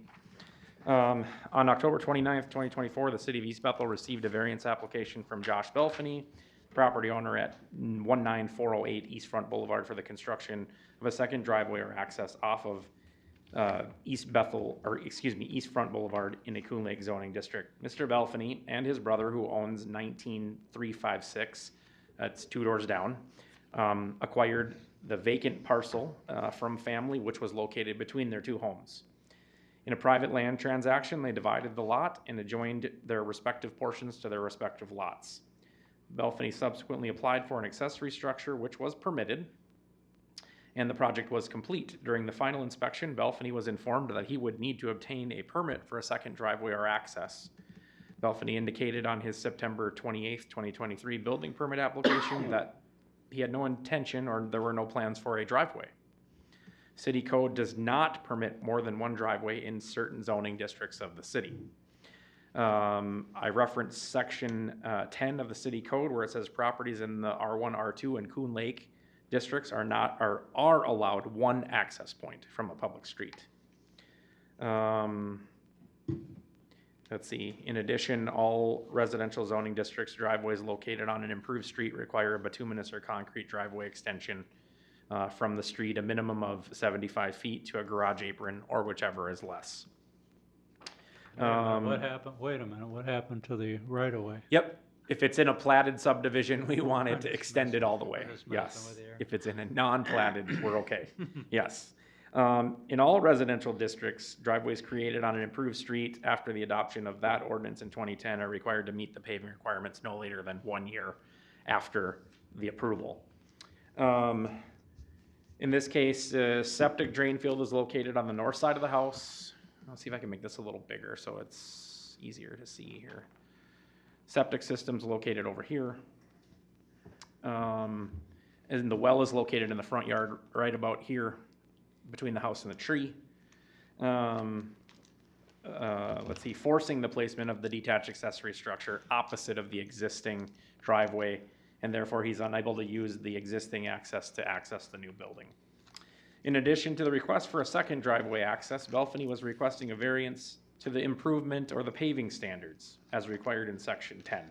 On October 29th, 2024, the city of East Bethel received a variance application from Josh Belfany, property owner at 19408 East Front Boulevard, for the construction of a second driveway or access off of East Front Boulevard in a Coon Lake zoning district. Mr. Belfany and his brother, who owns 19356, that's 2 doors down, acquired the vacant parcel from family, which was located between their 2 homes. In a private land transaction, they divided the lot and adjoined their respective portions to their respective lots. Belfany subsequently applied for an accessory structure, which was permitted, and the project was complete. During the final inspection, Belfany was informed that he would need to obtain a permit for a second driveway or access. Belfany indicated on his September 28th, 2023 building permit application that he had no intention, or there were no plans for a driveway. City code does not permit more than 1 driveway in certain zoning districts of the city. I referenced section 10 of the city code, where it says properties in the R1, R2, and Coon Lake districts are allowed 1 access point from a public street. Let's see. In addition, all residential zoning districts driveways located on an improved street require a bituminous or concrete driveway extension from the street, a minimum of 75 feet to a garage apron, or whichever is less. What happened, wait a minute, what happened to the right-of-way? Yep. If it's in a platted subdivision, we want it to extend it all the way. I'm just messing Yes. with you here. If it's in a non-platted, we're okay. Yes. In all residential districts, driveways created on an improved street after the adoption of that ordinance in 2010 are required to meet the paving requirements no later than 1 year after the approval. In this case, septic drain field is located on the north side of the house. I'll see if I can make this a little bigger so it's easier to see here. Septic system's located over here. And the well is located in the front yard right about here between the house and the tree. Let's see, forcing the placement of the detached accessory structure opposite of the existing driveway, and therefore he's unable to use the existing access to access the new building. In addition to the request for a second driveway access, Belfany was requesting a variance to the improvement or the paving standards as required in section 10,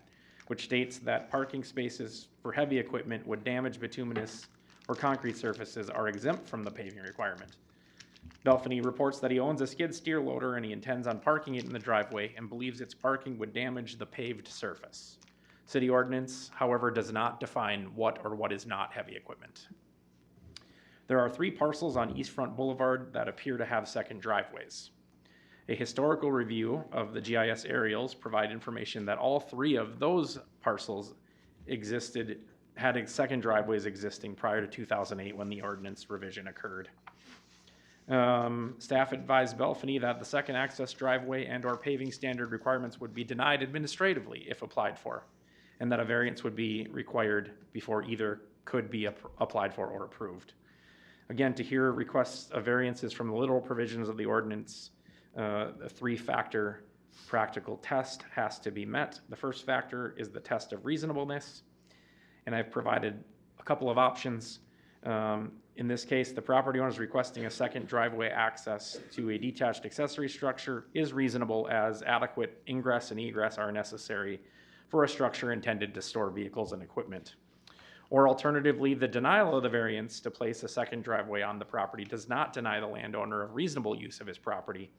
which states that parking spaces for heavy equipment would damage bituminous or concrete surfaces are exempt from the paving requirement. Belfany reports that he owns a skid steer loader and he intends on parking it in the driveway and believes its parking would damage the paved surface. City ordinance, however, does not define what or what is not heavy equipment. There are 3 parcels on East Front Boulevard that appear to have second driveways. A historical review of the GIS aerials provide information that all 3 of those parcels had second driveways existing prior to 2008 when the ordinance revision occurred. Staff advised Belfany that the second access driveway and/or paving standard requirements would be denied administratively if applied for, and that a variance would be required before either could be applied for or approved. Again, to hear requests of variances from the literal provisions of the ordinance, a three-factor practical test has to be met. The first factor is the test of reasonableness, and I've provided a couple of options. In this case, the property owner is requesting a second driveway access to a detached accessory structure is reasonable, as adequate ingress and egress are necessary for a structure intended to store vehicles and equipment. Or alternatively, the denial of the variance to place a second driveway on the property does not deny the landowner of reasonable use of his property,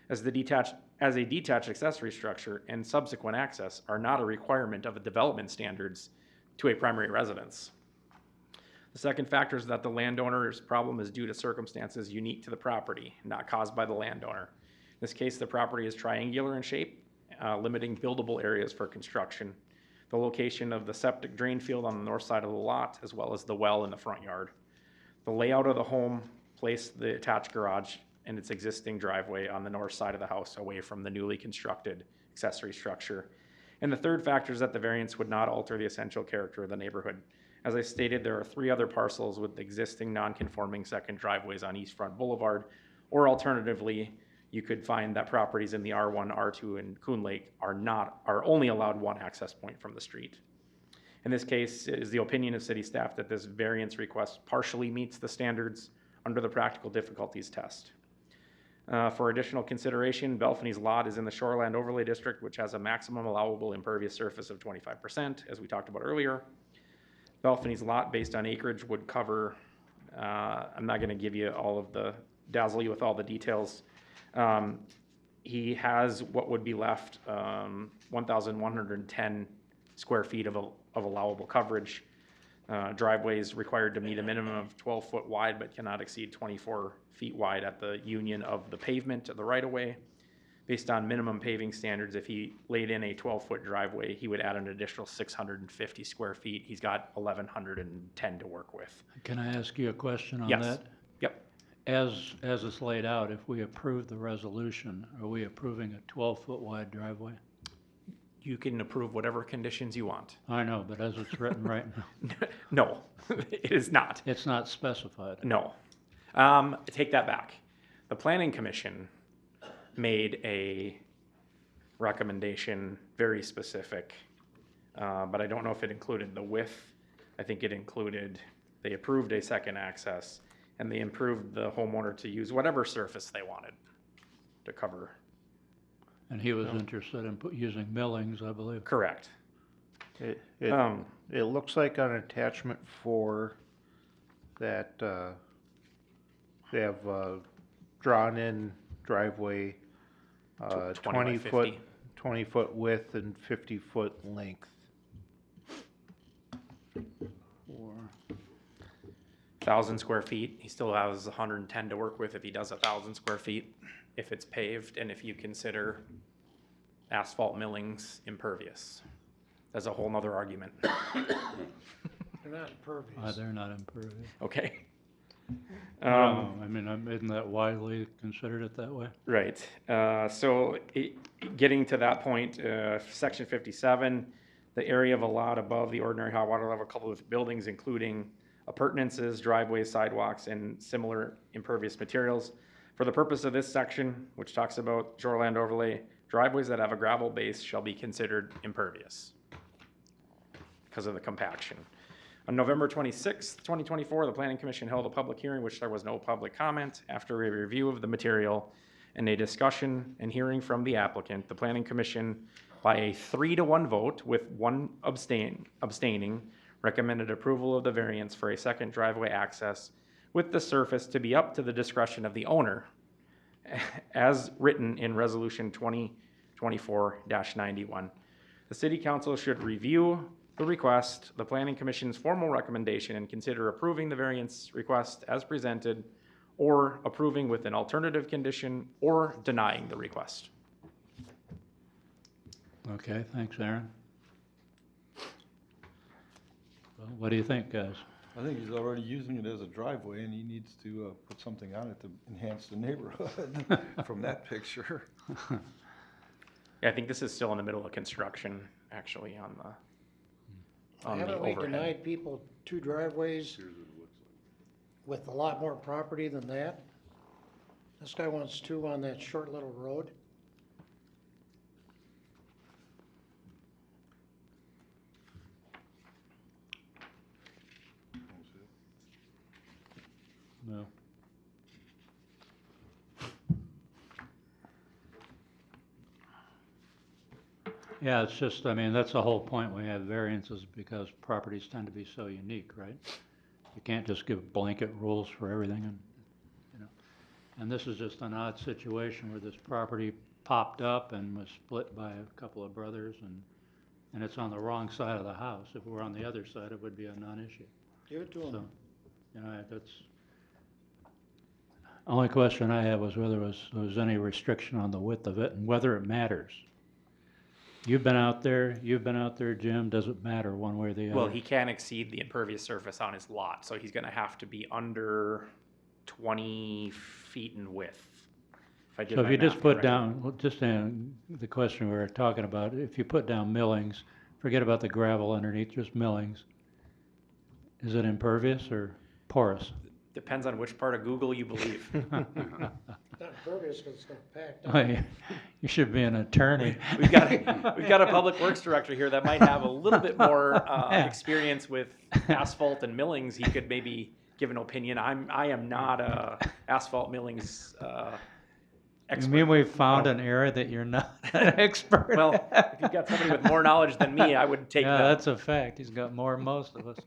as a detached accessory structure and subsequent access are not a requirement of the development standards to a primary residence. The second factor is that the landowner's problem is due to circumstances unique to the property, not caused by the landowner. In this case, the property is triangular in shape, limiting buildable areas for construction. The location of the septic drain field on the north side of the lot, as well as the well in the front yard. The layout of the home placed the attached garage and its existing driveway on the north side of the house, away from the newly constructed accessory structure. And the third factor is that the variance would not alter the essential character of the neighborhood. As I stated, there are 3 other parcels with existing non-conforming second driveways on East Front Boulevard, or alternatively, you could find that properties in the R1, R2, and Coon Lake are only allowed one access point from the street. In this case, it is the opinion of city staff that this variance request partially meets the standards under the practical difficulties test. For additional consideration, Belfany's lot is in the Shoreland Overlay District, which has a maximum allowable impervious surface of 25%, as we talked about earlier. Belfany's lot, based on acreage, would cover, I'm not going to give you all of the, dazzle you with all the details. He has what would be left, 1,110 square feet of allowable coverage. Driveways required to meet a minimum of 12 foot wide, but cannot exceed 24 feet wide at the union of the pavement of the right-of-way. Based on minimum paving standards, if he laid in a 12-foot driveway, he would add an additional 650 square feet. He's got 1,110 to work with. Can I ask you a question on Yes. that? Yep. As it's laid out, if we approve the resolution, are we approving a 12-foot wide driveway? You can approve whatever conditions you want. I know, but as it's written right now. No, it is not. It's not specified. No. Take that back. The Planning Commission made a recommendation, very specific, but I don't know if it included the width. I think it included, they approved a second access, and they improved the homeowner to use whatever surface they wanted to cover. And he was interested in using millings, I believe. Correct. It looks like on attachment 4 that they have drawn in driveway 20 by 50. 20 foot width and 50 foot length. 1,000 square feet. He still has 110 to work with if he does 1,000 square feet, if it's paved, and if you consider asphalt millings impervious. That's a whole nother argument. They're not impervious. They're not impervious. Okay. No, I mean, isn't that widely considered it that way? Right. Getting to that point, section 57, the area of a lot above the ordinary hot water level coupled with buildings, including appurtenances, driveways, sidewalks, and similar impervious materials. For the purpose of this section, which talks about shoreland overlay, driveways that have a gravel base shall be considered impervious because of the compaction. On November 26, 2024, the Planning Commission held a public hearing, which there was no public comment. After a review of the material and a discussion and hearing from the applicant, the Planning Commission, by a 3-to-1 vote with one abstaining, recommended approval of the variance for a second driveway access with the surface to be up to the discretion of the owner, as written in Resolution 2024-91. The City Council should review the request, the Planning Commission's formal recommendation, and consider approving the variance request as presented, or approving with an alternative condition, or denying the request. Okay, thanks, Aaron. Well, what do you think, guys? I think he's already using it as a driveway, and he needs to put something on it to enhance the neighborhood from that picture. Yeah, I think this is still in the middle of construction, actually, on the Haven't we overhead. denied people 2 driveways with a lot more property than that? This guy wants 2 on that short little road. No. Yeah, it's just, I mean, that's the whole point. We have variances because properties tend to be so unique, right? You can't just give blanket rules for everything and, you know. And this is just an odd situation where this property popped up and was split by a couple of brothers and it's on the wrong side of the house. If it were on the other side, it would be a non-issue. Give it to him. So, you know, that's, only question I had was whether there was any restriction on the width of it and whether it matters. You've been out there, Jim, does it matter one way or the other? Well, he can't exceed the impervious surface on his lot, so he's gonna have to be under 20 feet in width. If I did So if my you just math put correctly. down, well, just the question we were talking about, if you put down millings, forget about the gravel underneath, just millings, is it impervious or porous? Depends on which part of Google you believe. Not impervious because it's not packed up. Well, you should be an attorney. We've got a public works director here that might have a little bit more experience with asphalt and millings. He could maybe give an opinion. I am not a asphalt millings expert. You mean we found an area that you're not an expert? Well, if you've got somebody with more knowledge than me, I would take Yeah, that. that's a fact. He's got more than most of us.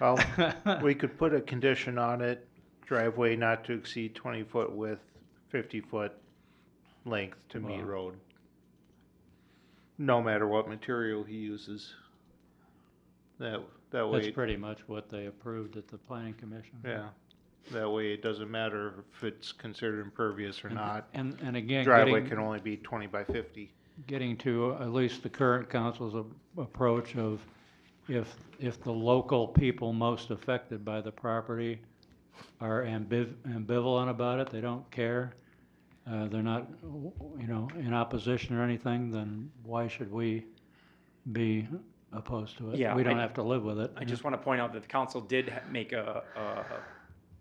Well, we could put a condition on it, driveway not to exceed 20-foot width, 50-foot length to meet Wow. road. No matter what material he uses. That way. That's pretty much what they approved at the planning commission. Yeah, that way it doesn't matter if it's considered impervious or not. And again, Driveway getting, can only be 20 by 50. getting to at least the current council's approach of if the local people most affected by the property are ambivalent about it, they don't care, they're not, you know, in opposition or anything, then why should we be opposed to it? Yeah, We don't have to live with it. I just want to point out that the council did make a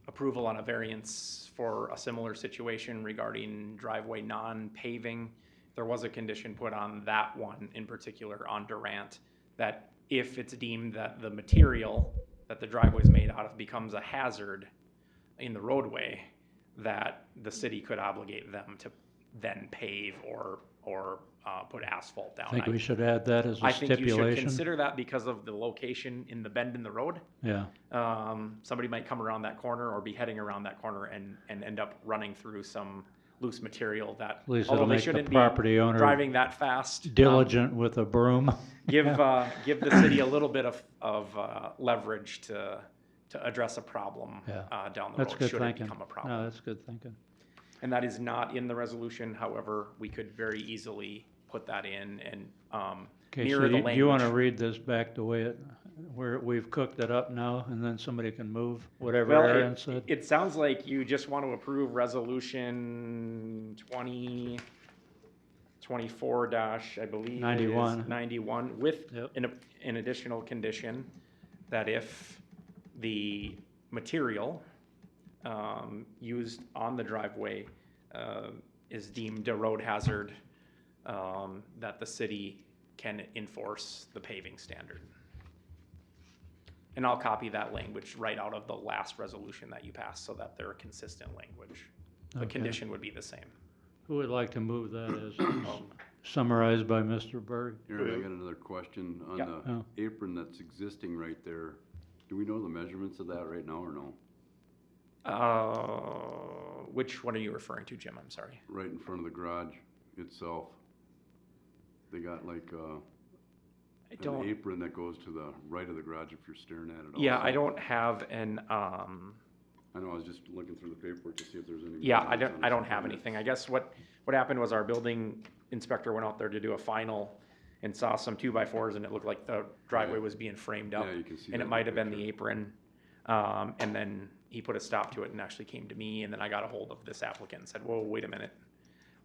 approval on a variance for a similar situation regarding driveway non-paving. There was a condition put on that one in particular on Durant, that if it's deemed that the material that the driveway is made out of becomes a hazard in the roadway, that the city could obligate them to then pave or put asphalt down. I think we should add that as a I think you should stipulation. consider that because of the location in the bend in the road. Yeah. Somebody might come around that corner or be heading around that corner and end up running through some loose material that, At least although it'll they make the shouldn't property be owner driving that fast. diligent with a broom. Give Yeah. give the city a little bit of leverage to address a problem Yeah. down the That's road good should thinking. it become a problem. No, that's good thinking. And that is not in the resolution. However, we could very easily put that in and Okay, mirror so the language. do you want to read this back the way we've cooked it up now, and then somebody can move whatever Well, Aaron said? it sounds like you just want to approve resolution 2024 dash, I believe. 91. 91 with Yep. an additional condition that if the material used on the driveway is deemed a road hazard, that the city can enforce the paving standard. And I'll copy that language right out of the last resolution that you passed so that they're consistent language. The Okay. condition would be the same. Who would like to move that as summarized by Mr. Berg? Aaron, I got another question. On Yeah. the Oh. apron that's existing right there, do we know the measurements of that right now or no? Which one are you referring to, Jim? I'm sorry. Right in front of the garage itself. They got like I an don't, apron that goes to the right of the garage if you're staring at it. yeah, also. I don't have an, I know, I was just looking through the paperwork to see if there's any. yeah, measurements on I don't this have permit. anything. I guess what happened was our building inspector went out there to do a final and saw some 2x4s and it looked like the driveway was being framed up. Yeah, you can see And that it in might the have been the picture. apron. And then he put a stop to it and actually came to me, and then I got a hold of this applicant and said, whoa, wait a minute,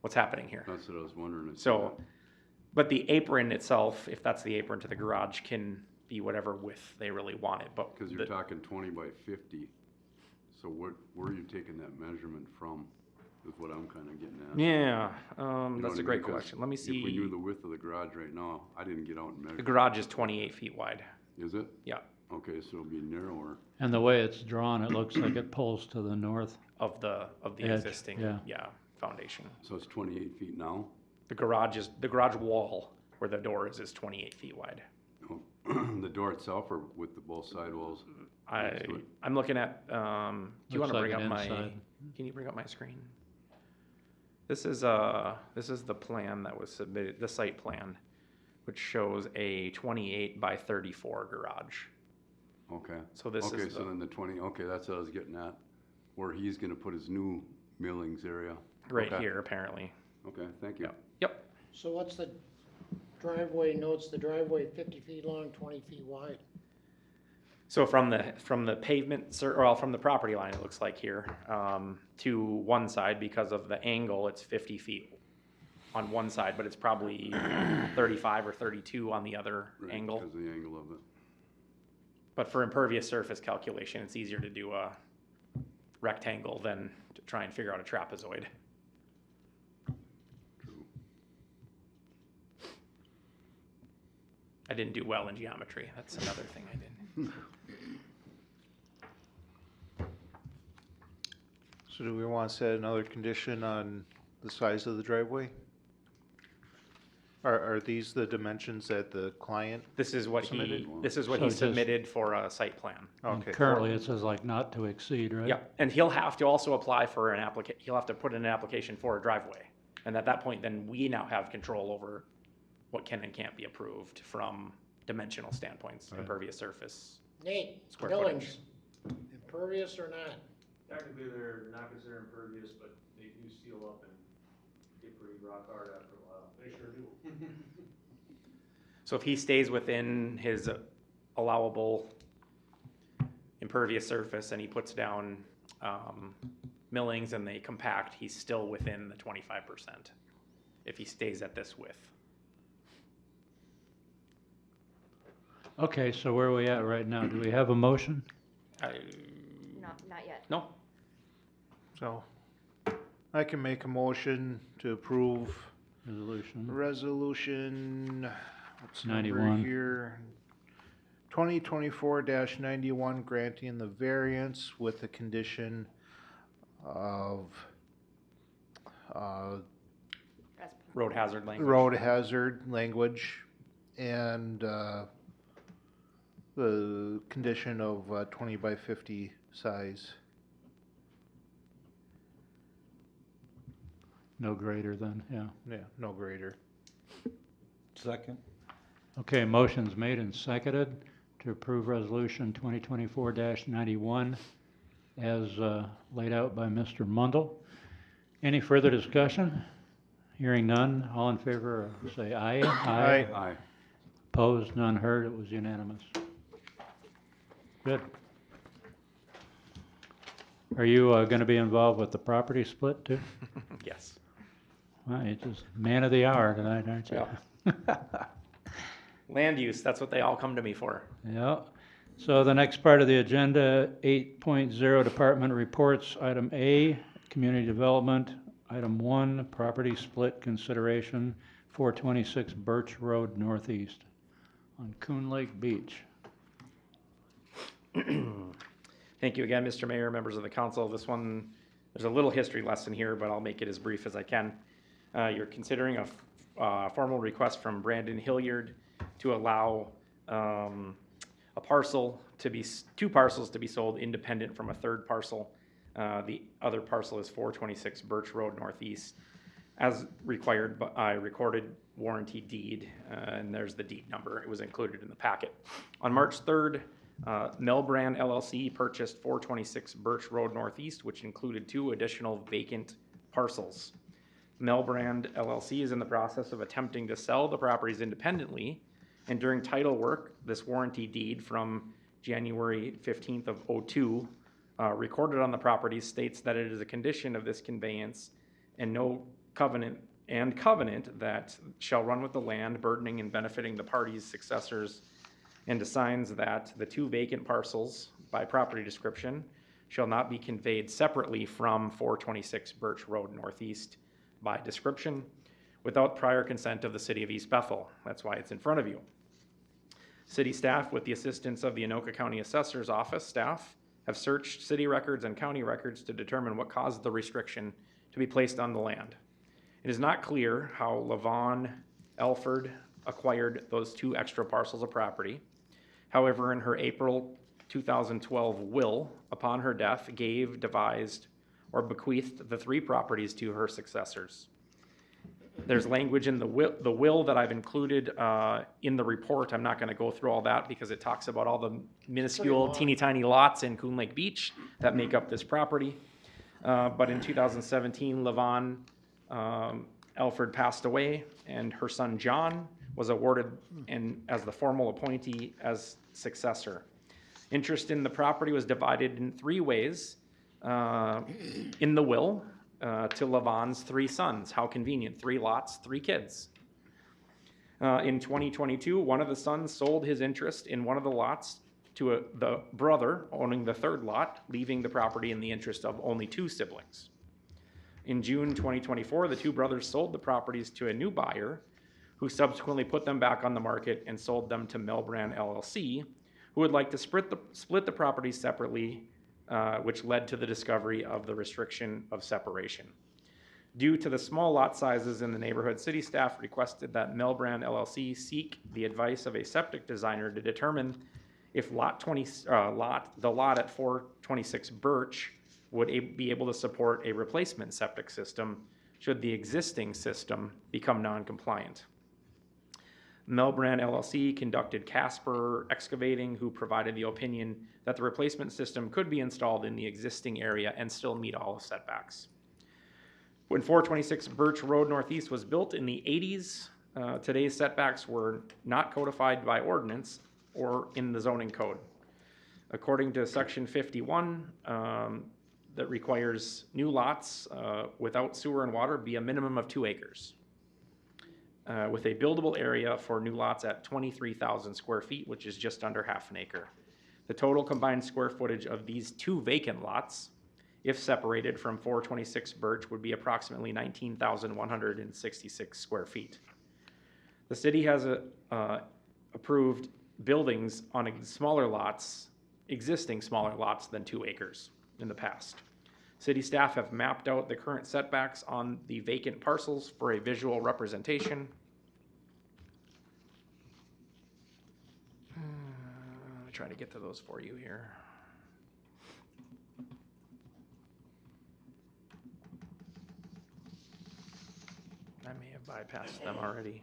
what's happening here? That's what I was wondering. So, but the apron itself, if that's the apron to the garage, can be whatever width they really want it, but. Because you're talking 20 by 50, so where are you taking that measurement from, is what I'm kind of getting at. Yeah, You know that's what a I great mean? 'Cause question. Let me see. If we knew the width of the garage right now, I didn't get out and measure. The garage is 28 feet wide. Is it? Yeah. Okay, so it'll be narrower. And the way it's drawn, it looks like it pulls to the north. Of the Edge, existing, yeah. foundation. So it's 28 feet now? The garage wall where the door is 28 feet wide. The door itself or with the both side walls? I'm looking at, do you want Looks to like bring up an my, inside. can you bring up my screen? This is the plan that was submitted, the site plan, which shows a 28 by 34 garage. Okay. So this Okay, is so then the 20, okay, that's what I was getting at, where he's gonna put his new millings area. Right Okay. here, apparently. Okay, thank you. Yep. So what's the driveway, notes the driveway 50 feet long, 20 feet wide? So from the pavement, or from the property line, it looks like here, to one side, because of the angle, it's 50 feet on one side, but it's probably 35 or 32 on the other angle. Because of the angle of it. But for impervious surface calculation, it's easier to do a rectangle than to try and figure out a trapezoid. True. I didn't do well in geometry. That's another thing I didn't. So do we want to set another condition on the size of the driveway? Are these the dimensions that the client This is what submitted? he So just- submitted for a site plan. And Okay. currently, it says like not to exceed, right? Yeah, and he'll have to also apply for he'll have to put in an application for a driveway. And at that point, then we now have control over what can and can't be approved from dimensional standpoints, Right. impervious surface. Nate, Square millings, impervious or not? Technically, they're not considered impervious, but they do seal up and get pretty rock hard after a while. They sure do. So if he stays within his allowable impervious surface and he puts down millings and they compact, he's still within the 25% if he stays at this width. Okay, so where are we at right now? Do we have a motion? Not yet. No. So I can make a motion to approve Resolution. what's the number 91. here? 2024-91, granting the variance with the condition of Road hazard language. road hazard language and the condition of 20 by 50 size. No greater than, yeah. Yeah, no greater. Second. Okay, motion's made and seconded to approve resolution 2024-91 as laid out by Mr. Mundell. Any further discussion? Hearing none, all in favor, say aye. Aye. Aye. Opposed, none heard, it was unanimous. Good. Are you gonna be involved with the property split too? Yes. Well, you're just man of the hour tonight, aren't you? Land use, that's what they all come to me for. Yeah. So the next part of the agenda, 8.0 Department Reports, Item A, Community Development, Item 1, Property Split Consideration, 426 Birch Road Northeast on Coon Lake Beach. Thank you again, Mr. Mayor, members of the council. This one, there's a little history lesson here, but I'll make it as brief as I can. You're considering a formal request from Brandon Hilliard to allow two parcels to be sold independent from a third parcel. The other parcel is 426 Birch Road Northeast, as required by a recorded warranty deed, and there's the deed number. It was included in the packet. On March 3rd, Melbrand LLC purchased 426 Birch Road Northeast, which included 2 additional vacant parcels. Melbrand LLC is in the process of attempting to sell the properties independently, and during title work, this warranty deed from January 15th of '02, recorded on the property states that it is a condition of this conveyance and no covenant that shall run with the land, burdening and benefiting the parties, successors, and assigns that the 2 vacant parcels by property description shall not be conveyed separately from 426 Birch Road Northeast by description without prior consent of the city of East Bethel. That's why it's in front of you. City staff, with the assistance of the Anoka County Assessor's Office staff, have searched city records and county records to determine what caused the restriction to be placed on the land. It is not clear how LaVon Elford acquired those 2 extra parcels of property. However, in her April 2012 will, upon her death, gave, devised, or bequeathed the 3 properties to her successors. There's language in the will that I've included in the report. I'm not going to go through all that because it talks about all the minuscule, teeny tiny lots in Coon Lake Beach that make up this property. But in 2017, LaVon Elford passed away, and her son John was awarded as the formal appointee as successor. Interest in the property was divided in 3 ways in the will to LaVon's 3 sons. How convenient, 3 lots, 3 kids. In 2022, one of the sons sold his interest in one of the lots to the brother owning the 3rd lot, leaving the property in the interest of only 2 siblings. In June 2024, the 2 brothers sold the properties to a new buyer who subsequently put them back on the market and sold them to Melbrand LLC, who would like to split the properties separately, which led to the discovery of the restriction of separation. Due to the small lot sizes in the neighborhood, city staff requested that Melbrand LLC seek the advice of a septic designer to determine if the lot at 426 Birch would be able to support a replacement septic system should the existing system become non-compliant. Melbrand LLC conducted Casper Excavating, who provided the opinion that the replacement system could be installed in the existing area and still meet all setbacks. When 426 Birch Road Northeast was built in the 80s, today's setbacks were not codified by ordinance or in the zoning code. According to section 51, that requires new lots without sewer and water be a minimum of 2 acres. With a buildable area for new lots at 23,000 square feet, which is just under half an acre. The total combined square footage of these 2 vacant lots, if separated from 426 Birch, would be approximately 19,166 square feet. The city has approved buildings on smaller lots, existing smaller lots than 2 acres in the past. City staff have mapped out the current setbacks on the vacant parcels for a visual representation. I'll try to get to those for you here. I may have bypassed them already.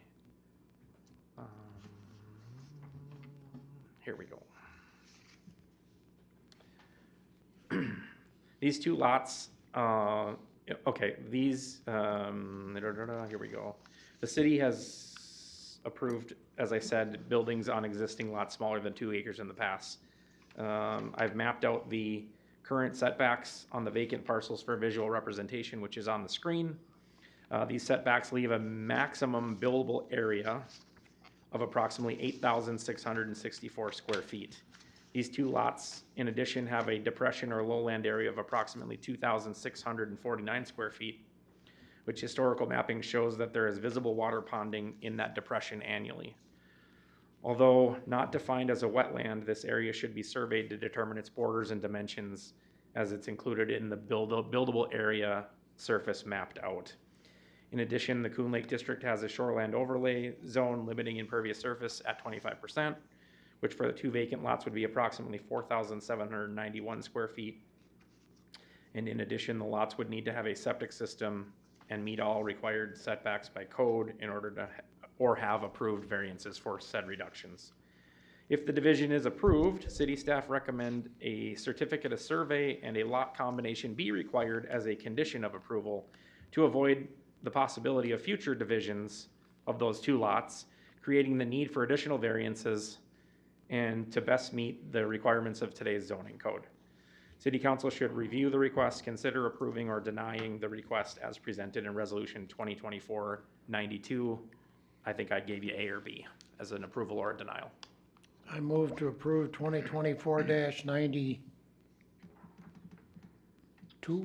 Here we go. These 2 lots, okay, these, here we go. The city has approved, as I said, buildings on existing lots smaller than 2 acres in the past. I've mapped out the current setbacks on the vacant parcels for visual representation, which is on the screen. These setbacks leave a maximum buildable area of approximately 8,664 square feet. These 2 lots, in addition, have a depression or lowland area of approximately 2,649 square feet, which historical mapping shows that there is visible water ponding in that depression annually. Although not defined as a wetland, this area should be surveyed to determine its borders and dimensions, as it's included in the buildable area surface mapped out. In addition, the Coon Lake District has a shoreland overlay zone limiting impervious surface at 25%, which for the 2 vacant lots would be approximately 4,791 square feet. And in addition, the lots would need to have a septic system and meet all required setbacks by code in order to, or have approved variances for said reductions. If the division is approved, city staff recommend a certificate of survey and a lot combination be required as a condition of approval to avoid the possibility of future divisions of those 2 lots, creating the need for additional variances and to best meet the requirements of today's zoning code. City Council should review the request, consider approving or denying the request as presented in Resolution 2024-92. I think I gave you A or B as an approval or a denial. I move to approve 2024-92,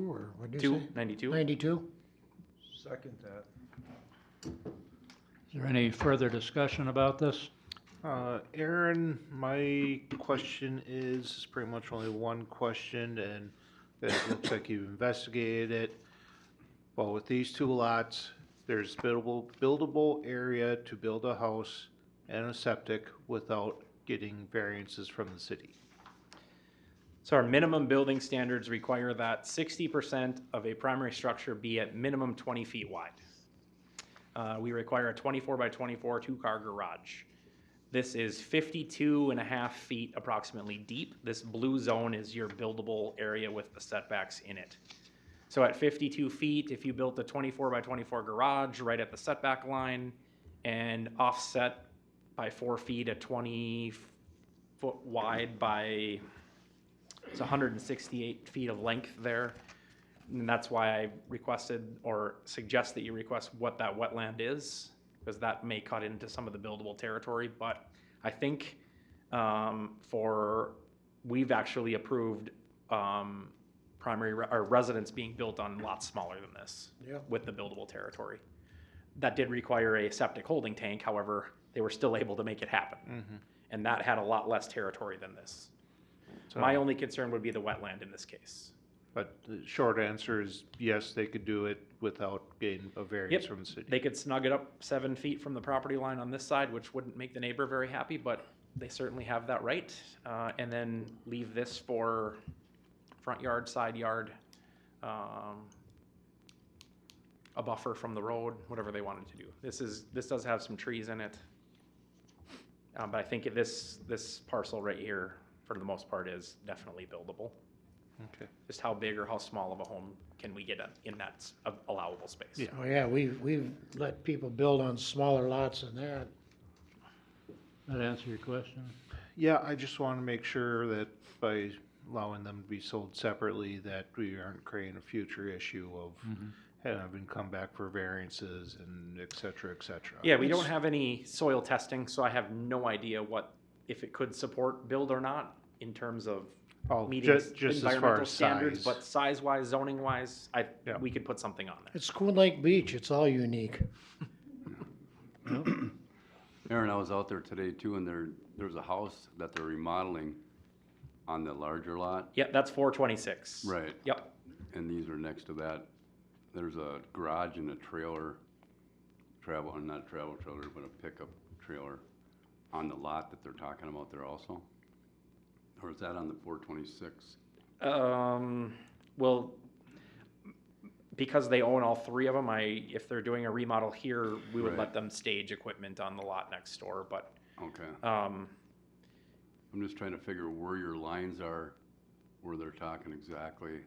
or what did you say? 92. 92? Second that. Is there any further discussion about this? Aaron, my question is pretty much only one question, and it looks like you've investigated it. Well, with these two lots, there's buildable area to build a house and a septic without getting variances from the city. So our minimum building standards require that 60% of a primary structure be at minimum 20 feet wide. We require a 24 by 24 two-car garage. This is 52 and a half feet approximately deep. This blue zone is your buildable area with the setbacks in it. So at 52 feet, if you built a 24 by 24 garage right at the setback line and offset by 4 feet at 20 foot wide by, it's 168 feet of length there. And that's why I requested or suggest that you request what that wetland is, because that may cut into some of the buildable territory. But I think we've actually approved residents being built on lots smaller than this with the buildable territory. That did require a septic holding tank, however, they were still able to make it happen. Mm-hmm. And that had a lot less territory than this. So, my only concern would be the wetland in this case. But the short answer is yes, they could do it without getting a variance Yep. from the city. They could snug it up 7 feet from the property line on this side, which wouldn't make the neighbor very happy, but they certainly have that right. And then leave this for front yard, side yard, a buffer from the road, whatever they wanted to do. This does have some trees in it. But I think this parcel right here, for the most part, is definitely buildable. Okay. Just how big or how small of a home can we get in that allowable space? Yeah. Oh, yeah, we've let people build on smaller lots than that. That answer your question? Yeah, I just want to make sure that by allowing them to be sold separately, that we aren't creating a future issue of having come back for variances and et cetera, et cetera. Yeah, we don't have any soil testing, so I have no idea if it could support build or not in terms of meeting just as far environmental as standards, size. but size-wise, zoning-wise, we could put something on there. It's Coon Lake Beach, it's all unique. Aaron, I was out there today too, and there's a house that they're remodeling on the larger lot. Yep, that's 426. Right. Yep. And these are next to that. There's a garage and a trailer, not travel trailer, but a pickup trailer on the lot that they're talking about there also? Or is that on the 426? Well, because they own all three of them, if they're doing a remodel here, we would let them stage equipment on the lot next door, but. Okay. I'm just trying to figure where your lines are, where they're talking exactly.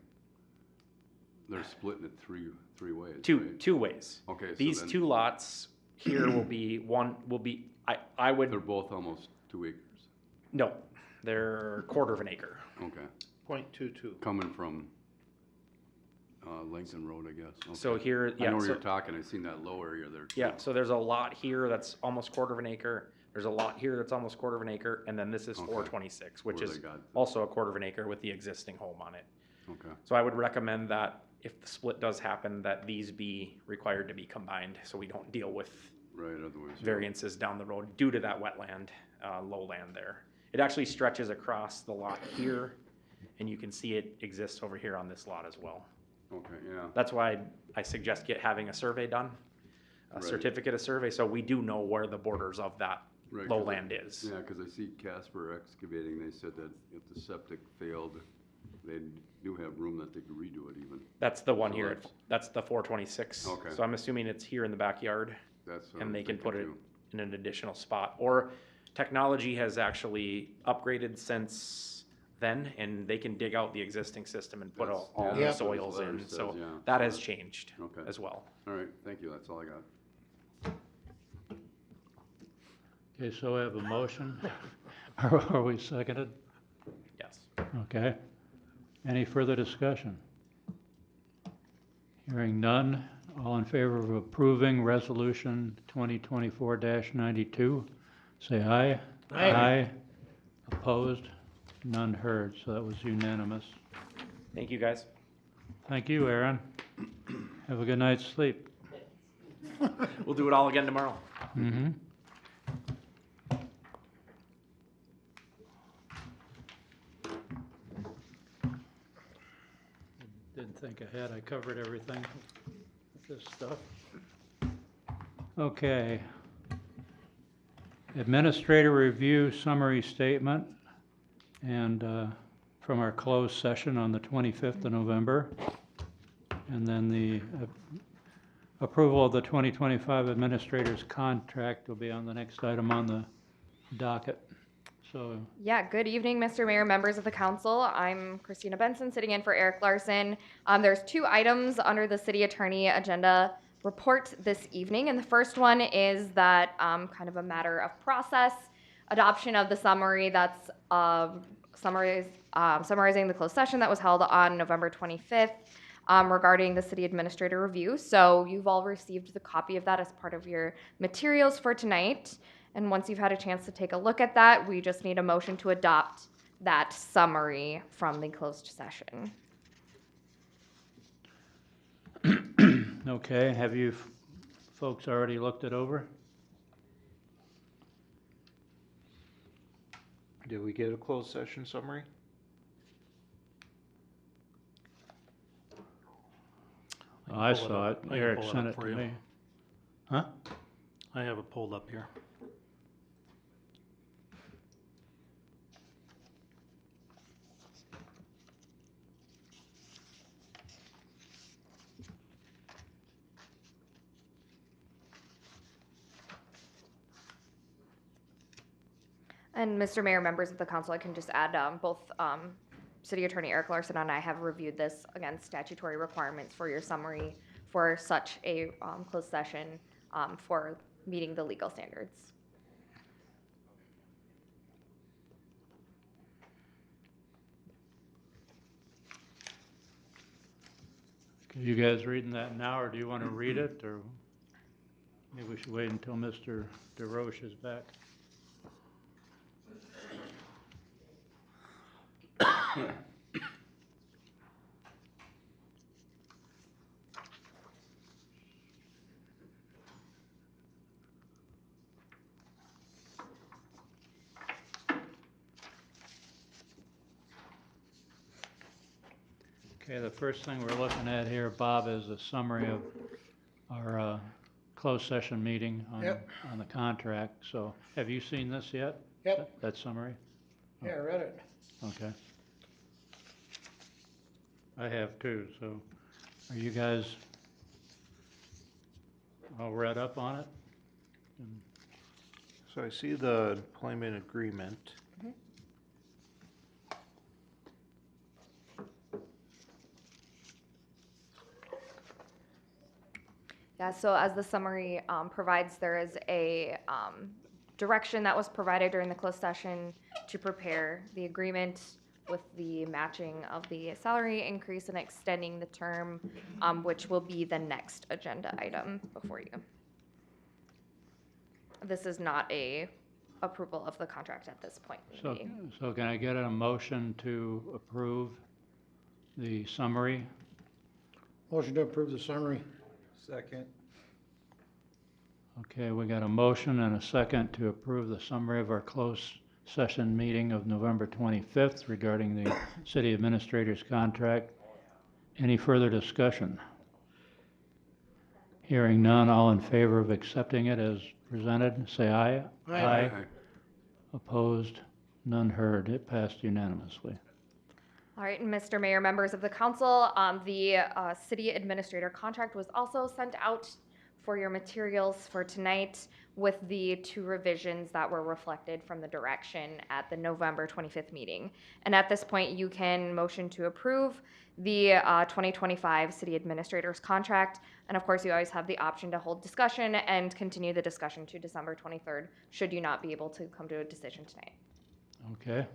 They're splitting it three ways, right? Two ways. Okay. These two lots here I would. They're both almost 2 acres. No, they're quarter of an acre. Okay. 0.22. Coming from Lincoln Road, I guess. Okay. So here, I know where you're talking. I seen that low area there too. Yeah, so there's a lot here that's almost quarter of an acre. There's a lot here that's almost quarter of an acre, and then this is 426, which is also a quarter of an acre with the existing home on it. Okay. So I would recommend that if the split does happen, that these be required to be combined, so we don't deal with variances down the road due to that wetland, lowland there. It actually stretches across the lot here, and you can see it exists over here on this lot as well. Okay, yeah. That's why I suggest having a survey done, a certificate of survey, so we do know where the borders of that lowland is. Yeah, because I see Casper Excavating, they said that if the septic failed, they do have room that they could redo it even. That's the one here. That's the 426. Okay. So I'm assuming it's here in the backyard. That's what and I'm they can thinking put it too. in an additional spot. Or technology has actually upgraded since then, and they can dig out the existing system and put all the that's what soils this letter in. says, So yeah. that has changed Okay. as well. All right, thank you. That's all I got. Okay, so I have a motion. Are we seconded? Yes. Okay. Any further discussion? Hearing none, all in favor of approving Resolution 2024-92, say aye. Aye. Aye. Opposed? None heard, so that was unanimous. Thank you, guys. Thank you, Aaron. Have a good night's sleep. We'll do it all again tomorrow. Mm-hmm. Didn't think ahead. I covered everything with this stuff. Okay. Administrator review summary statement and from our closed session on the 25th of November. And then the approval of the 2025 administrator's contract will be on the next item on the docket. So, yeah, good evening, Mr. Mayor, members of the council. I'm Christina Benson, sitting in for Eric Larson. There's 2 items under the city attorney agenda report this evening, and the first one is that kind of a matter of process, adoption of the summary that's summarizing the closed session that was held on November 25th regarding the city administrator review. So you've all received the copy of that as part of your materials for tonight. And once you've had a chance to take a look at that, we just need a motion to adopt that summary from the closed session. okay, have you folks already looked it over? Did we get a closed session summary? I saw it. I can Eric pull sent up it for to you. me. Huh? I have it pulled up here. And Mr. Mayor, members of the council, I can just add both City Attorney Eric Larson and I have reviewed this against statutory requirements for your summary for such a closed session for meeting the legal standards. Are you guys reading that now, or do you want to read it, or maybe we should wait until Mr. DeRoche is back? Okay, the first thing we're looking at here, Bob, is a summary of our closed session meeting on the contract. So have you seen this yet? Yep. That summary? Yeah, I read it. Okay. I have too, so are you guys all read up on it? So I see the employment agreement. Yeah, so as the summary provides, there is a direction that was provided during the closed session to prepare the agreement with the matching of the salary increase and extending the term, which will be the next agenda item before you. This is not a approval of the contract at this point. So can I get a motion to approve the summary? Motion to approve the summary. Second. Okay, we got a motion and a second to approve the summary of our closed session meeting of November 25th regarding the city administrator's contract. Any further discussion? Hearing none, all in favor of accepting it as presented, say aye. Aye. Opposed? None heard. It passed unanimously. All right, and Mr. Mayor, members of the council, the city administrator contract was also sent out for your materials for tonight with the 2 revisions that were reflected from the direction at the November 25th meeting. And at this point, you can motion to approve the 2025 city administrator's contract. And of course, you always have the option to hold discussion and continue the discussion to December 23rd, should you not be able to come to a decision tonight. Okay.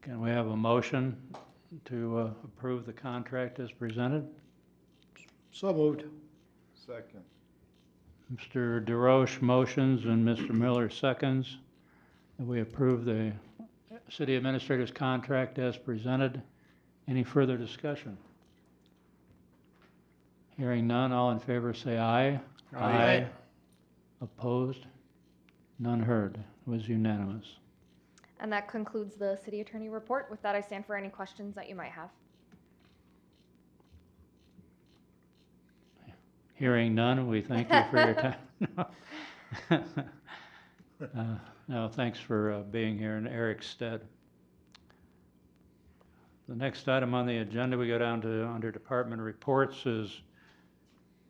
Can we have a motion to approve the contract as presented? So moved. Second. Mr. DeRoche motions and Mr. Miller seconds that we approve the city administrator's contract as presented. Any further discussion? Hearing none, all in favor say aye. Aye. Opposed? None heard. It was unanimous. And that concludes the city attorney report. With that, I stand for any questions that you might have. Hearing none, we thank you for your time. No, thanks for being here in Eric's stead. The next item on the agenda, we go down to under department reports, is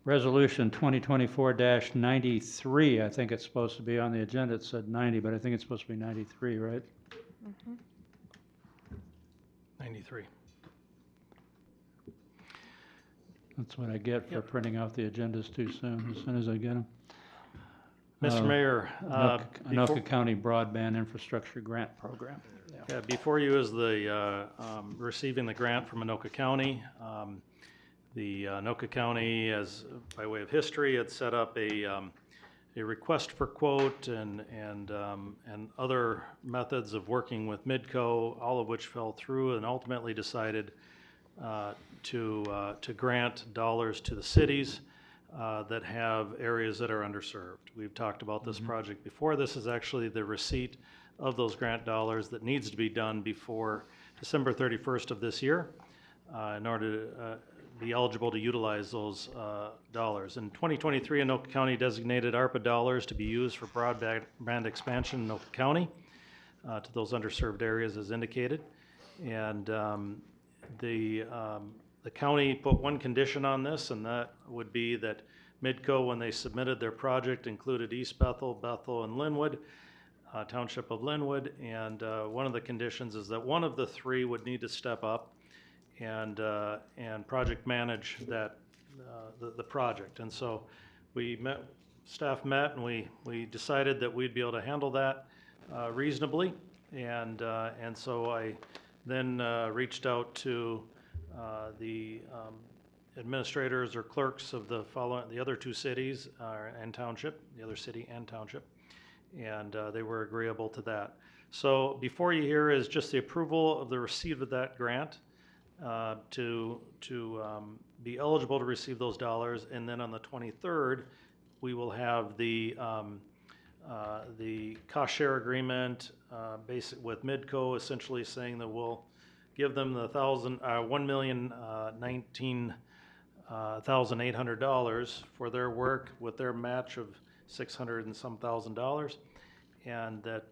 Resolution 2024-93. I think it's supposed to be on the agenda. It said 90, but I think it's supposed to be 93, right? 93. That's what I get for printing out the agendas too soon, as soon as I get them. Mr. Mayor, Anoka County Broadband Infrastructure Grant Program. Yeah, before you is the receiving the grant from Anoka County. The Anoka County, as by way of history, had set up a request for quote and other methods of working with Midco, all of which fell through, and ultimately decided to grant dollars to the cities that have areas that are underserved. We've talked about this project before. This is actually the receipt of those grant dollars that needs to be done before December 31st of this year in order to be eligible to utilize those dollars. In 2023, Anoka County designated ARPA dollars to be used for broadband expansion in Anoka County to those underserved areas as indicated. And the county put one condition on this, and that would be that Midco, when they submitted their project, included East Bethel, Bethel, and Linwood, Township of Linwood, and one of the conditions is that one of the three would need to step up and project manage that the project. And so staff met, and we decided that we'd be able to handle that reasonably, and so I then reached out to the administrators or clerks of the other two cities and township, the other city and township, and they were agreeable to that. So before you hear is just the approval of the receipt of that grant to be eligible to receive those dollars, and then on the 23rd we will have the cost share agreement basic with Midco, essentially saying that we'll give them the $1,019,800 for their work with their match of $600 and some thousand, and that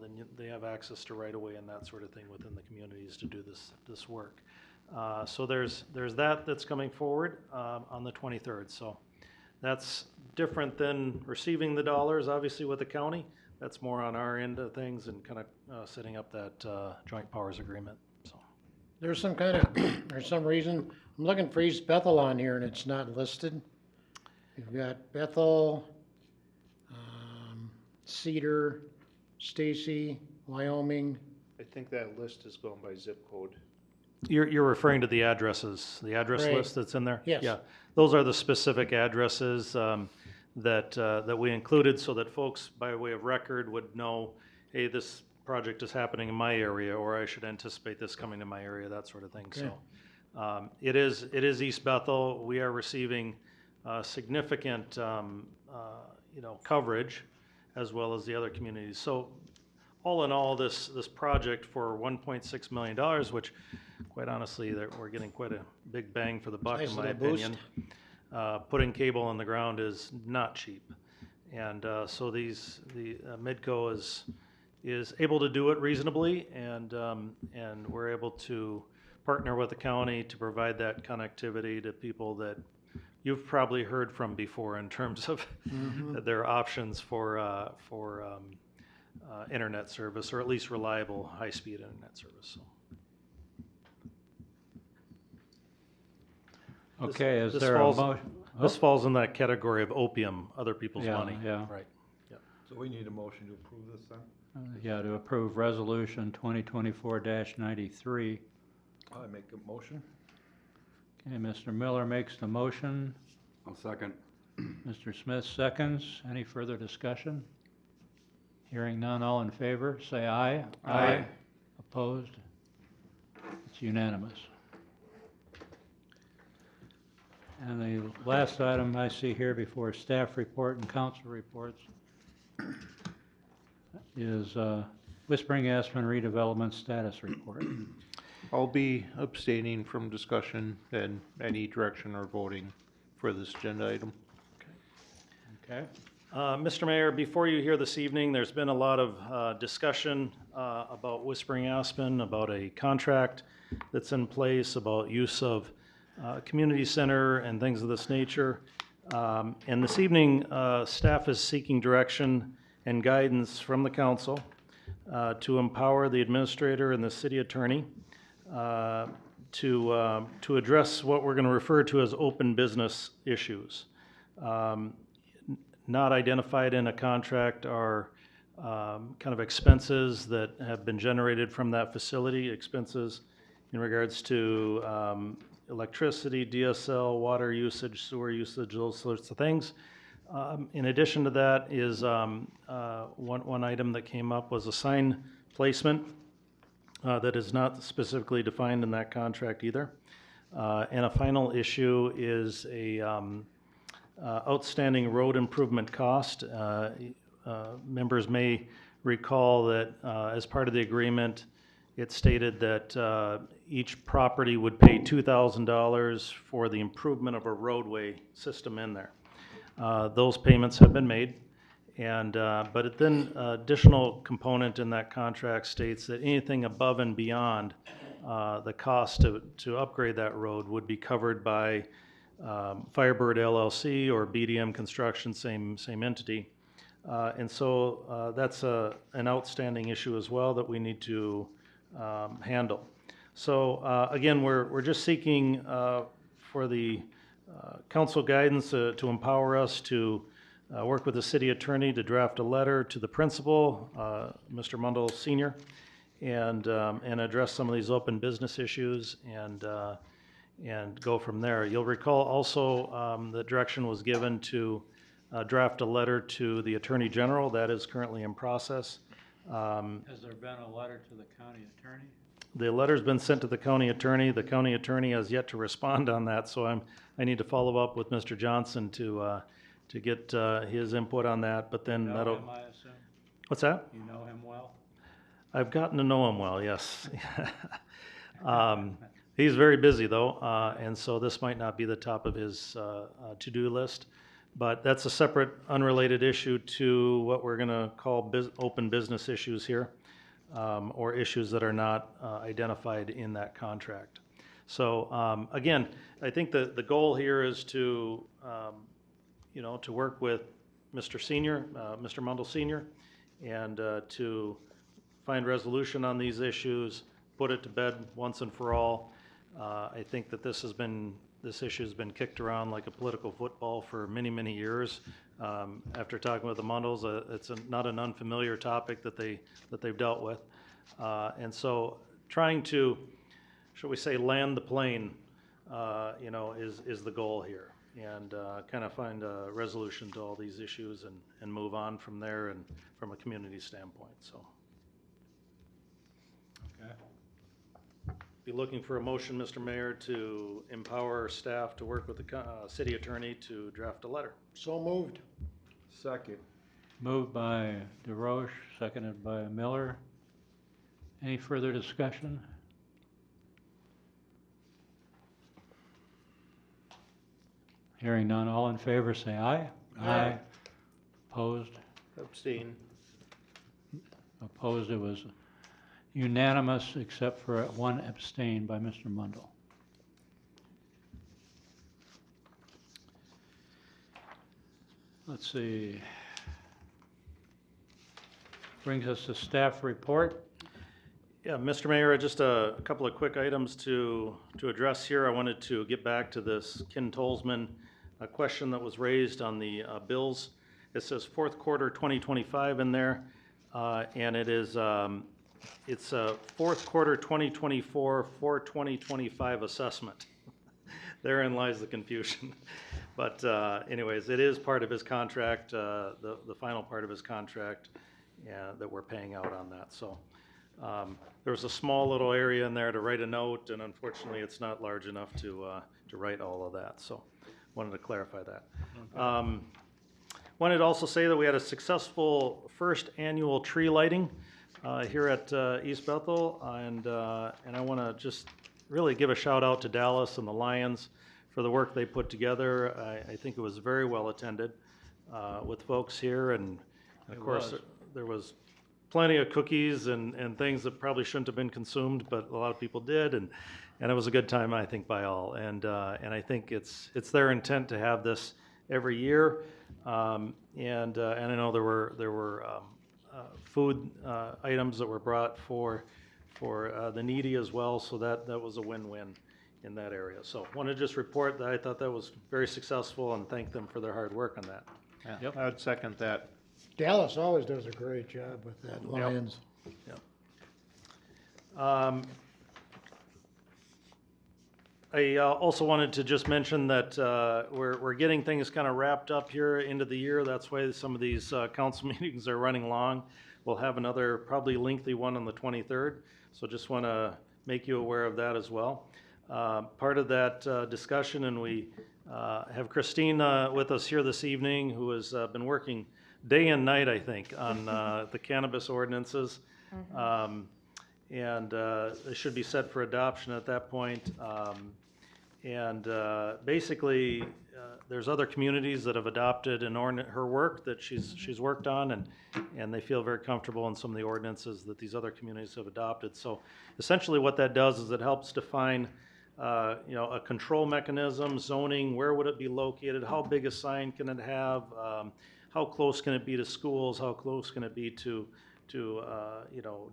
then they have access to right of way and that sort of thing within the communities to do this work. So there's that's coming forward on the 23rd. So that's different than receiving the dollars, obviously, with the county. That's more on our end of things and kind of setting up that joint powers agreement. So There's some reason, I'm looking for East Bethel on here and it's not listed. You've got Bethel, Cedar, Stacy, Wyoming. I think that list is going by zip code. You're referring to the addresses, the address Right. list that's in there? Yes. Yeah, those are the specific addresses that we included so that folks, by way of record, would know, hey, this project is happening in my area, or I should anticipate this coming to my area, that sort of thing. Okay. So it is East Bethel. We are receiving significant coverage, as well as the other communities. So all in all, this project for $1.6 million, which quite honestly, we're getting quite a big bang for the buck, Nice in my little boost. opinion. Putting cable on the ground is not cheap. And so the Midco is able to do it reasonably, and we're able to partner with the county to provide that connectivity to people that you've probably heard from before in terms of their options for internet service, or at least reliable high-speed internet service. So. Okay, is This there a falls- motion? This falls in that category of opium, other people's Yeah, money. yeah. Right. Yep. So we need a motion to approve this then? Yeah, to approve resolution 2024-93. I make a motion. Okay, Mr. Miller makes the motion. I'll second. Mr. Smith seconds. Any further discussion? Hearing none, all in favor, say aye. Aye. Opposed? It's unanimous. And the last item I see here before staff report and council reports is Whispering Aspen redevelopment status report. I'll be abstaining from discussion and any direction or voting for this agenda item. Okay. Mr. Mayor, before you here this evening, there's been a lot of discussion about Whispering Aspen, about a contract that's in place, about use of community center and things of this nature. And this evening, staff is seeking direction and guidance from the council to empower the administrator and the city attorney to address what we're going to refer to as open business issues. Not identified in a contract are kind of expenses that have been generated from that facility, expenses in regards to electricity, DSL, water usage, sewer usage, those sorts of things. In addition to that is one item that came up was a sign placement that is not specifically defined in that contract either. And a final issue is a outstanding road improvement cost. Members may recall that as part of the agreement, it stated that each property would pay $2,000 for the improvement of a roadway system in there. Those payments have been made, and but then additional component in that contract states that anything above and beyond the cost to upgrade that road would be covered by Firebird LLC or BDM Construction, same entity. And so that's an outstanding issue as well that we need to handle. So again, we're just seeking for the council guidance to empower us to work with the city attorney to draft a letter to the principal, Mr. Mundell Sr., and address some of these open business issues and go from there. You'll recall also the direction was given to draft a letter to the Attorney General. That is currently in process. Has there been a letter to the county attorney? The letter's been sent to the county attorney. The county attorney has yet to respond on that, so I need to follow up with Mr. Johnson to get his input on that, but then You know that'll... him, I assume? What's that? You know him well? I've gotten to know him well, yes. He's very busy though, and so this might not be the top of his to-do list, but that's a separate, unrelated issue to what we're gonna call open business issues here, or issues that are not identified in that contract. So again, I think the goal here is to, to work with Mr. Senior, Mr. Mundell Senior, and to find resolution on these issues, put it to bed once and for all. I think that this issue has been kicked around like a political football for many, many years. After talking with the Mundells, it's not an unfamiliar topic that they've dealt with, and so trying to, shall we say, land the plane, is the goal here, and kind of find a resolution to all these issues and move on from there and from a community standpoint. So. Okay. Be looking for a motion, Mr. Mayor, to empower our staff to work with the city attorney to draft a letter. So moved. Second. Moved by DeRoche, seconded by Miller. Any further discussion? Hearing none, all in favor say aye. Aye. Opposed? Abstain. Opposed, it was unanimous except for one abstain by Mr. Mundell. Let's see. Brings us to staff report. Yeah, Mr. Mayor, just a couple of quick items to address here. I wanted to get back to this Ken Tolzman a question that was raised on the bills. It says fourth quarter 2025 in there, and it is, it's a fourth quarter 2024 for 2025 assessment. Therein lies the confusion. But anyways, it is part of his contract, the final part of his contract that we're paying out on that. So there was a small little area in there to write a note, and unfortunately it's not large enough to write all of that. So wanted to clarify that. Okay. Wanted to also say that we had a successful first annual tree lighting here at East Bethel, and I want to just really give a shout out to Dallas and the Lions for the work they put together. I think it was very well attended with folks here, and of course there was plenty of cookies and things that probably shouldn't have been consumed, but a lot of people did, and it was a good time, I think, by all. And I think it's their intent to have this every year. And I know there were food items that were brought for the needy as well, so that was a win-win in that area. So want to just report that I thought that was very successful and thank them for their hard work on that. Yeah. Yep. I would second that. Dallas always does a great job with that, Lions. Yep. I also wanted to just mention that we're getting things kind of wrapped up here into the year. That's why some of these council meetings are running long. We'll have another probably lengthy one on the 23rd. So just want to make you aware of that as well. Part of that discussion, and we have Christine with us here this evening, who has been working day and night, I think, on the cannabis ordinances. Mm-hmm. And they should be set for adoption at that point. Basically, there's other communities that have adopted her work that she's worked on, and they feel very comfortable in some of the ordinances that these other communities have adopted. So essentially what that does is it helps define a control mechanism, zoning, where would it be located, how big a sign can it have, how close can it be to schools, how close can it be to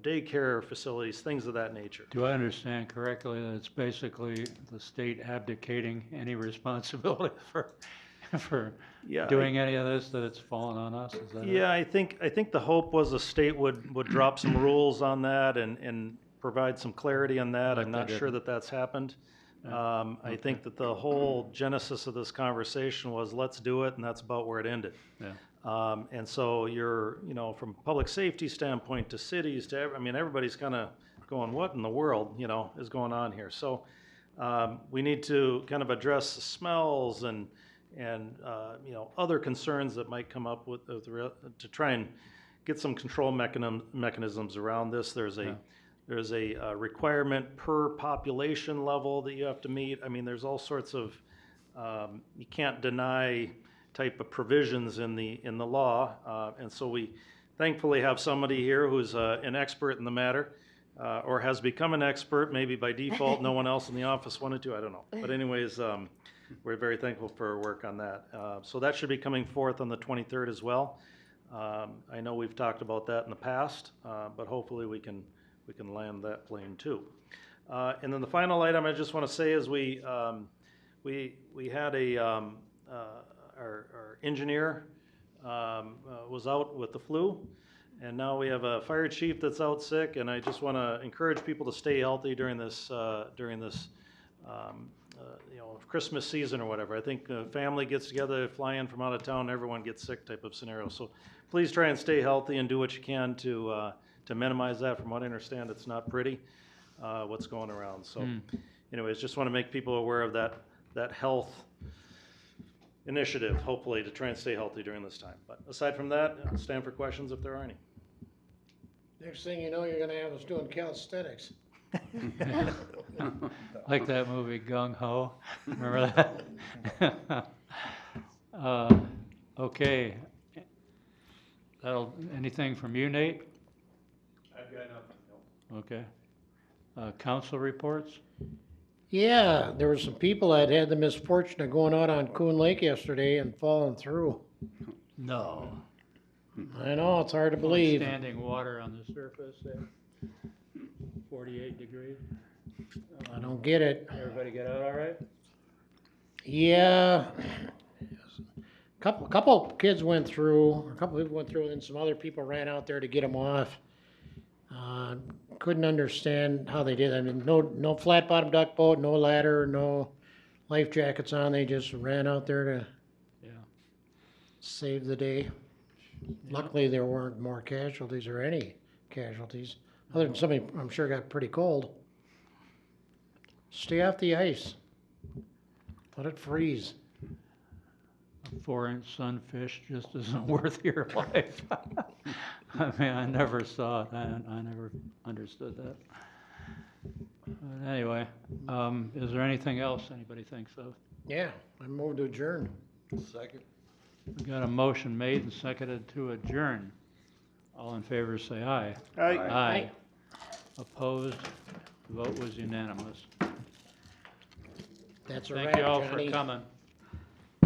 daycare facilities, things of that nature. Do I understand correctly that it's basically the state abdicating any responsibility for doing any of this, that it's fallen on us? Is that I think the hope was the state would drop some rules on that and provide some clarity on that. I'm not sure that that's happened. I think that the whole genesis of this conversation was let's do it, and that's about where it ended. Yeah. And so you're, from a public safety standpoint to cities to, everybody's kind of going, what in the world, is going on here? So we need to kind of address the smells and other concerns that might come up with to try and get some control mechanisms around this. There's a requirement per population level that you have to meet. There's all sorts of, you can't deny type of provisions in the law, and so we thankfully have somebody here who's an expert in the matter, or has become an expert, maybe by default. No one else in the office wanted to, I don't know. But anyways, we're very thankful for her work on that. So that should be coming forth on the 23rd as well. I know we've talked about that in the past, but hopefully we can land that plane too. And then the final item I just want to say is we had our engineer was out with the flu, and now we have a fire chief that's out sick, and I just want to encourage people to stay healthy during this Christmas season or whatever. I think family gets together, fly in from out of town, everyone gets sick type of scenario. So please try and stay healthy and do what you can to minimize that. From what I understand, it's not pretty what's going around. So anyways, just want to make people aware of that health initiative, hopefully, to try and stay healthy during this time. But aside from that, I'll stand for questions if there are any. Next thing you know, you're gonna have us doing calisthenics. Like that movie Gung Ho, remember that? Okay. Anything from you, Nate? I've got nothing, no. Okay. Council reports? Yeah, there were some people that had the misfortune of going out on Coon Lake yesterday and falling through. No. I know, it's hard to believe. Standing water on the surface there, 48 degrees. I don't get it. Everybody get out all right? Yeah, Couple kids went through, or a couple people went through, and some other people ran out there to get them off. Couldn't understand how they did it. I mean, no flat bottom duck boat, no ladder, no life jackets on. They just ran out there to save the day. Luckily, there weren't more casualties or any casualties, other than somebody I'm sure got pretty cold. Stay off the ice. Let it freeze. A 4-inch sunfish just isn't worth your life. I mean, I never saw it. I never understood that. But anyway, is there anything else anybody thinks of? Yeah, I moved to adjourn. Second. We got a motion made and seconded to adjourn. All in favor, say aye. Aye. Aye. Opposed? The vote was unanimous. That's a Thank wrap, you all Johnny. for coming.